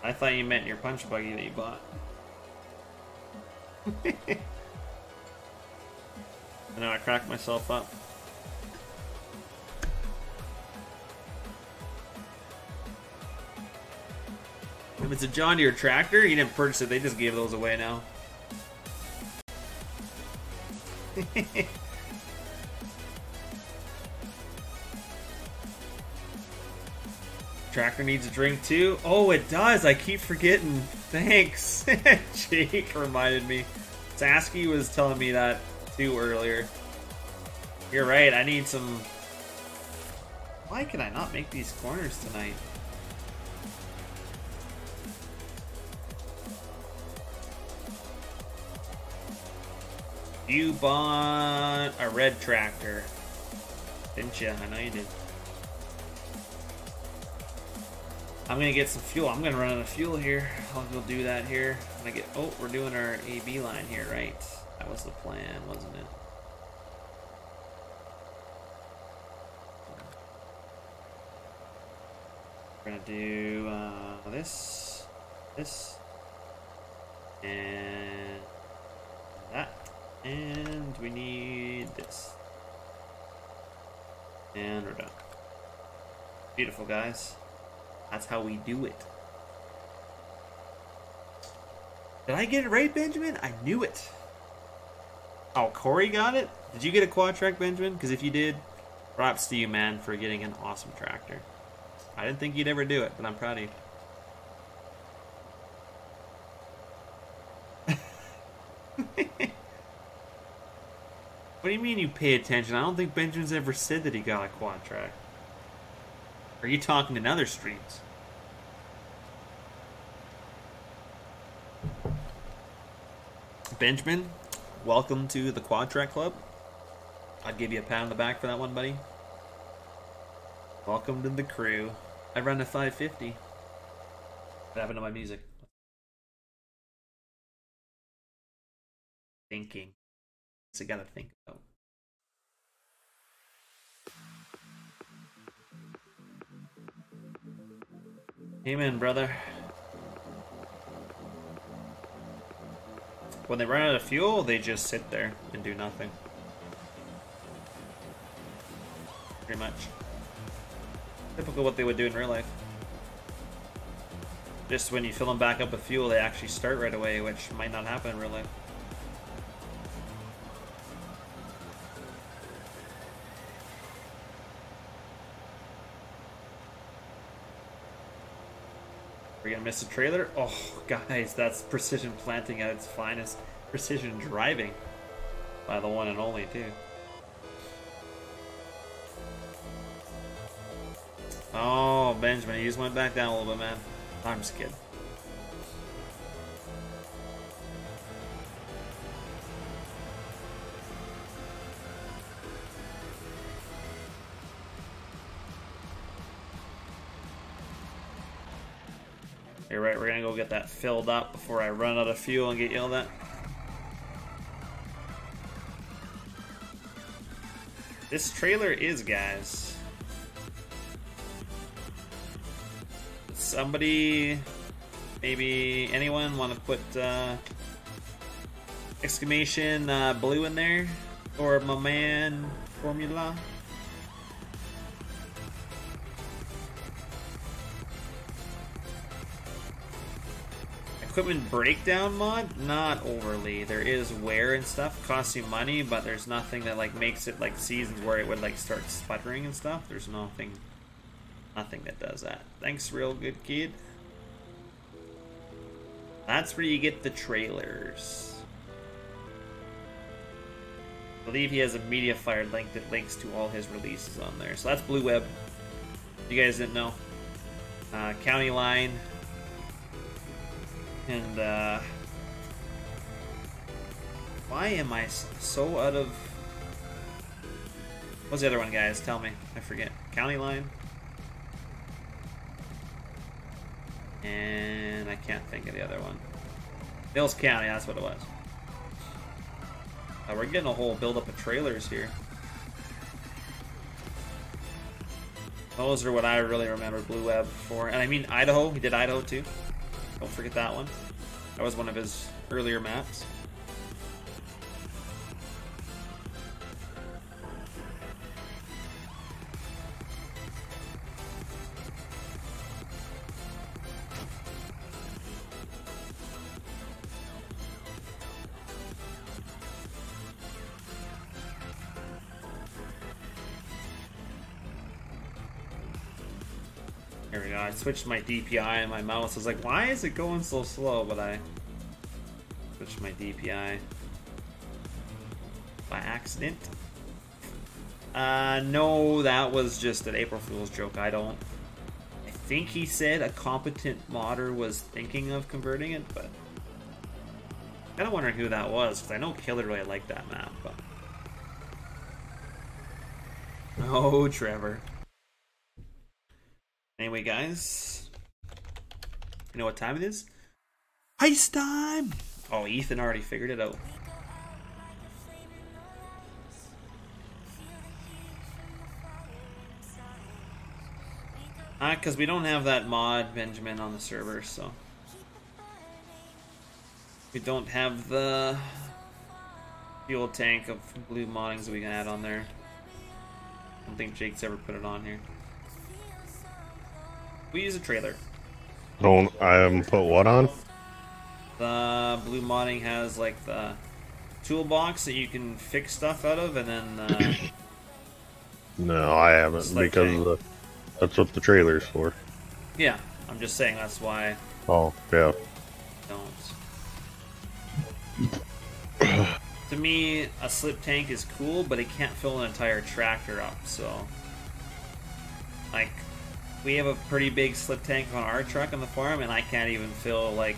A: I thought you meant your punch buggy that you bought. I know I cracked myself up. If it's a John Deere tractor, you didn't purchase it. They just gave those away now. Tractor needs a drink too. Oh, it does. I keep forgetting. Thanks. Jake reminded me. Sasky was telling me that too earlier. You're right. I need some... Why can I not make these corners tonight? You bought a red tractor, didn't you? I know you did. I'm gonna get some fuel. I'm gonna run out of fuel here. I'll go do that here. Oh, we're doing our AB line here, right? That was the plan, wasn't it? We're gonna do this, and that, and we need this, and we're done. Beautiful, guys. That's how we do it. Did I get it right, Benjamin? I knew it. Oh, Corey got it? Did you get a quad track, Benjamin? Because if you did, props to you, man, for getting an awesome tractor. I didn't think you'd ever do it, but I'm proud of you. What do you mean you pay attention? I don't think Benjamin's ever said that he got a quad track. Are you talking in other streams? Benjamin, welcome to the Quad Track Club. I'd give you a pat on the back for that one, buddy. Welcome to the crew. I run a 550. What happened to my music? Thinking. So I gotta think about. Amen, brother. When they run out of fuel, they just sit there and do nothing. Pretty much. Typical what they would do in real life. Just when you fill them back up with fuel, they actually start right away, which might not happen in real life. We're gonna miss a trailer? Oh, guys, that's precision planting at its finest. Precision driving. By the one and only, too. Oh, Benjamin, you just went back down a little bit, man. I'm just kidding. You're right, we're gonna go get that filled up before I run out of fuel and get yelled at. This trailer is, guys. Somebody, maybe anyone want to put exclamation blue in there? Or my man Formula? Equipment breakdown mod? Not overly. There is wear and stuff, costs you money, but there's nothing that like makes it like seasons where it would like start sputtering and stuff. There's nothing that does that. Thanks, real good kid. That's where you get the trailers. I believe he has a MediaFire link that links to all his releases on there. So that's Blue Web. If you guys didn't know. County Line. And, why am I so out of... What's the other one, guys? Tell me. I forget. County Line. And I can't think of the other one. Hills County, that's what it was. We're getting a whole buildup of trailers here. Those are what I really remember Blue Web for. And I mean Idaho, he did Idaho too. Don't forget that one. That was one of his earlier maps. Here we go. I switched my DPI and my mouse. I was like, why is it going so slow? But I switched my DPI by accident. No, that was just an April Fool's joke. I think he said a competent modder was thinking of converting it, but I kind of wondering who that was, because I know Killer really liked that map, but... Oh, Trevor. Anyway, guys, you know what time it is? Heist time! Oh, Ethan already figured it out. Because we don't have that mod, Benjamin, on the server, so... We don't have the fuel tank of blue moddings that we can add on there. I don't think Jake's ever put it on here. We use a trailer.
B: Don't I haven't put what on?
A: The blue modding has like the toolbox that you can fix stuff out of, and then
B: No, I haven't, because that's what the trailer's for.
A: yeah, I'm just saying that's why
B: Oh, yeah.
A: I don't. To me, a slip tank is cool, but it can't fill an entire tractor up, so... Like, we have a pretty big slip tank on our truck on the farm, and I can't even fill, like...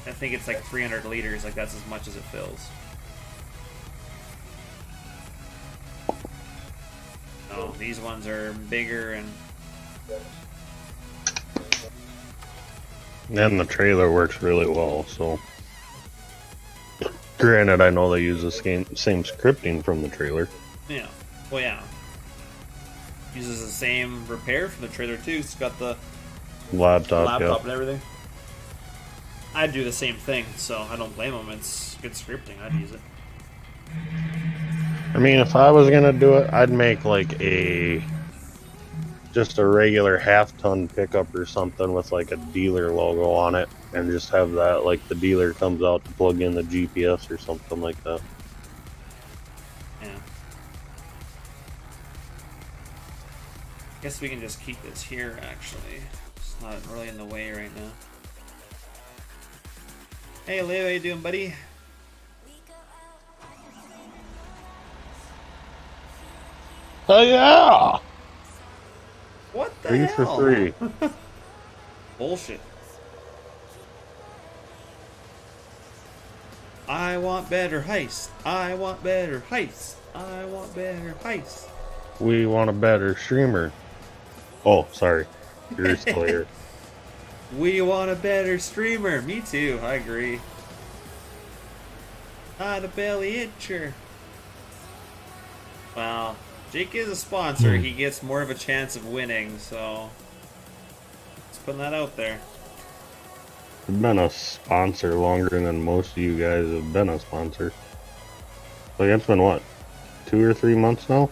A: I think it's like 300 liters, like that's as much as it fills. Oh, these ones are bigger and...
B: And the trailer works really well, so... Granted, I know they use the same scripting from the trailer.
A: Yeah. Well, yeah. Uses the same repair from the trailer too. It's got the
B: Laptop yeah.
A: and everything. I'd do the same thing, so I don't blame them. It's good scripting. I'd use it.
B: I mean, if I was gonna do it, I'd make like just a regular half-ton pickup or something with like a dealer logo on it, and just have that, like the dealer comes out to plug in the GPS or something like that.
A: Yeah. Guess we can just keep this here, actually. It's not really in the way right now. Hey, Leo, how you doing, buddy?
B: Oh yeah!
A: What the
B: 3
A: hell?
B: for 3.
A: Bullshit. I want better heist. I want better heist. I want better heist.
B: We want a better streamer. Oh, sorry. You're still here.
A: We want a better streamer. Me too. I agree. Not a belly itcher. Well, Jake is a sponsor. He gets more of a chance of winning, so just putting that out there.
B: I've been a sponsor longer than most of you guys have been a sponsor. Like, it's been what, 2 or 3 months now?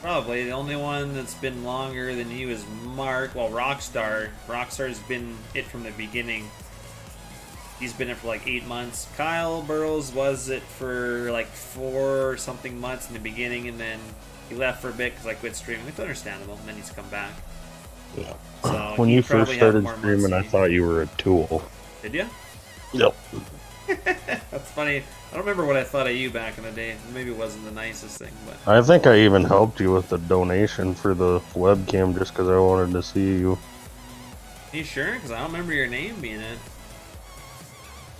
A: Probably. The only one that's been longer than you is Mark. Well, Rockstar. Rockstar's been it from the beginning. He's been it for like 8 months. Kyle Burrows was it for like 4 or something months in the beginning, and then he left for a bit because I quit streaming. It's understandable, and then he's come back.
B: Yeah.
A: So
B: when you first started streaming, I thought you were a tool.
A: Did you?
B: Yep.
A: That's funny. I don't remember what I thought of you back in the day. Maybe it wasn't the nicest thing, but...
B: I think I even helped you with the donation for the webcam just because I wanted to see you.
A: Are you sure? Because I don't remember your name being it.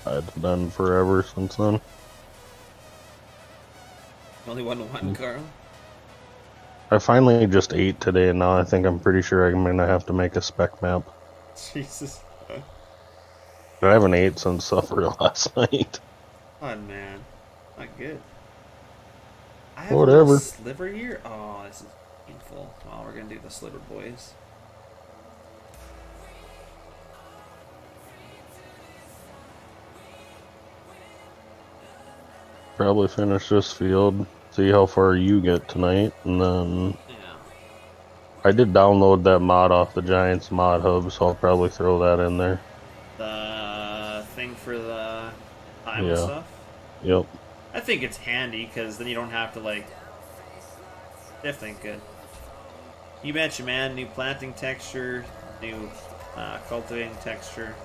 B: It's been forever since then.
A: Only 1-1, Carl.
B: I finally just ate today, and now I think I'm pretty sure I'm gonna have to make a spec map.
A: Jesus.
B: I haven't ate since supper last night.
A: Oh, man. Not good. I have
B: Whatever.
A: a sliver here? Oh, this is painful. Oh, we're gonna do the sliver, boys.
B: Probably finish this field, see how far you get tonight, and then...
A: Yeah.
B: I did download that mod off the Giants mod hub, so I'll probably throw that in there.
A: The thing for the time and
B: Yeah.
A: stuff?
B: Yep.
A: I think it's handy, because then you don't have to, like... Definitely good. You betcha, man. New planting texture, new cultivating texture.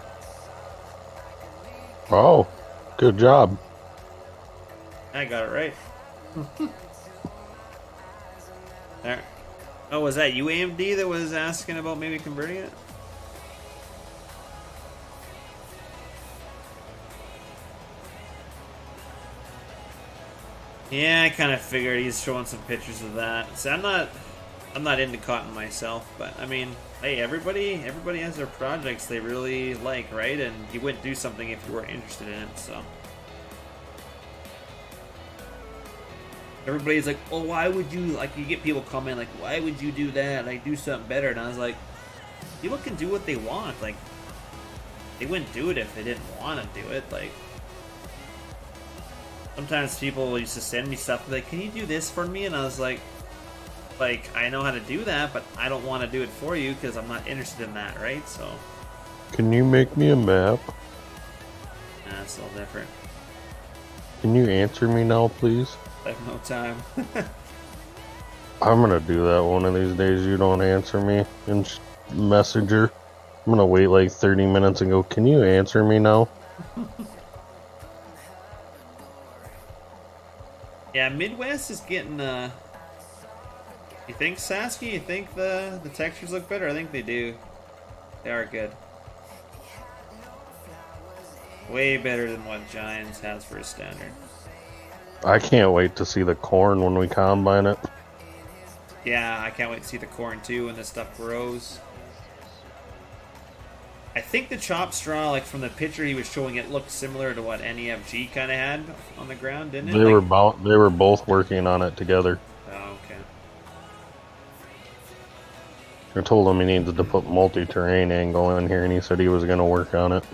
B: Oh, good job.
A: I got it right. There. Oh, was that you, AMD, that was asking about maybe converting it? Yeah, I kind of figured he's showing some pictures of that. So I'm not into cotton myself, but I mean, hey, everybody has their projects they really like, right? And you wouldn't do something if you weren't interested in it, so. Everybody's like, oh, why would you, like, you get people comment, like, why would you do that? Like, do something better. And I was like, people can do what they want. Like, they wouldn't do it if they didn't want to do it. Like, sometimes people used to send me stuff like, can you do this for me? And I was like, I know how to do that, but I don't want to do it for you because I'm not interested in that, right? So.
B: Can you make me a map?
A: Nah, it's a little different.
B: Can you answer me now, please?
A: I have no time.
B: I'm gonna do that one of these days. You don't answer me in Messenger. I'm gonna wait like 30 minutes and go, can you answer me now?
A: Yeah, Midwest is getting, you think, Sasky? You think the textures look better? I think they do. They are good. Way better than what Giants has for a standard.
B: I can't wait to see the corn when we combine it.
A: Yeah, I can't wait to see the corn too when this stuff grows. I think the chop straw, like from the picture he was showing, it looked similar to what NEFG kind of had on the ground, didn't it?
B: They were both working on it together.
A: Oh, okay.
B: I told him he needed to put multi-terrain angle in here, and he said he was going to work on it.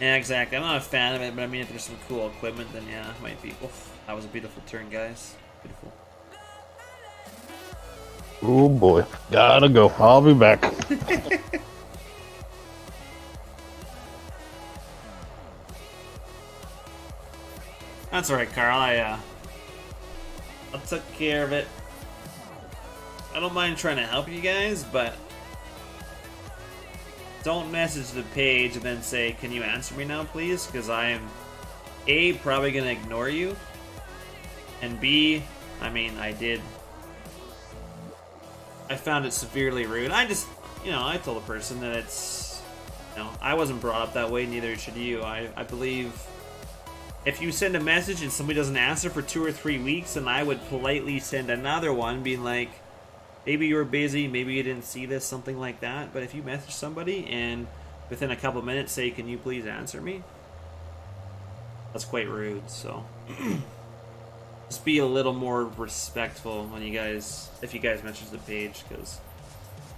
A: Yeah, exactly. I'm not a fan of it, but I mean, if there's some cool equipment, then yeah, it might be. Oof, that was a beautiful turn, guys. Beautiful.
B: Oh boy, gotta go. I'll be back.
A: That's alright, Carl. I took care of it. I don't mind trying to help you guys, but don't message the page and then say, can you answer me now, please? Because I am, A, probably going to ignore you, and B, I mean, I found it severely rude. I just, I told the person that it's, I wasn't brought up that way, neither should you. I believe if you send a message and somebody doesn't answer for 2 or 3 weeks, then I would politely send another one being like, maybe you were busy, maybe you didn't see this, something like that. But if you message somebody and within a couple minutes say, can you please answer me? That's quite rude, so just be a little more respectful when if you guys message the page, because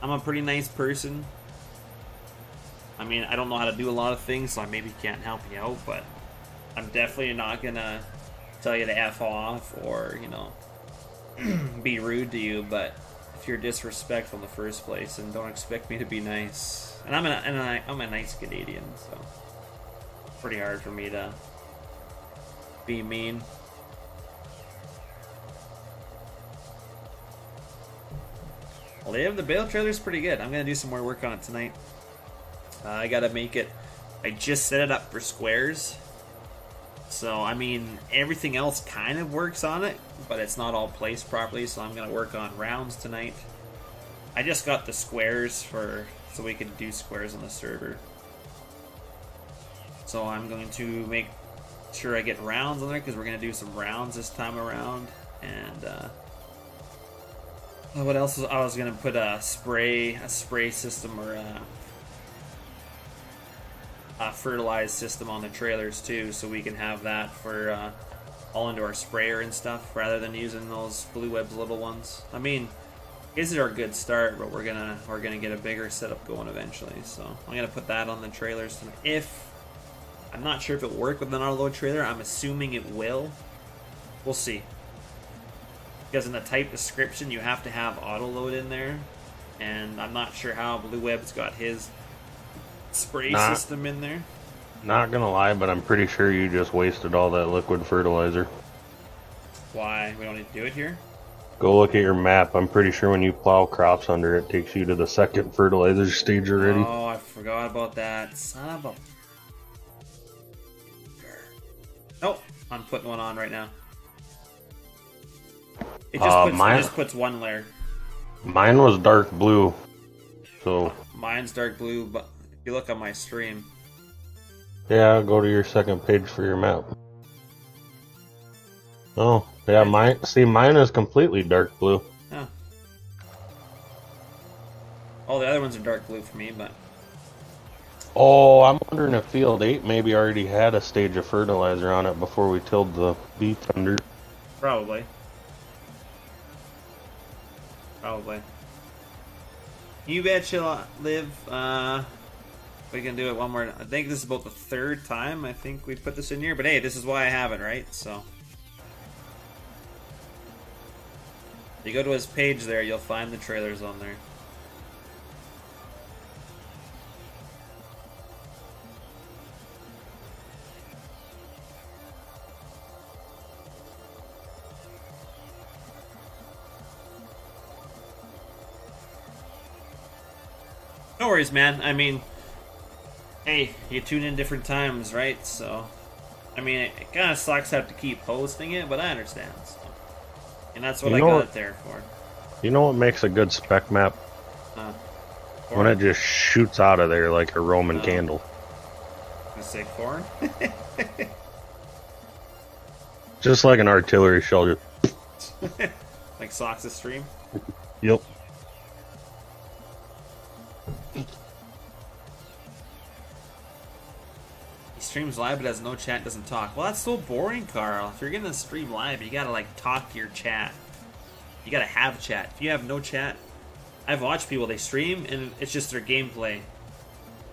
A: I'm a pretty nice person. I mean, I don't know how to do a lot of things, so I maybe can't help you out, but I'm definitely not gonna tell you to F off or, be rude to you, but if you're disrespectful in the first place, and don't expect me to be nice. And I'm a nice Canadian, so it's pretty hard for me to be mean. Live, the bale trailer's pretty good. I'm gonna do some more work on it tonight. I gotta make it. I just set it up for squares. So, I mean, everything else kind of works on it, but it's not all placed properly, so I'm going to work on rounds tonight. I just got the squares so we can do squares on the server. So I'm going to make sure I get rounds on there, because we're going to do some rounds this time around. And, what else? I was going to put a spray system or a fertilized system on the trailers too, so we can have that for all into our sprayer and stuff, rather than using those Blue Web's little ones. I mean, these are a good start, but we're gonna get a bigger setup going eventually. So I'm gonna put that on the trailers tonight. I'm not sure if it'll work with an auto-load trailer. I'm assuming it will. We'll see. Because in the type description, you have to have auto-load in there, and I'm not sure how Blue Web's got his spray system in there.
B: Not gonna lie, but I'm pretty sure you just wasted all that liquid fertilizer.
A: Why? We don't need to do it here?
B: Go look at your map. I'm pretty sure when you plow crops under it, takes you to the second fertilizer stage already.
A: Oh, I forgot about that. Son of a... Nope, I'm putting one on right now. It just puts one layer.
B: Mine was dark blue, so...
A: Mine's dark blue, but if you look on my stream...
B: Yeah, go to your second page for your map. Oh, yeah, mine is completely dark blue.
A: Oh. All the other ones are dark blue for me, but...
B: Oh, I'm wondering if Field 8 maybe already had a stage of fertilizer on it before we tilled the beef under.
A: Probably. Probably. You bet you'll live. We can do it one more. I think this is about the third time I think we put this in here, but hey, this is why I have it, right? So. If you go to his page there, you'll find the trailers on there. No worries, man. I mean, hey, you tune in different times, right? So, I mean, it kind of sucks to have to keep posting it, but I understand. So. And that's what I got it there for.
B: You know what makes a good spec map? When it just shoots out of there like a Roman candle.
A: I'm gonna say corn?
B: Just like an artillery shell.
A: Like Sox's stream?
B: Yep.
A: He streams live but has no chat, doesn't talk. Well, that's so boring, Carl. If you're gonna stream live, you gotta like talk to your chat. You gotta have chat. If you have no chat, I've watched people, they stream and it's just their gameplay.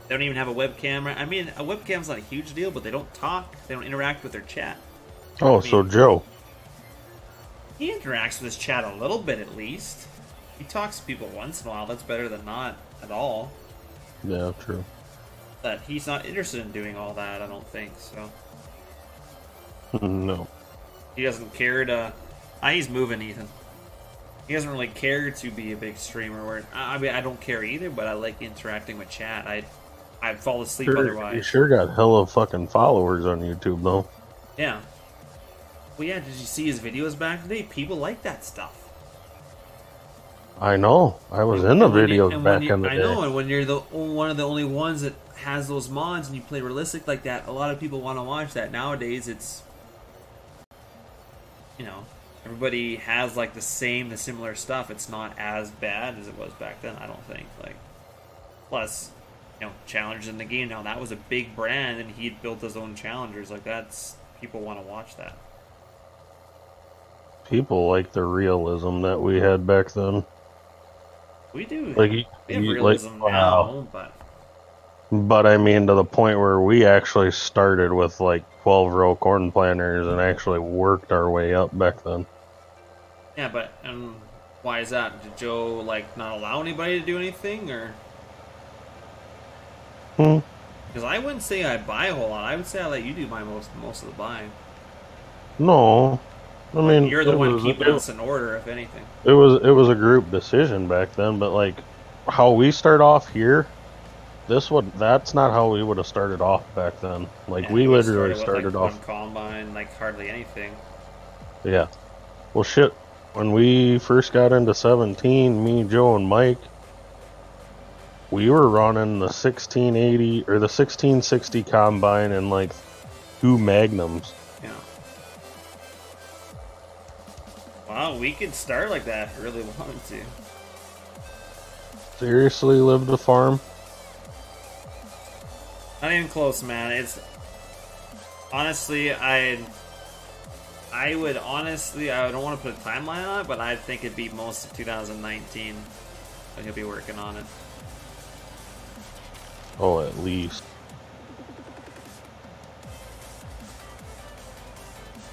A: They don't even have a webcam. I mean, a webcam's not a huge deal, but they don't talk. They don't interact with their chat.
B: Oh, so Joe.
A: He interacts with his chat a little bit at least. He talks to people once in a while. That's better than not at all.
B: Yeah, true.
A: But he's not interested in doing all that, I don't think, so.
B: No.
A: He doesn't care to... he's moving, Ethan. He doesn't really care to be a big streamer. Where I mean, I don't care either, but I like interacting with chat. I'd fall asleep otherwise.
B: You sure got hella fucking followers on YouTube, though.
A: Yeah. Well, yeah, did you see his videos back today? People like that stuff.
B: I know. I was in the videos back in the day.
A: I know, and when you're one of the only ones that has those mods and you play realistic like that, a lot of people want to watch that. Nowadays, it's... You know... Everybody has like the similar stuff. It's not as bad as it was back then, I don't think. Like, plus, you know, challengers in the game now. That was a big brand, and he'd built his own challengers. Like that's people want to watch that.
B: People like the realism that we had back then.
A: We do.
B: Like,
A: we have realism now,
B: but I mean to the point where we actually started with like 12-row corn planters and actually worked our way up back then.
A: Yeah, but why is that? Did Joe like not allow anybody to do anything, or? Because I wouldn't say I buy a whole lot. I would say I let you do most of the buying.
B: No, I mean
A: you're the one keeping us in order, if anything.
B: It was a group decision back then, but like how we start off here, that's not how we would have started off back then. Like
A: yeah,
B: we literally started
A: like
B: off
A: one combine, like hardly anything.
B: Yeah. Well, shit. When we first got into 17, me, Joe, and Mike, we were running the 1680 or the 1660 combine and like 2 Magnums.
A: Yeah. Wow, we could start like that if we really wanted to.
B: Seriously, live the farm?
A: Not even close, man. It's honestly, I don't want to put a timeline on it, but I think it'd be most of 2019. I could be working on it.
B: Oh, at least.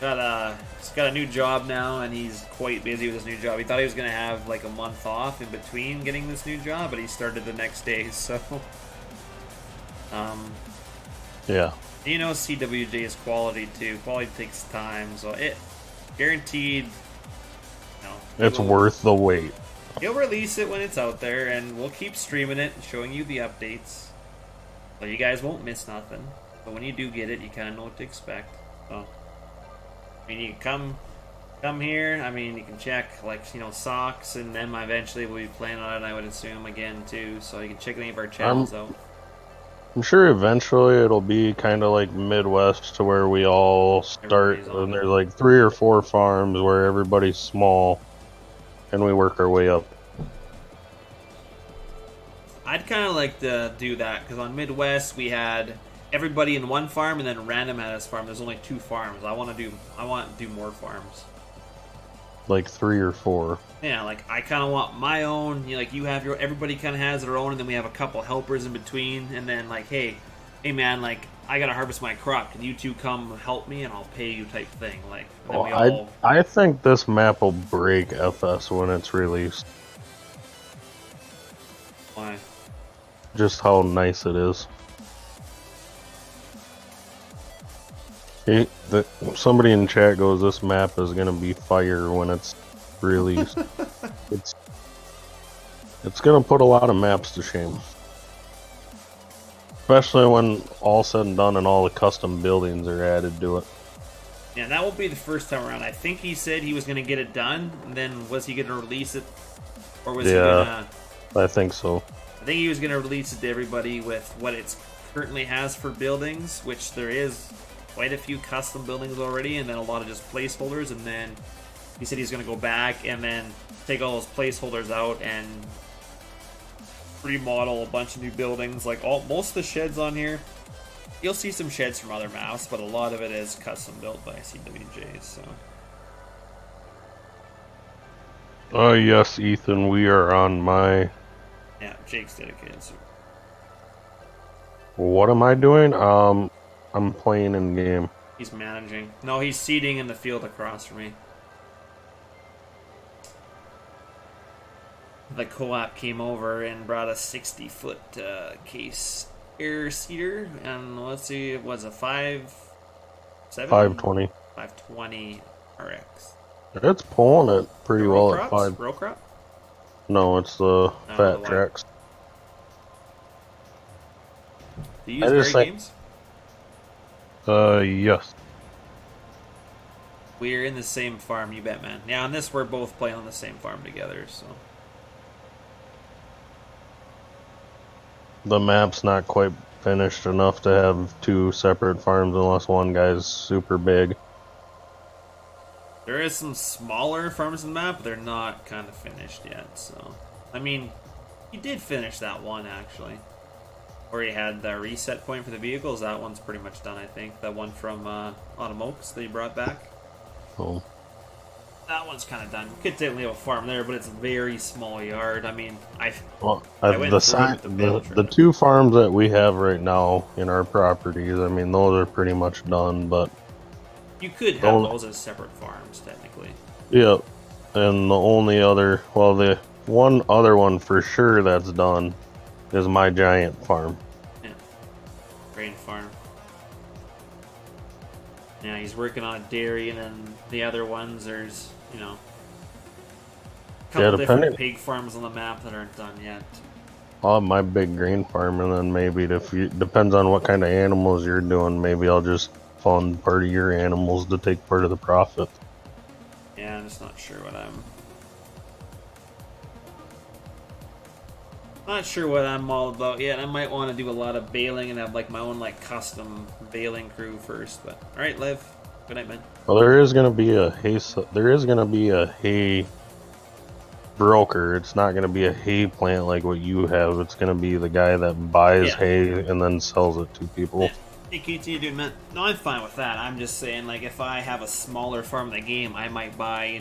A: He's got a new job now, and he's quite busy with his new job. He thought he was going to have like a month off in between getting this new job, but he started the next day, so...
B: Yeah.
A: You know CWJ is quality too. Quality takes time, so it guaranteed.
B: It's worth the wait.
A: He'll release it when it's out there, and we'll keep streaming it and showing you the updates. So you guys won't miss nothing. But when you do get it, you kind of know what to expect. So, I mean, you can come here. I mean, you can check, like, socks, and then eventually we'll be playing on it, I would assume, again, too. So you can check any of our channels out.
B: I'm sure eventually it'll be kind of like Midwest to where we all start, and there's like 3 or 4 farms where everybody's small, and we work our way up.
A: I'd kind of like to do that, because on Midwest we had everybody in one farm, and then random at his farm. There's only 2 farms. I want to do more farms. Like
B: 3 or 4.
A: Yeah, like I kind of want my own. You have your. Everybody kind of has their own, and then we have a couple helpers in between. And then like, hey man, like I gotta harvest my crop. Can you 2 come help me, and I'll pay you type thing. Like,
B: I think this map will break FS when it's released.
A: Why?
B: Just how nice it is. Somebody in chat goes, this map is gonna be fire when it's released. It's gonna put a lot of maps to shame. Especially when all said and done and all the custom buildings are added to it.
A: Yeah, that will be the first time around. I think he said he was gonna get it done, and then was he gonna release it? Or was he gonna...
B: I think so.
A: I think he was gonna release it to everybody with what it currently has for buildings, which there is quite a few custom buildings already, and then a lot of just placeholders, and then he said he's going to go back and then take all those placeholders out and remodel a bunch of new buildings. Like most of the sheds on here, you'll see some sheds from other maps, but a lot of it is custom built by CWJ, so.
B: Oh yes, Ethan, we are on my...
A: Yeah, Jake's dedicated, so.
B: What am I doing? I'm playing in game.
A: He's managing. No, he's seating in the field across from me. The co-op came over and brought a 60-foot case air seater, and let's see, it was a
B: 520
A: RX.
B: It's pulling it pretty well at 5.
A: Row crop?
B: No, it's the fat tracks.
A: Do you use Berry Games?
B: Yes.
A: We're in the same farm, you bet, man. Yeah, on this we're both playing on the same farm together, so.
B: The map's not quite finished enough to have 2 separate farms unless one guy's super big.
A: There is some smaller farms in the map, but they're not kind of finished yet, so. I mean, he did finish that one, actually. Where he had the reset point for the vehicles. That one's pretty much done, I think. That one from Automokes that he brought back.
B: Oh.
A: That one's kind of done. You could technically have a farm there, but it's a very small yard. I mean,
B: the 2 farms that we have right now in our properties, I mean, those are pretty much done, but...
A: You could have those as separate farms, technically.
B: Yeah, and the only other... Well, the one other one for sure that's done is my giant farm.
A: Yeah. Grain farm. Yeah, he's working on a dairy, and then the other ones, there's, a couple different pig farms on the map that aren't done yet.
B: I'll have my big grain farm, and then maybe depends on what kind of animals you're doing, maybe I'll just fund part of your animals to take part of the profit.
A: Yeah, I'm just not sure what I'm all about yet. I might want to do a lot of baling and have like my own like custom baling crew first. But all right, Lev. Good night, man.
B: Well, there is gonna be a hay broker. It's not gonna be a hay plant like what you have. It's gonna be the guy that buys hay and then sells it to people.
A: Yeah. Hey, KT, dude, man. No, I'm fine with that. I'm just saying, like, if I have a smaller farm in the game, I might buy,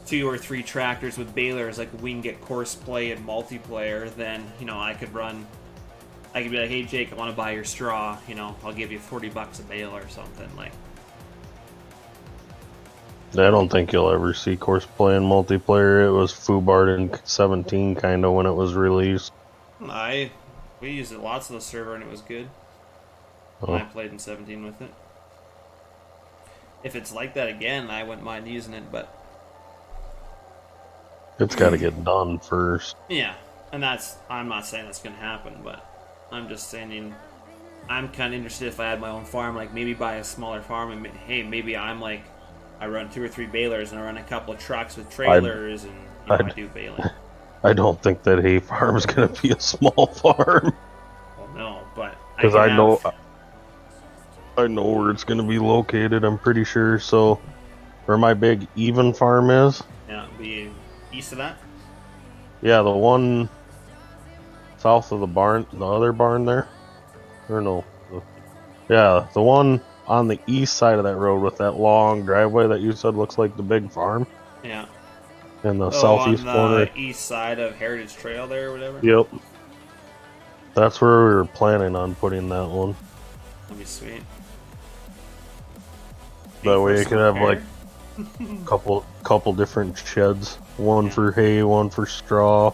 A: 2 or 3 tractors with balers, like we can get course play and multiplayer, then, I could be like, hey Jake, I want to buy your straw, I'll give you $40 a baler or something, like.
B: I don't think you'll ever see course play and multiplayer. It was FUBAR in 17 kind of when it was released.
A: We used it lots of the server and it was good. when I played in 17 with it. If it's like that again, I wouldn't mind using it, but
B: It's got to get done first.
A: yeah, and I'm not saying that's gonna happen, but I'm just saying I'm kind of interested if I had my own farm, like maybe buy a smaller farm, and hey, maybe I run 2 or 3 balers and I run a couple of trucks with trailers, and I do baling.
B: I don't think that hay farm is going to be a small farm.
A: Well, no, but
B: Because I know where it's going to be located, I'm pretty sure. So, where my big even farm is.
A: Yeah, be east of that?
B: Yeah, the one south of the barn, the other barn there. Or no. Yeah, the one on the east side of that road with that long driveway that you said looks like the big farm.
A: Yeah.
B: In the southeast
A: on the
B: corner.
A: east side of Heritage Trail there or whatever?
B: Yep. That's where we were planning on putting that one.
A: That'd be sweet.
B: That way you could have like couple different sheds. One for hay, one for straw,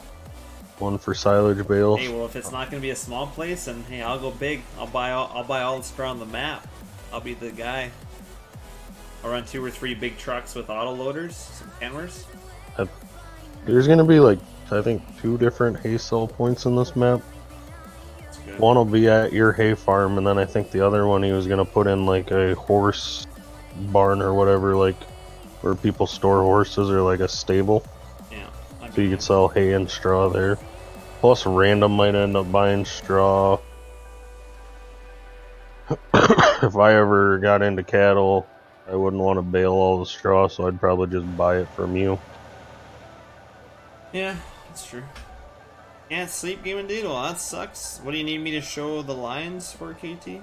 B: one for silage bales.
A: Hey, well, if it's not gonna be a small place, then hey, I'll go big. I'll buy all the straw on the map. I'll be the guy. I'll run 2 or 3 big trucks with auto loaders, some Kenworths.
B: There's gonna be like I think 2 different hay sell points in this map. One will be at your hay farm, and then I think the other one he was gonna put in like a horse barn or whatever, like where people store horses, or like a stable.
A: Yeah.
B: So you could sell hay and straw there. Plus, random might end up buying straw. If I ever got into cattle, I wouldn't want to bale all the straw, so I'd probably just buy it from you.
A: Yeah, that's true. Can't sleep, game and doodle. That sucks. What do you need me to show the lines for, KT?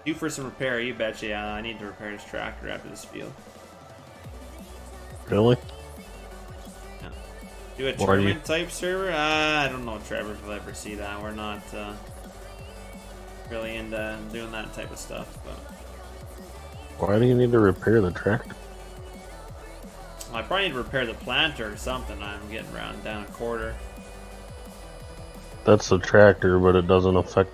A: Do for some repair, you betcha. Yeah, I need to repair this tractor after this field.
B: Really?
A: Yeah. Do a tournament type server? I don't know, Trevor, if I'll ever see that. We're not really into doing that type of stuff. But
B: Why do you need to repair the tractor?
A: I probably need to repair the planter or something. I'm getting down a quarter.
B: That's the tractor, but it doesn't affect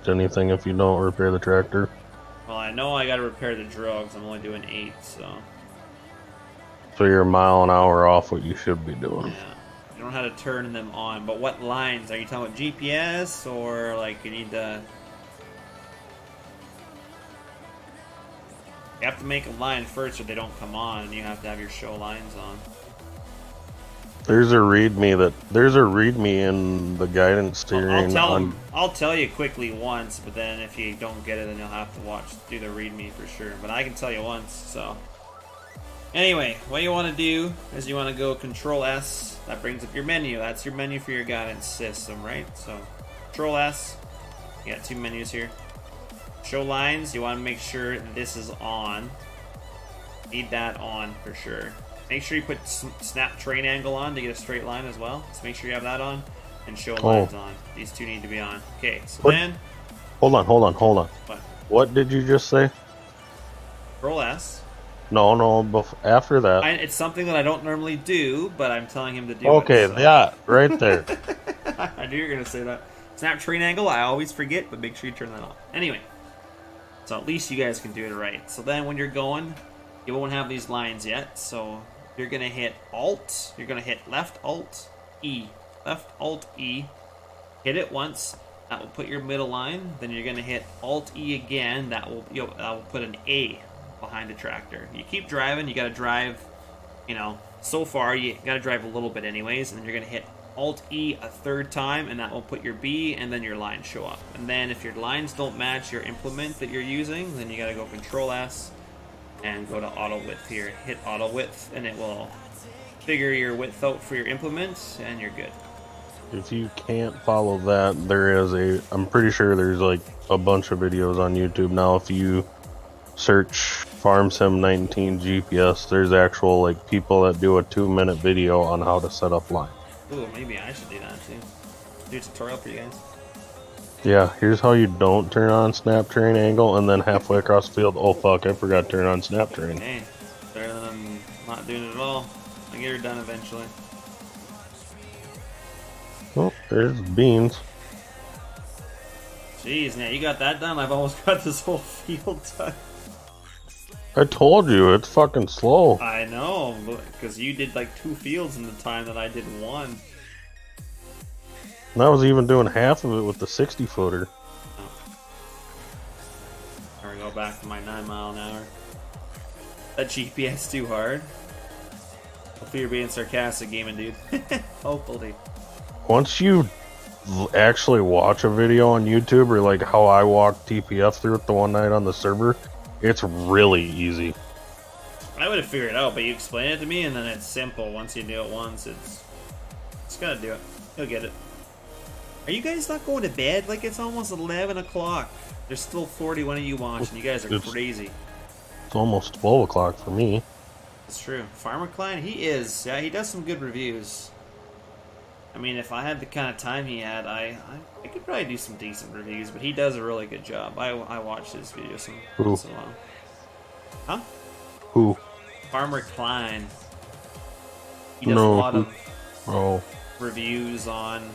B: anything if you don't repair the tractor.
A: Well, I know I gotta repair the drill because I'm only doing 8, so.
B: So you're a mile an hour off what you should be doing.
A: Yeah. I don't know how to turn them on, but what lines? Are you talking about GPS, or like you need to... You have to make a line first or they don't come on, and you have to have your show lines on.
B: There's a readme in the guidance steering.
A: I'll tell you quickly once, but then if you don't get it, then you'll have to do the readme for sure. But I can tell you once, so. Anyway, what you want to do is you want to go Control S. That brings up your menu. That's your menu for your guidance system, right? So, Control S. You got 2 menus here. Show lines. You want to make sure this is on. Need that on for sure. Make sure you put snap train angle on to get a straight line as well. So make sure you have that on, and show lines on. These 2 need to be on. Okay, so then...
B: Hold on.
A: What?
B: What did you just say?
A: Control S.
B: No, after that.
A: It's something that I don't normally do, but I'm telling him to do
B: okay,
A: it. Okay, so.
B: Yeah, right there.
A: I knew you were going to say that. Snap train angle, I always forget, but make sure you turn that on. Anyway, so at least you guys can do it right. So then when you're going, you won't have these lines yet, so... You're going to hit Alt, you're going to hit Left Alt E. Left Alt E. Hit it once, that will put your middle line. Then you're going to hit Alt E again, that will put an A behind the tractor. You keep driving, you got to drive, so far you got to drive a little bit anyways, and then you're going to hit Alt E a 3rd time, and that will put your B, and then your lines show up. And then if your lines don't match your implement that you're using, then you got to go Control S. And go to auto width here. Hit auto width, and it will figure your width out for your implement, and you're good.
B: If you can't follow that, I'm pretty sure there's like a bunch of videos on YouTube now. If you search FarmSim19 GPS, there's actual like people that do a 2-minute video on how to set up lines.
A: Ooh, maybe I should do that too. Do a tutorial for you guys.
B: Yeah, here's how you don't turn on snap train angle, and then halfway across the field, oh fuck, I forgot to turn on snap train.
A: Hey, better than I'm not doing it at all. I get her done eventually.
B: Oh, there's beans.
A: So Jeez, man, you got that done? I've almost got this whole field done.
B: I told you, it's fucking slow.
A: I know, because you did like 2 fields in the time that I did 1.
B: And I was even doing half of it with the 60-footer.
A: There we go, back to my 9 mile an hour. That GPS too hard. Hopefully you're being sarcastic, gaming dude. Hopefully.
B: Once you actually watch a video on YouTube, or like how I walked TPF through it the one night on the server, it's really easy.
A: I would have figured it out, but you explain it to me, and then it's simple. Once you do it once, it's just gotta do it. You'll get it. Are you guys not going to bed? Like, it's almost 11 o'clock. There's still 41 of you watching. You guys are crazy.
B: It's almost 12 o'clock for me.
A: That's true. Farmer Klein, he is. Yeah, he does some good reviews. I mean, if I had the kind of time he had, I could probably do some decent reviews, but he does a really good job. I watch his videos once in a while. Huh?
B: Who?
A: Farmer Klein. He does a lot of reviews on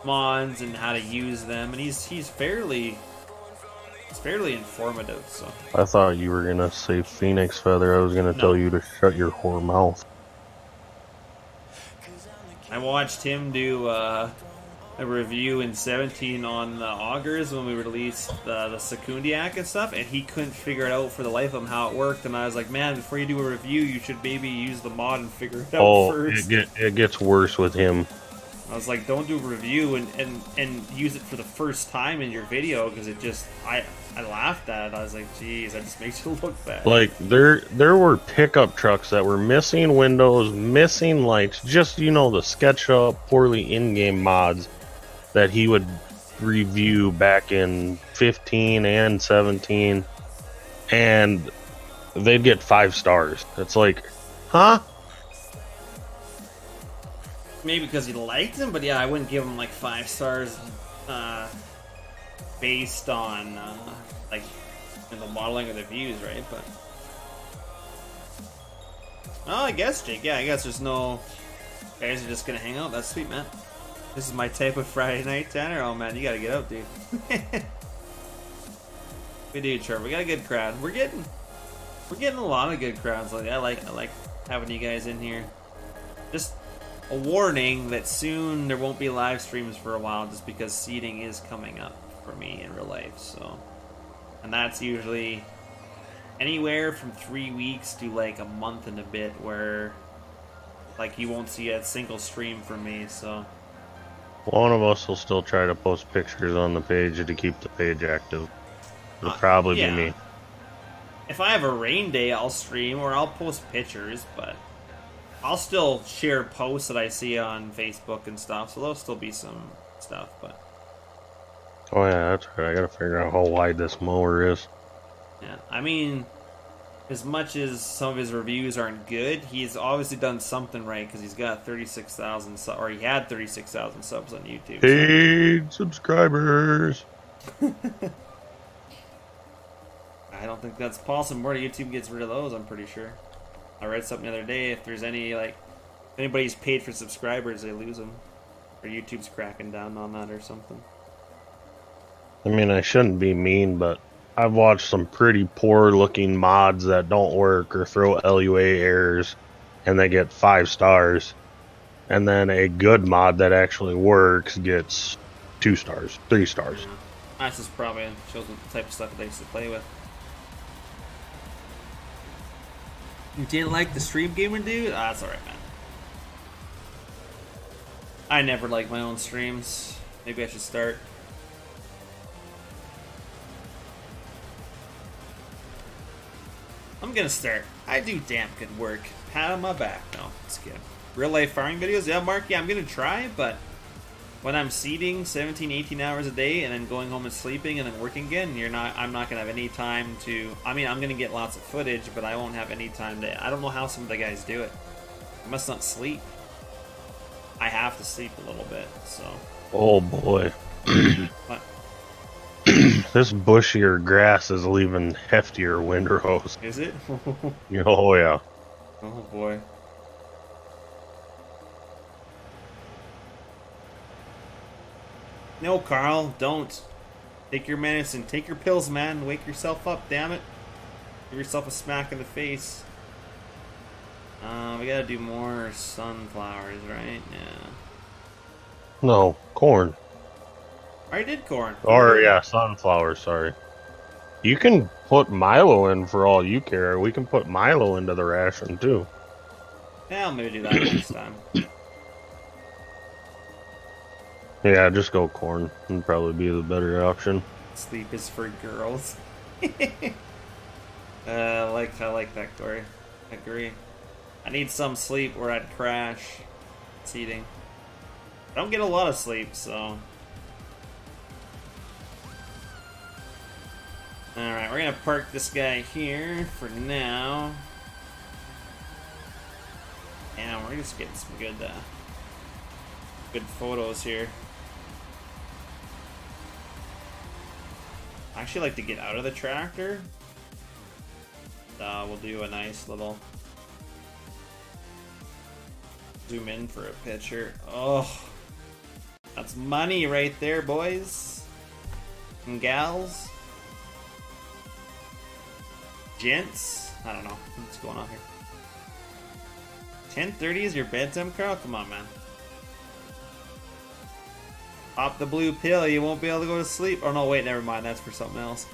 A: mods and how to use them, and he's fairly informative. So
B: I thought you were gonna say Phoenix Feather. I was gonna tell you to shut your whore mouth.
A: I watched him do a review in 17 on the augers when we released the Secundiac and stuff, and he couldn't figure it out for the life of him how it worked. And I was like, man, before you do a review, you should maybe use the mod and figure it out first.
B: It gets worse with him.
A: I was like, don't do a review and use it for the first time in your video, because it just, I laughed at it. I was like, geez, that just makes you look bad.
B: Like, there were pickup trucks that were missing windows, missing lights, just, you know, the sketch up, poorly in-game mods that he would review back in 15 and 17, and they'd get 5 stars. It's like, huh?
A: Maybe because he liked him, but yeah, I wouldn't give him like 5 stars based on like the modeling or the views, right? But oh, I guess Jake. Yeah, I guess there's no guys are just gonna hang out. That's sweet, man. This is my type of Friday night, Tanner. Oh man, you gotta get out, dude. We do, Trevor. We got a good crowd. We're getting a lot of good crowds. Like I like having you guys in here. Just a warning that soon there won't be live streams for a while, just because seeding is coming up for me in real life. So, and that's usually anywhere from 3 weeks to like a month and a bit, where like you won't see a single stream from me. So
B: one of us will still try to post pictures on the page to keep the page active. It'll probably be me.
A: If I have a rain day, I'll stream or I'll post pictures, but I'll still share posts that I see on Facebook and stuff, so there'll still be some stuff, but
B: oh yeah, that's right. I gotta figure out how wide this mower is.
A: yeah, I mean, as much as some of his reviews aren't good, he's obviously done something right, because he's got 36,000 or he had 36,000 subs on YouTube.
B: Paid subscribers.
A: I don't think that's possible. More YouTube gets rid of those, I'm pretty sure. I read something the other day, if there's any, like, if anybody's paid for subscribers, they lose them. Or YouTube's cracking down on that or something.
B: I mean, I shouldn't be mean, but I've watched some pretty poor looking mods that don't work or throw LUA errors, and they get 5 stars. And then a good mod that actually works gets 2 stars, 3 stars.
A: Yeah. That's just probably shows the type of stuff that they used to play with. You didn't like the stream gamer, dude? Ah, that's alright, man. I never like my own streams. Maybe I should start. I'm gonna start. I do damn good work. Pat on my back. No, just kidding. Real life farming videos? Yeah, Mark, yeah, I'm gonna try, but when I'm seeding 17, 18 hours a day and then going home and sleeping and then working again, I'm not gonna have any time to, I mean, I'm gonna get lots of footage, but I won't have any time to, I don't know how some of the guys do it. I must not sleep. I have to sleep a little bit, so.
B: Oh boy.
A: What?
B: This bushier grass is leaving heftier windrows.
A: Is it?
B: Oh yeah.
A: Oh boy. No, Carl, don't. Take your medicine. Take your pills, man. Wake yourself up, damn it. Give yourself a smack in the face. We gotta do more sunflowers, right? Yeah.
B: No, corn.
A: I did corn.
B: Or, yeah, sunflower, sorry. You can put Milo in for all you care. We can put Milo into the ration, too.
A: Yeah, I'll maybe do that next time.
B: Yeah, just go corn. Would probably be the better option.
A: Sleep is for girls. I like that, Corey. Agree. I need some sleep or I'd crash. It's eating. I don't get a lot of sleep, so. Alright, we're gonna park this guy here for now. And we're just getting some good photos here. I actually like to get out of the tractor. We'll do a nice little zoom in for a picture. Oh, that's money right there, boys and gals. Gents, I don't know what's going on here. 10:30 is your bedtime, Carl? Come on, man. Pop the blue pill, you won't be able to go to sleep. Oh no, wait, never mind. That's for something else.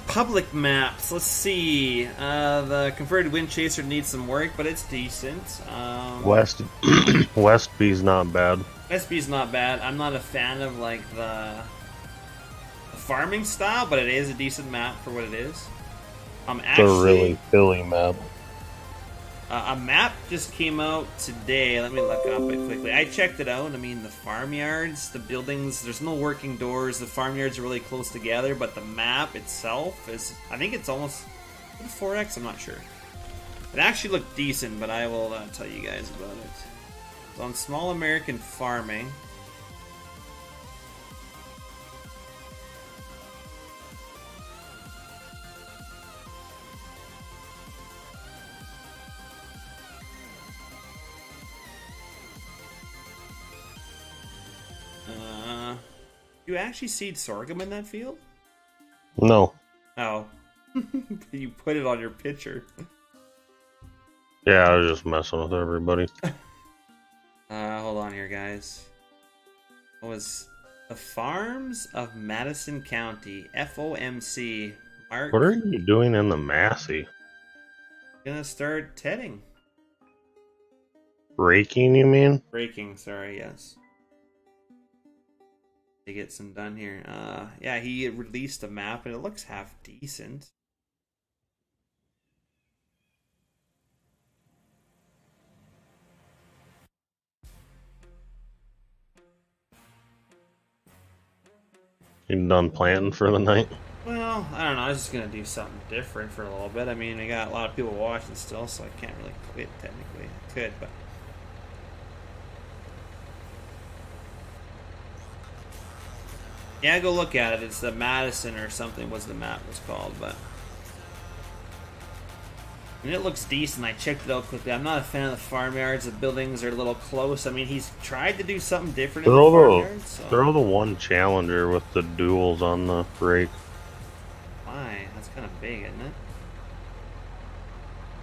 A: Public maps. Let's see. The converted wind chaser needs some work, but it's decent.
B: Westby's not bad.
A: Westby's not bad. I'm not a fan of like the farming style, but it is a decent map for what it is.
B: It's a really Philly map.
A: A map just came out today. Let me look up it quickly. I checked it out. I mean, the farmyards, the buildings, there's no working doors. The farmyards are really close together, but the map itself is, I think it's almost 4x, I'm not sure. It actually looked decent, but I will tell you guys about it. It's on Small American Farming. You actually seed sorghum in that field?
B: No.
A: Oh. You put it on your picture.
B: Yeah, I was just messing with everybody.
A: Hold on here, guys. What was the Farms of Madison County, FOMC. Mark.
B: What are you doing in the Massey?
A: Gonna start tedding.
B: Raking, you mean?
A: Raking, sorry, yes. To get some done here. Yeah, he released a map and it looks half decent.
B: You done planting for the night?
A: Well, I don't know. I was just gonna do something different for a little bit. I mean, I got a lot of people watching still, so I can't really quit technically. I could, but. Yeah, go look at it. It's the Madison or something was the map was called, but and it looks decent. I checked it out quickly. I'm not a fan of the farmyards. The buildings are a little close. I mean, he's tried to do something different in the farmyards. So.
B: Throw the one Challenger with the duals on the rake.
A: Why? That's kind of big, isn't it?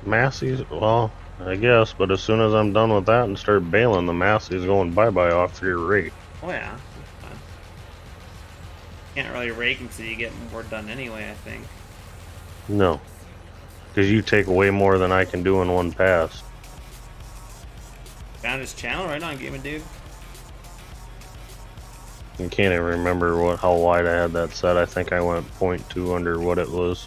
B: Massey's, well, I guess, but as soon as I'm done with that and start baling, the Massey's going bye-bye off your rake.
A: Oh, yeah. Can't really rake until you get more done anyway, I think.
B: No. Because you take way more than I can do in one pass.
A: Found his channel right on Game of Dude.
B: I can't even remember how wide I had that set. I think I went 0.2 under what it was.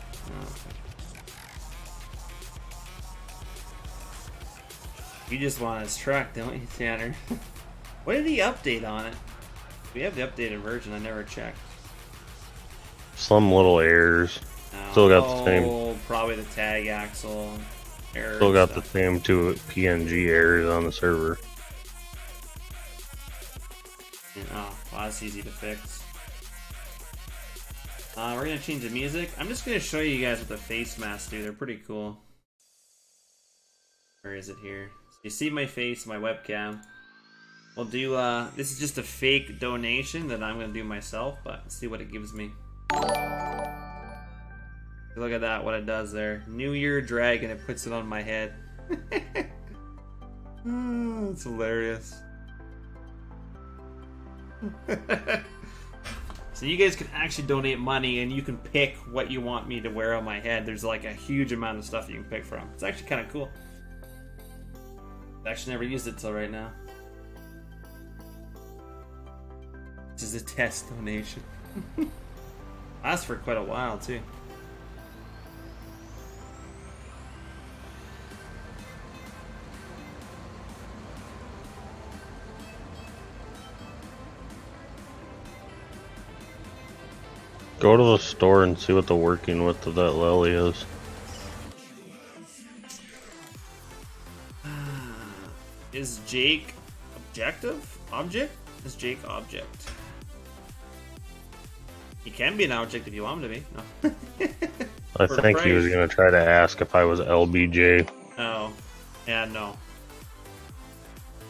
A: You just want his truck, don't you, Tanner? What did he update on it? We have the updated version. I never checked.
B: Some little errors. Still got the same.
A: Probably the tag axle errors.
B: Still got the same two PNG errors on the server.
A: And, oh, wow, that's easy to fix. We're gonna change the music. I'm just gonna show you guys what the face masks do. They're pretty cool. Where is it here? So you see my face, my webcam. We'll do, this is just a fake donation that I'm gonna do myself, but let's see what it gives me. Look at that, what it does there. New Year Dragon, it puts it on my head. Oh, it's hilarious. So you guys can actually donate money and you can pick what you want me to wear on my head. There's like a huge amount of stuff you can pick from. It's actually kind of cool. I've actually never used it till right now. This is a test donation. Lasts for quite a while too.
B: Go to the store and see what the working width of that lily is.
A: Is Jake objective? Object? Is Jake object? He can be an object if you want him to be. No.
B: I think he was going to try to ask if I was LBJ.
A: Oh. Yeah, no.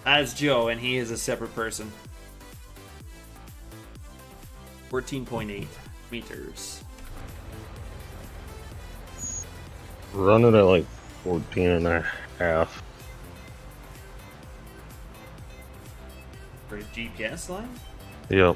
A: That's Joe, and he is a separate person. 14.8 meters.
B: Run it at like 14 and a half.
A: For a GPS line?
B: Yep.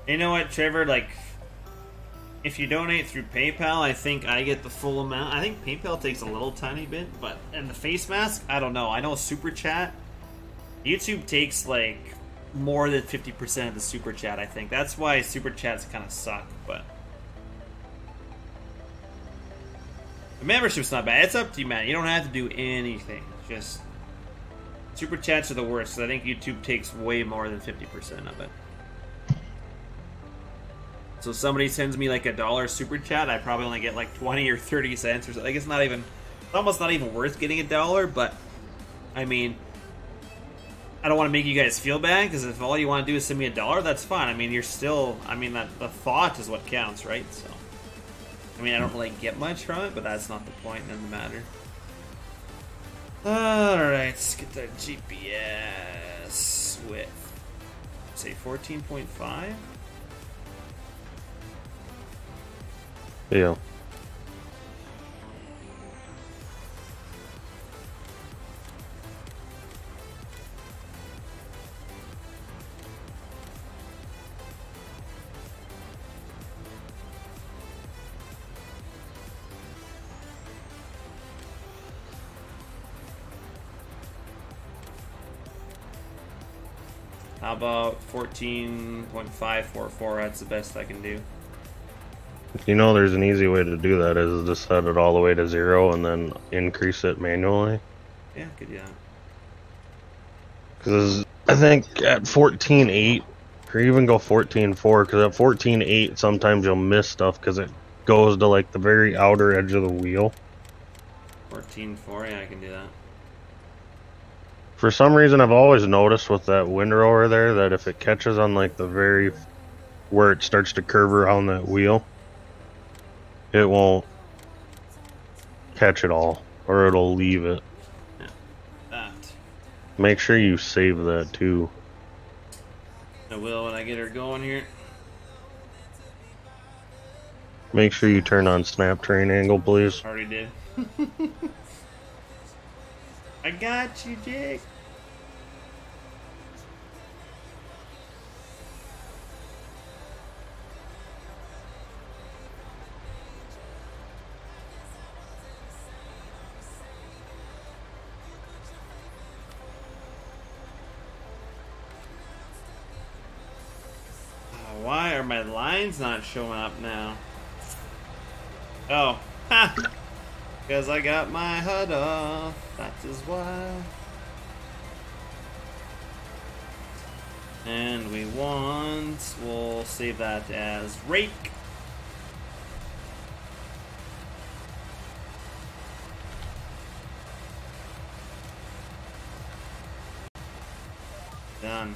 A: You know what, Trevor? Like, if you donate through PayPal, I think I get the full amount. I think PayPal takes a little tiny bit, but and the face mask, I don't know. I know Super Chat, YouTube takes like more than 50% of the Super Chat. I think that's why Super Chats kind of suck. But the membership's not bad. It's up to you, man. You don't have to do anything. Just Super Chats are the worst. Because I think YouTube takes way more than 50% of it. So if somebody sends me like $1 super chat, I probably only get like 20 or 30 cents or something. Like it's almost not even worth getting $1. But I mean, I don't want to make you guys feel bad because if all you want to do is send me $1, that's fine. I mean, you're still. I mean, that the thought is what counts, right? So, I mean, I don't really get much from it, but that's not the point. Doesn't matter. All right, let's get that GPS width. Say 14.5.
B: Yeah.
A: How about 14.544? That's the best I can do.
B: You know, there's an easy way to do that is to set it all the way to 0 and then increase it manually.
A: Yeah, good, yeah.
B: Because I think at 14.8, or even go 14.4, because at 14.8 sometimes you'll miss stuff because it goes to like the very outer edge of the wheel.
A: 14.4, yeah, I can do that.
B: For some reason, I've always noticed with that windrower there that if it catches on like the very where it starts to curve around that wheel, it won't catch it all, or it'll leave it.
A: Yeah, that.
B: Make sure you save that too.
A: I will when I get her going here.
B: Make sure you turn on snap train angle, please.
A: Already did. I got you, Jake. Why are my lines not showing up now? Oh, ha! Because I got my HUD off. That is why. And we'll save that as rake. Done.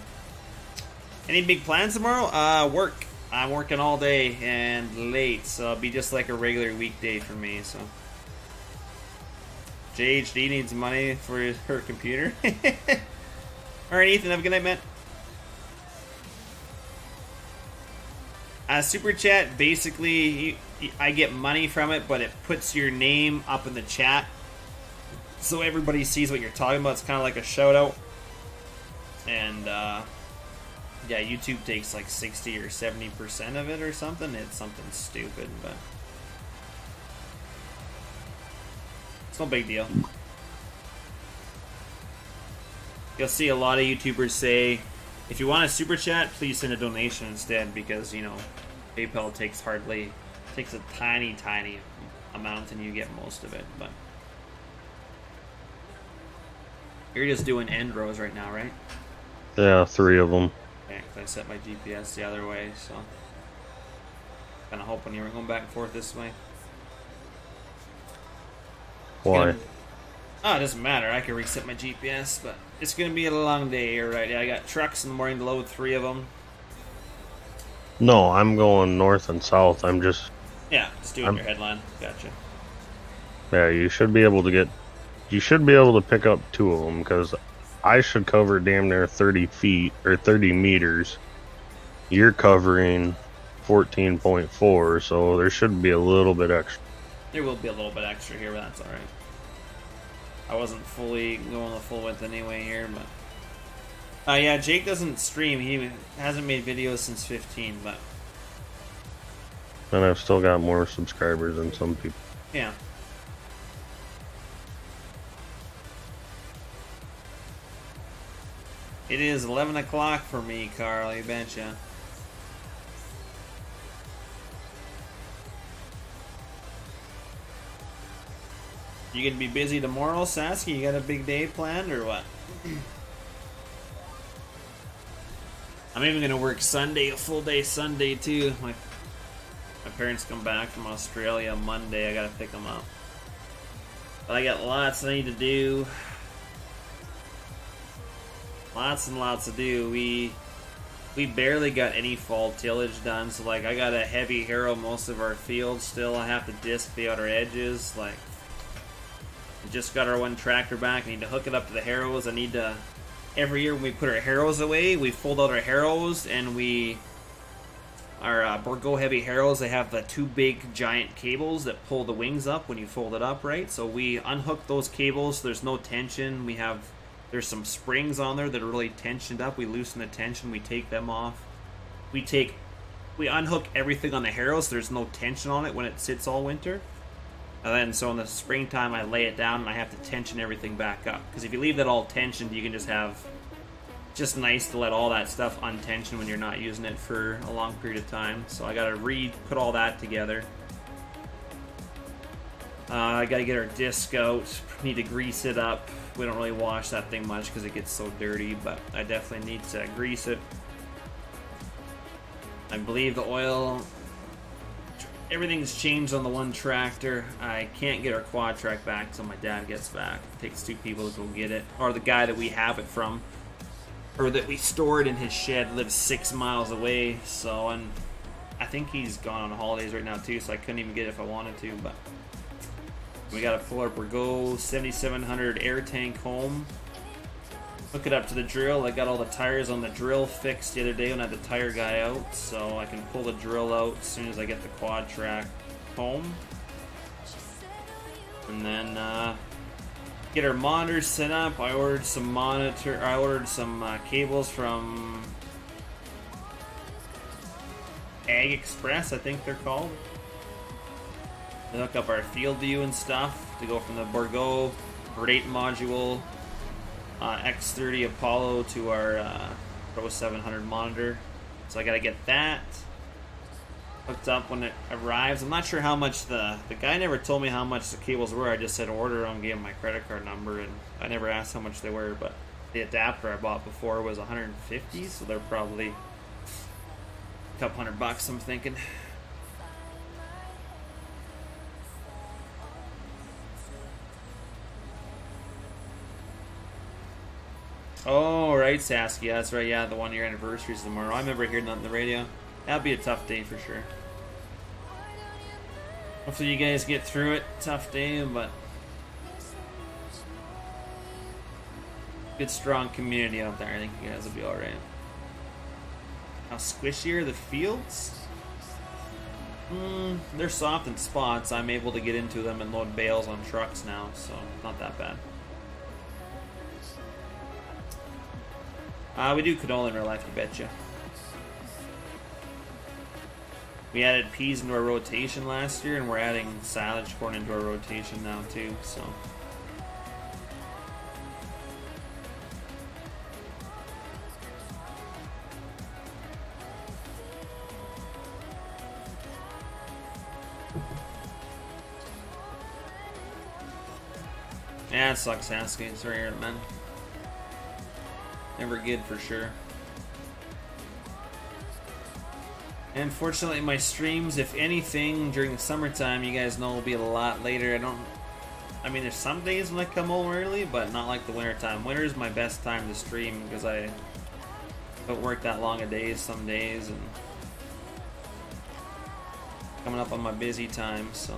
A: Any big plans tomorrow? Work. I'm working all day and late, so it'll be just like a regular weekday for me, so. JHD needs money for her computer. Alright, Ethan, have a good night, man. Super Chat, basically, I get money from it, but it puts your name up in the chat so everybody sees what you're talking about. It's kind of like a shout out. And, yeah, YouTube takes like 60 or 70% of it or something. It's something stupid, but it's no big deal. You'll see a lot of YouTubers say, if you want a super chat, please send a donation instead, because, you know, PayPal takes a tiny amount and you get most of it. But you're just doing end rows right now, right?
B: Yeah, 3 of them.
A: Okay, 'cause I set my GPS the other way, so kind of hoping you were going back and forth this way.
B: Why?
A: Oh, it doesn't matter. I can reset my GPS, but it's going to be a long day here, right? Yeah, I got trucks in the morning to load 3 of them.
B: No, I'm going north and south. I'm just...
A: Yeah, just doing your headline. Gotcha.
B: Yeah, you should be able to pick up 2 of them, because I should cover damn near 30 feet, or 30 meters. You're covering 14.4, so there should be a little bit extra.
A: There will be a little bit extra here, but that's alright. I wasn't fully going the full width anyway here, but... yeah, Jake doesn't stream. He hasn't made videos since 15, but...
B: And I've still got more subscribers than some people.
A: Yeah. It is 11 o'clock for me, Carl, you betcha. You gonna be busy tomorrow, Sasky? You got a big day planned, or what? I'm even gonna work Sunday, a full day Sunday, too. My parents come back from Australia Monday. I gotta pick them up. But I got lots I need to do. Lots and lots to do. We barely got any fall tillage done, so like I gotta heavy harrow most of our fields still. I have to disc the outer edges. Like, I just got our one tractor back. I need to hook it up to the harrows. I need to, every year when we put our harrows away, we fold out our harrows, and our Bourgault heavy harrows, they have the 2 big giant cables that pull the wings up when you fold it up, right? So we unhook those cables. There's no tension. There's some springs on there that are really tensioned up. We loosen the tension. We take them off. We unhook everything on the harrows. There's no tension on it when it sits all winter. And then, so in the springtime, I lay it down and I have to tension everything back up. Because if you leave that all tensioned, you can just have... Just nice to let all that stuff untension when you're not using it for a long period of time. So I gotta put all that together. I gotta get our disc out. Need to grease it up. We don't really wash that thing much because it gets so dirty, but I definitely need to grease it. I believe the oil... Everything's changed on the one tractor. I can't get our quad track back until my dad gets back. It takes 2 people to go get it. Or the guy that we have it from, or that we stored in his shed, lives 6 miles away. So, and I think he's gone on holidays right now too, so I couldn't even get it if I wanted to. But we gotta pull our Bourgault 7700 air tank home, hook it up to the drill. I got all the tires on the drill fixed the other day when I had the tire guy out, so I can pull the drill out as soon as I get the quad track home. And then get our monitors set up. I ordered some cables from Ag Express, I think they're called. To hook up our field view and stuff to go from the Bourgault rate module X30 Apollo to our Pro 700 monitor. So I gotta get that hooked up when it arrives. I'm not sure how much the guy never told me how much the cables were. I just said order them, gave him my credit card number, and I never asked how much they were. But The adapter I bought before was 150, so they're probably a couple $100, I'm thinking. Oh, right, Saskia. That's right, yeah, the 1 year anniversary is tomorrow. I remember hearing that on the radio. That'll be a tough day for sure. Hopefully you guys get through it. Tough day, but good, strong community out there. I think you guys will be alright. How squishy are the fields? They're soft in spots. I'm able to get into them and load bales on trucks now, so not that bad. We do canola in real life, you betcha. We added peas into our rotation last year, and we're adding silage corn into our rotation now too, so. Yeah, it sucks, Saskia. It's right here, man. Never good for sure. And fortunately, my streams, if anything, during the summertime, you guys know, will be a lot later. I mean, there's some days when I come home early, but not like the wintertime. Winter is my best time to stream because I don't work that long a day some days, and coming up on my busy time, so.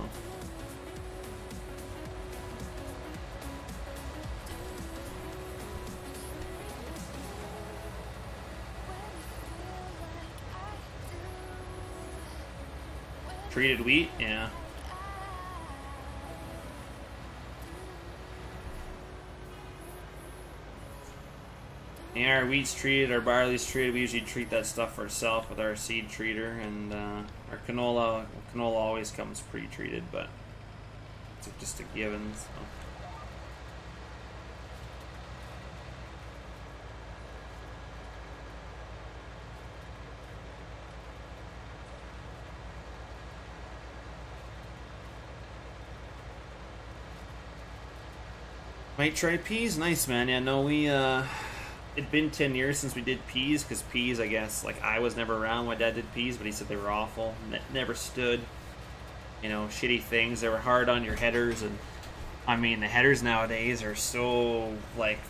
A: Treated wheat, yeah. Yeah, our wheat's treated, our barley's treated. We usually treat that stuff ourselves with our seed treater, and our canola always comes pre-treated, but it's just a given. So. Might try peas. Nice, man. Yeah, no, we, it'd been 10 years since we did peas, because peas, I guess, like, I was never around when Dad did peas, but he said they were awful. Never stood. You know, shitty things. They were hard on your headers, and, I mean, the headers nowadays are so, like,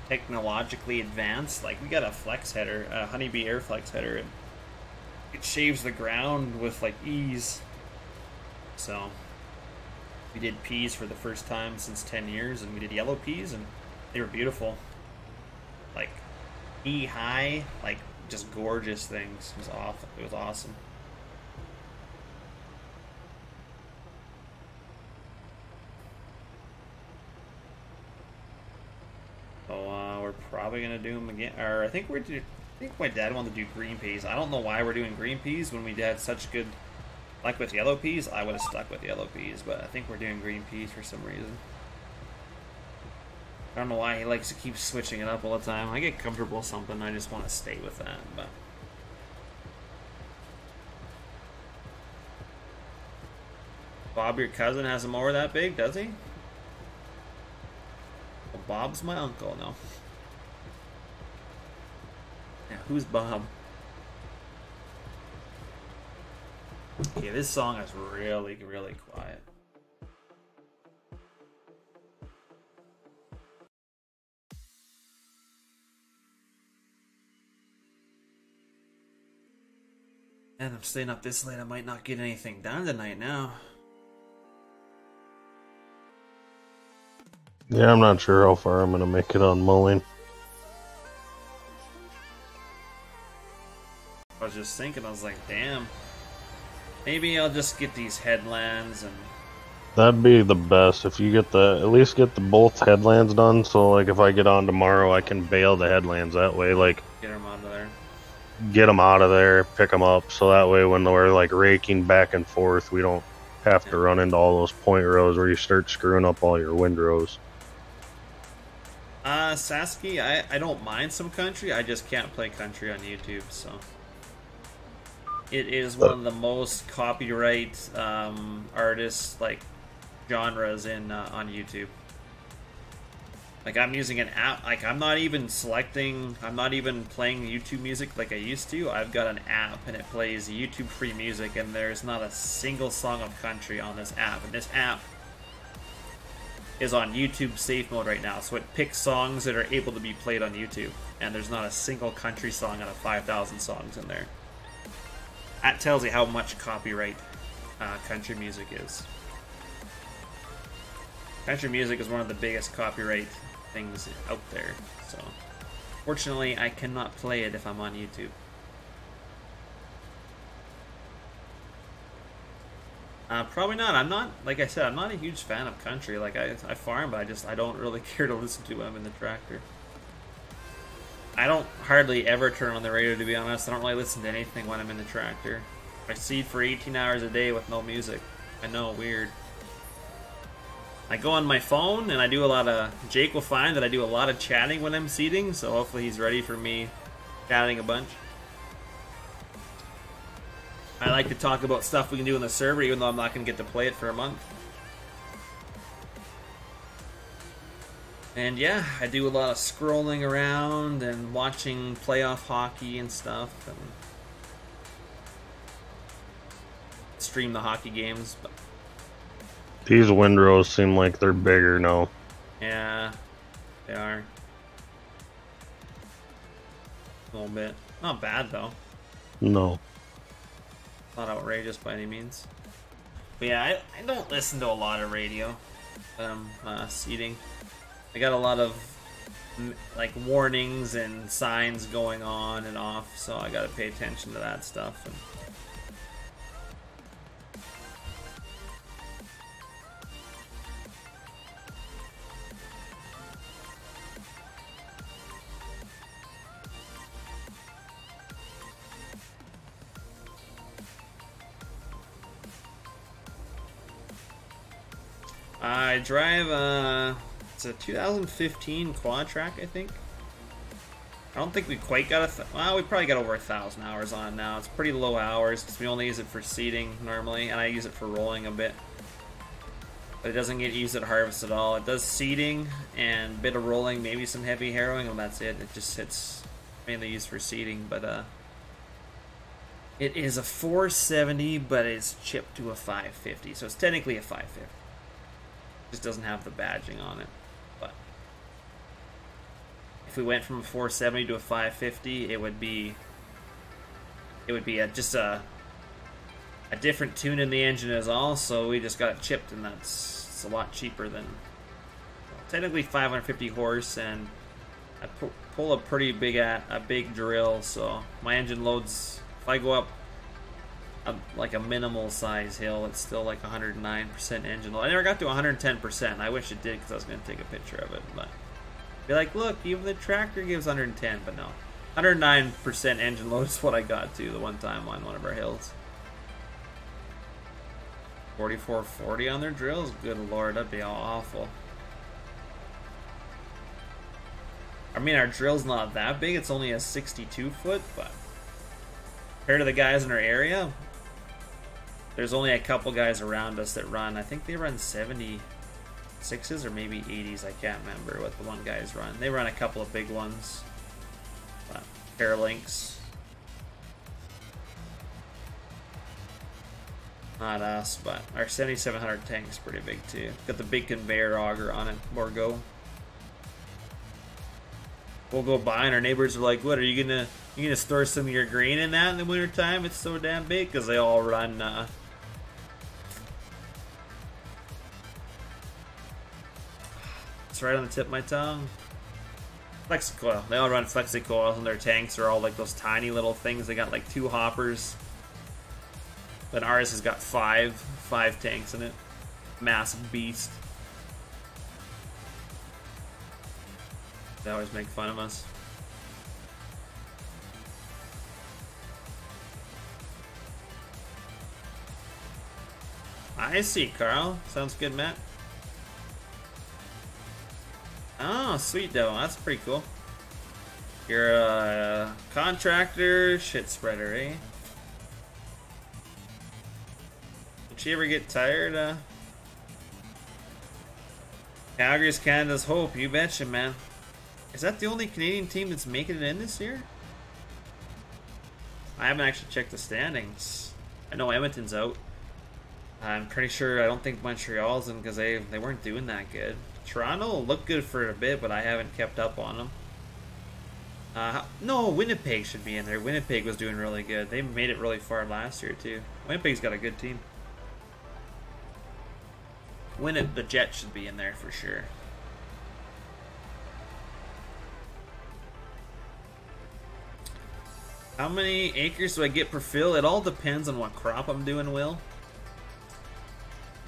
A: technologically advanced. Like, we got a flex header, a Honeybee Air Flex header, and it shaves the ground with, like, ease. So we did peas for the first time since 10 years, and we did yellow peas, and they were beautiful. Like, knee-high, like, just gorgeous things. It was awesome. It was awesome. So, we're probably going to do them again. Or, I think my dad wanted to do green peas. I don't know why we're doing green peas when we had such good... Like with yellow peas, I would have stuck with yellow peas, but I think we're doing green peas for some reason. I don't know why he likes to keep switching it up all the time. I get comfortable with something, I just want to stay with that, but... Bob, your cousin, has a mower that big, does he? Well, Bob's my uncle, no. Yeah, who's Bob? Okay, this song is really, really quiet. And I'm staying up this late, I might not get anything done tonight now.
B: Yeah, I'm not sure how far I'm going to make it on mowing.
A: I was just thinking, I was like, damn. Maybe I'll just get these headlands and...
B: That'd be the best if you get at least get the both headlands done, so like if I get on tomorrow I can bail the headlands that way, like...
A: Get them out of there.
B: Get them out of there, pick them up, so that way when we're like raking back and forth, we don't have to run into all those point rows where you start screwing up all your windrows.
A: Saskia, I don't mind some country, I just can't play country on YouTube, so... It is one of the most copyright artists, like, genres in on YouTube. Like, I'm using an app. Like, I'm not even playing YouTube music like I used to. I've got an app, and it plays YouTube free music, and there's not a single song of country on this app. And this app is on YouTube safe mode right now, so it picks songs that are able to be played on YouTube. And there's not a single country song out of 5,000 songs in there. That tells you how much copyright country music is. Country music is one of the biggest copyright things out there, so fortunately I cannot play it if I'm on YouTube. Probably not. I'm not, like I said, I'm not a huge fan of country. Like, I farm, but I don't really care to listen to when I'm in the tractor. I don't hardly ever turn on the radio, to be honest. I don't really listen to anything when I'm in the tractor. I seed for 18 hours a day with no music. I know, weird. I go on my phone and I do a lot of... Jake will find that I do a lot of chatting when I'm seeding, so hopefully he's ready for me chatting a bunch. I like to talk about stuff we can do in the server, even though I'm not going to get to play it for a month. And yeah, I do a lot of scrolling around and watching playoff hockey and stuff, and stream the hockey games. But
B: these windrows seem like they're bigger now.
A: yeah, they are. A little bit. Not bad though.
B: No.
A: Not outrageous by any means. But yeah, I don't listen to a lot of radio when I'm seeding. I got a lot of like warnings and signs going on and off, so I gotta pay attention to that stuff. And I drive it's a 2015 quad track, I think. I don't think we quite got well, we probably got over 1,000 hours on it now. It's pretty low hours because we only use it for seeding normally, and I use it for rolling a bit. But it doesn't get used at harvest at all. It does seeding and a bit of rolling, maybe some heavy harrowing, and that's it. It just sits mainly used for seeding, but it is a 470, but it's chipped to a 550, so it's technically a 550. It just doesn't have the badging on it. But if we went from a 470 to a 550, it would be just a different tune in the engine as all. So we just got it chipped, and it's a lot cheaper than technically 550 horse, and I pull a pretty big drill. So my engine loads. If I go up like a minimal size hill, it's still like 109% engine load. I never got to 110%. I wish it did because I was going to take a picture of it, but be like, look, even the tractor gives 110, but no, 109% engine load is what I got to the one time on one of our hills. 4440 on their drills. Good lord, that'd be awful. I mean, our drill's not that big. It's only a 62 foot, but compared to the guys in our area, there's only a couple guys around us that run. I think they run 76s or maybe 80s. I can't remember what the one guys run. They run a couple of big ones. Paralinks. Not us, but our 7700 tank's pretty big too. Got the big conveyor auger on it. More go. We'll go by and our neighbors are like, what, are you gonna store some of your grain in that in the winter time? It's so damn big, because they all run it's right on the tip of my tongue. Flexicoil. They all run Flexicoils, and their tanks are all like those tiny little things. They got like 2 hoppers. But ours has got five tanks in it. Massive beast. They always make fun of us. I see, Carl. Sounds good, Matt. Oh, sweet demo. That's pretty cool. You're a contractor shit spreader, eh? Did you ever get tired? Calgary's Canada's hope. You betcha, man. Is that the only Canadian team that's making it in this year? I haven't actually checked the standings. I know Edmonton's out. I'm pretty sure I don't think Montreal's in because they weren't doing that good. Toronto looked good for a bit, but I haven't kept up on them. No, Winnipeg should be in there. Winnipeg was doing really good. They made it really far last year too. Winnipeg's got a good team. The Jets should be in there for sure. How many acres do I get per fill? It all depends on what crop I'm doing, Will.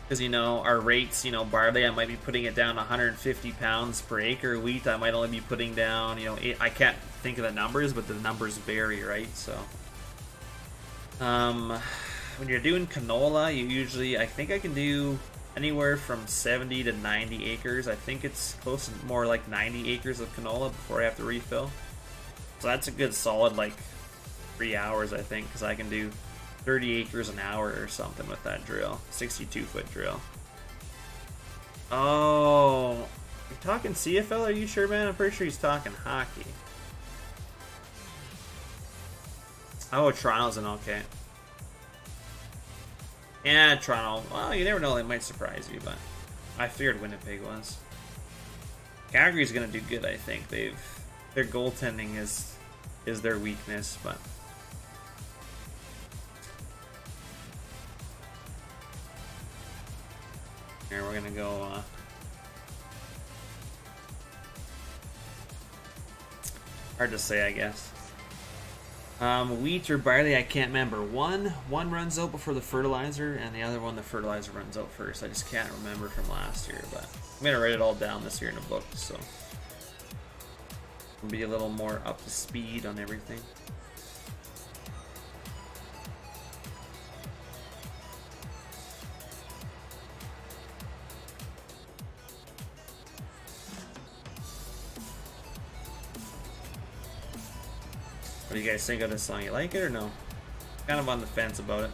A: Because, you know, our rates, you know, barley, I might be putting it down 150 pounds per acre. Wheat, I might only be putting down, you know, I can't think of the numbers, but the numbers vary, right? So, when you're doing canola, you usually, I think I can do anywhere from 70 to 90 acres. I think it's close to more like 90 acres of canola before I have to refill. So that's a good solid, like, 3 hours, I think, because I can do 30 acres an hour or something with that drill. 62-foot drill. Oh, you're talking CFL? Are you sure, man? I'm pretty sure he's talking hockey. Oh, Toronto's an okay. Yeah, Toronto. Well, you never know. They might surprise you, but I figured Winnipeg was. Calgary's gonna do good, I think. Their goaltending is their weakness, but. Here, we're gonna go, hard to say, I guess. Wheat or barley, I can't remember. One runs out before the fertilizer, and the other one, the fertilizer runs out first. I just can't remember from last year, but I'm gonna write it all down this year in a book, so I'll be a little more up to speed on everything. What do you guys think of this song? You like it or no? Kind of on the fence about it.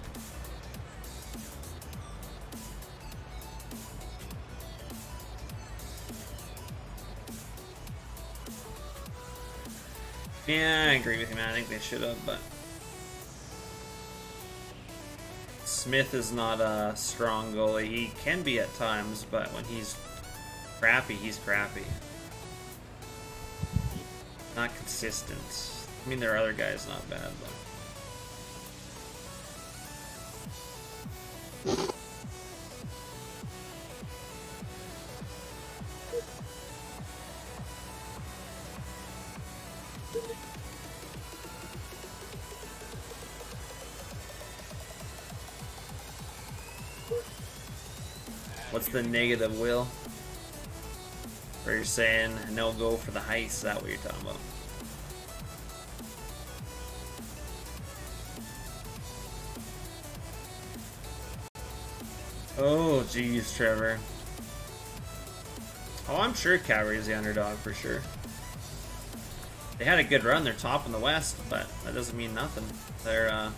A: Yeah, I agree with you, man. I think they should have, but Smith is not a strong goalie. He can be at times, but when he's crappy, he's crappy. Not consistent. I mean, there are other guys not bad, but what's the negative, Will? Where you're saying no go for the heist? Is that what you're talking about? Oh, geez, Trevor. Oh, I'm sure Calgary's the underdog for sure. They had a good run. They're top in the West, but that doesn't mean nothing. I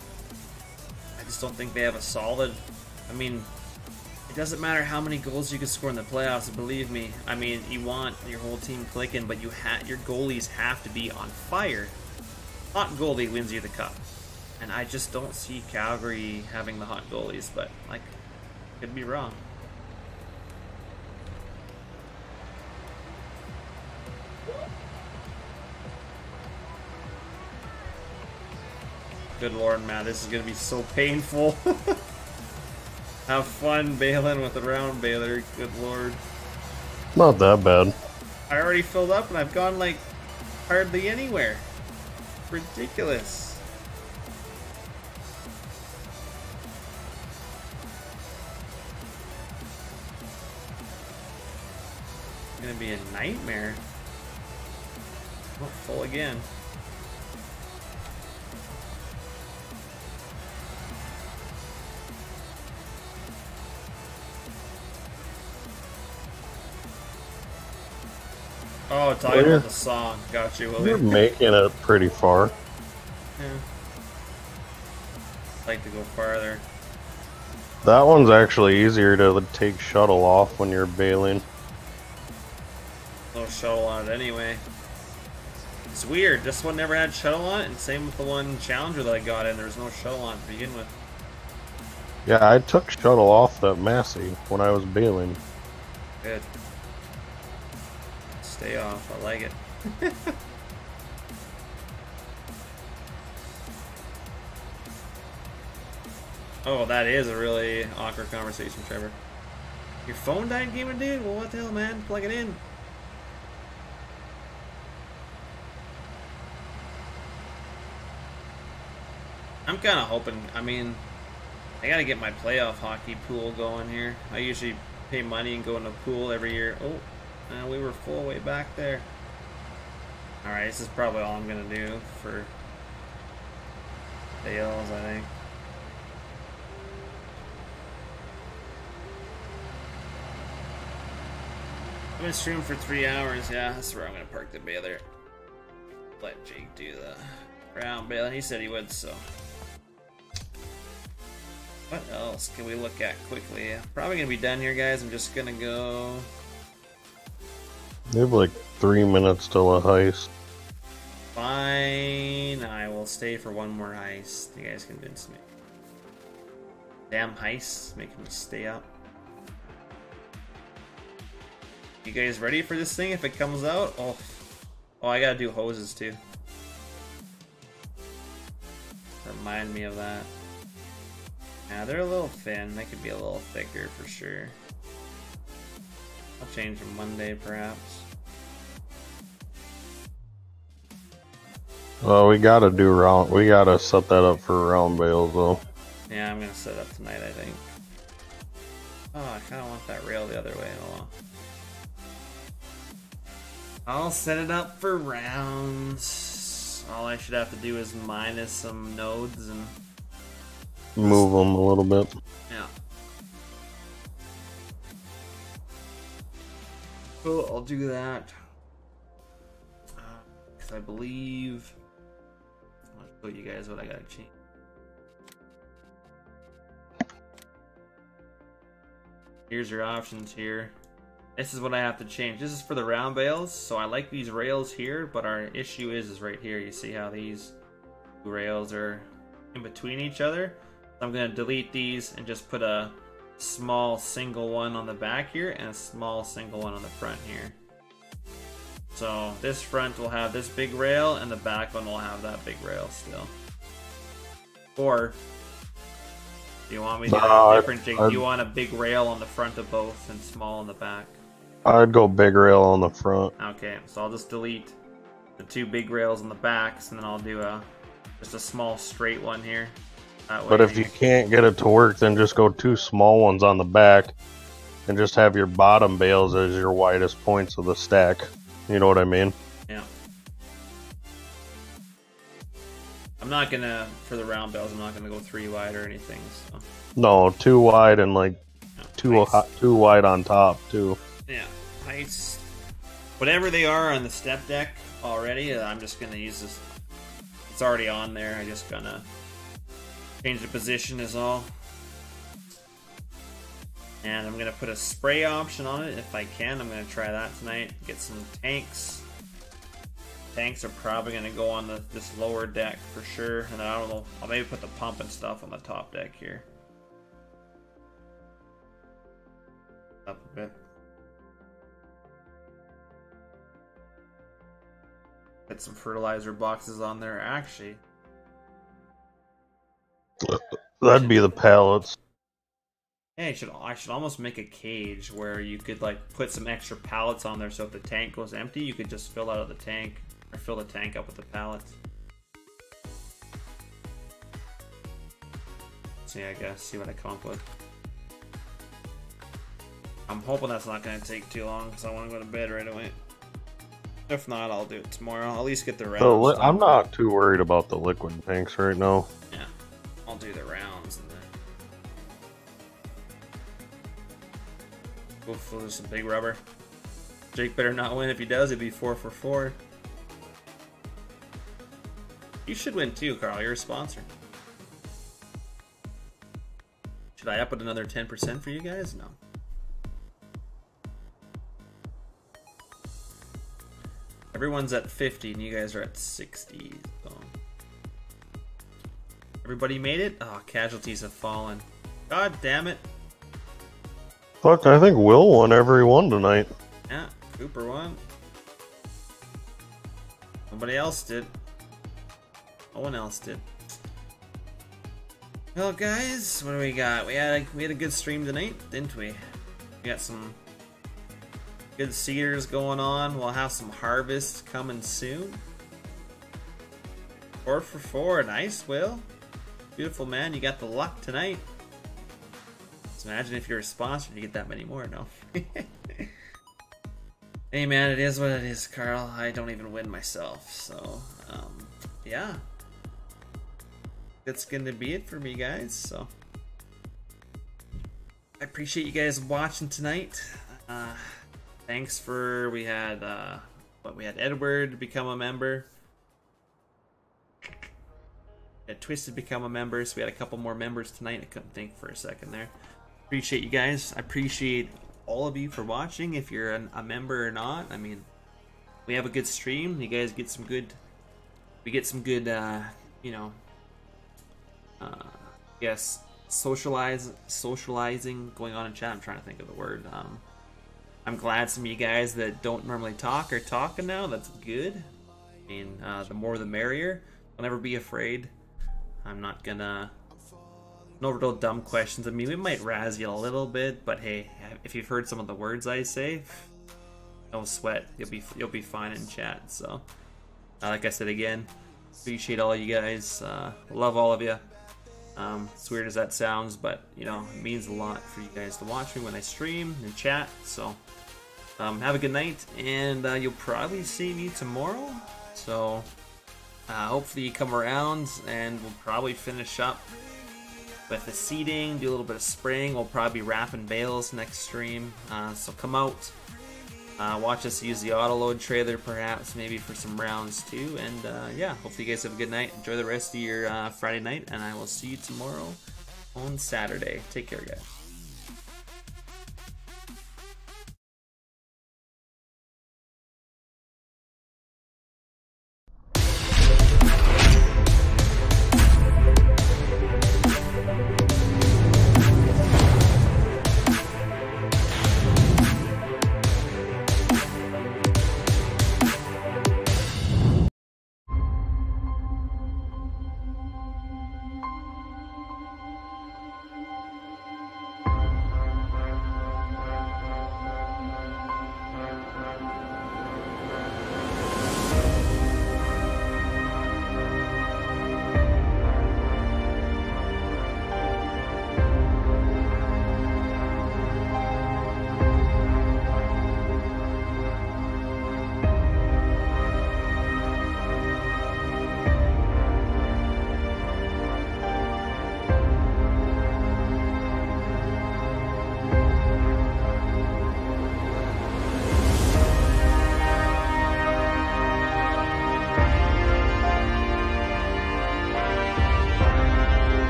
A: just don't think they have a solid. I mean, it doesn't matter how many goals you can score in the playoffs. Believe me. I mean, you want your whole team clicking, but your goalies have to be on fire. Hot goalie wins you the cup, and I just don't see Calgary having the hot goalies. But like. Could be wrong. Good Lord, man, this is gonna be so painful. Have fun bailing with the round bailer. Good Lord.
B: Not that bad.
A: I already filled up and I've gone like hardly anywhere. Ridiculous. Gonna be a nightmare. Oh, full again. Oh, talking about the song. Got you, Willie.
B: You're making it pretty far.
A: Yeah. I'd like to go farther.
B: That one's actually easier to take shuttle off when you're bailing.
A: No shuttle on it anyway. It's weird. This one never had shuttle on it, and same with the one Challenger that I got in. There was no shuttle on it to begin with.
B: Yeah, I took shuttle off that Massey when I was baling.
A: Good. Stay off. I like it. Oh, that is a really awkward conversation, Trevor. Your phone died, gamer dude? Well, what the hell, man? Plug it in. I'm kind of hoping, I mean, I gotta get my playoff hockey pool going here. I usually pay money and go in a pool every year. Oh, we were full way back there. Alright, this is probably all I'm gonna do for fails, I think. I've been streaming for 3 hours. Yeah, that's where I'm gonna park the baler. Let Jake do the round baler. He said he would, so. What else can we look at quickly? Probably gonna be done here, guys. I'm just gonna go.
B: You have like 3 minutes till a heist.
A: Fine. I will stay for one more heist. You guys convinced me. Damn heists making me stay up. You guys ready for this thing if it comes out? Oh, I gotta do hoses too. Remind me of that. Yeah, they're a little thin. They could be a little thicker for sure. I'll change them Monday perhaps.
B: Well, we gotta do round. We gotta set that up for round bales though.
A: Yeah, I'm gonna set it up tonight, I think. Oh, I kind of want that rail the other way. Hold on. I'll set it up for rounds. All I should have to do is minus some nodes and
B: move them a little bit.
A: yeah. Cool, I'll do that. Because I believe I'll show you guys what I gotta change. Here's your options here. This is what I have to change. This is for the round bales, so I like these rails here, but our issue is right here. You see how these two rails are in between each other? So I'm going to delete these and just put a small single one on the back here and a small single one on the front here. So this front will have this big rail and the back one will have that big rail still. Or do you want me to do a different thing? Do you want a big rail on the front of both and small on the back?
B: I'd go big rail on the front.
A: Okay, so I'll just delete the two big rails on the backs, and then I'll do just a small straight one here. That way.
B: But if you can't get it to work, then just go 2 small ones on the back, and just have your bottom bales as your widest points of the stack. You know what I mean?
A: Yeah. I'm not gonna, for the round bales, I'm not gonna go 3 wide or anything. So.
B: No, 2 wide and like
A: no,
B: two wide on top too.
A: Yeah, heights, whatever they are on the step deck already, I'm just gonna use this. It's already on there. I just gonna change the position is all. And I'm gonna put a spray option on it if I can. I'm gonna try that tonight. Get some tanks. Tanks are probably gonna go on this lower deck for sure. And then I don't know. I'll maybe put the pump and stuff on the top deck here. Up a bit. Get some fertilizer boxes on there. Actually,
B: That'd be the pallets.
A: yeah, I should almost make a cage where you could like put some extra pallets on there, so if the tank goes empty, you could just fill out of the tank or fill the tank up with the pallets. So yeah, I guess see what I come up with. I'm hoping that's not going to take too long because I want to go to bed right away. If not, I'll do it tomorrow. I'll at least get the rounds done.
B: I'm not too worried about the liquid tanks right now.
A: Yeah, I'll do the rounds and then oof, those are some big rubber. Jake better not win. If he does, it'd be 4 for 4. You should win too, Carl. You're a sponsor. Should I up it another 10% for you guys? No. Everyone's at 50 and you guys are at 60. So. Everybody made it? Oh, casualties have fallen. God damn it.
B: Fuck, I think Will won every one tonight.
A: Yeah, Cooper won. Nobody else did. No one else did. Well, guys, what do we got? We had a good stream tonight, didn't we? We got some good seeders going on. We'll have some harvest coming soon. 4 for 4, nice, Will. Beautiful, man. You got the luck tonight. Just imagine if you're a sponsor, you get that many more. No. Hey, man, it is what it is, Carl. I don't even win myself, so yeah. That's gonna be it for me, guys. So I appreciate you guys watching tonight. Thanks for we had Edward become a member. We had Twisted become a member, so we had a couple more members tonight. I couldn't think for a second there. Appreciate you guys. I appreciate all of you for watching. If you're a member or not, I mean, we have a good stream. You guys get some good. We get some good. You know. Yes, socializing going on in chat. I'm trying to think of the word. I'm glad some of you guys that don't normally talk are talking now. That's good. I mean, the more the merrier. Don't ever be afraid. I'm not gonna. No real dumb questions. I mean, we might razz you a little bit, but hey, if you've heard some of the words I say, no sweat. You'll be fine in chat. So, like I said again, appreciate all you guys. Love all of you. As weird as that sounds, but you know, it means a lot for you guys to watch me when I stream and chat. So, have a good night, and you'll probably see me tomorrow. So, hopefully you come around, and we'll probably finish up with the seeding, do a little bit of spraying. We'll probably be wrapping bales next stream. So come out, watch us use the auto load trailer, perhaps maybe for some rounds too. And yeah, hopefully you guys have a good night. Enjoy the rest of your Friday night, and I will see you tomorrow on Saturday. Take care, guys.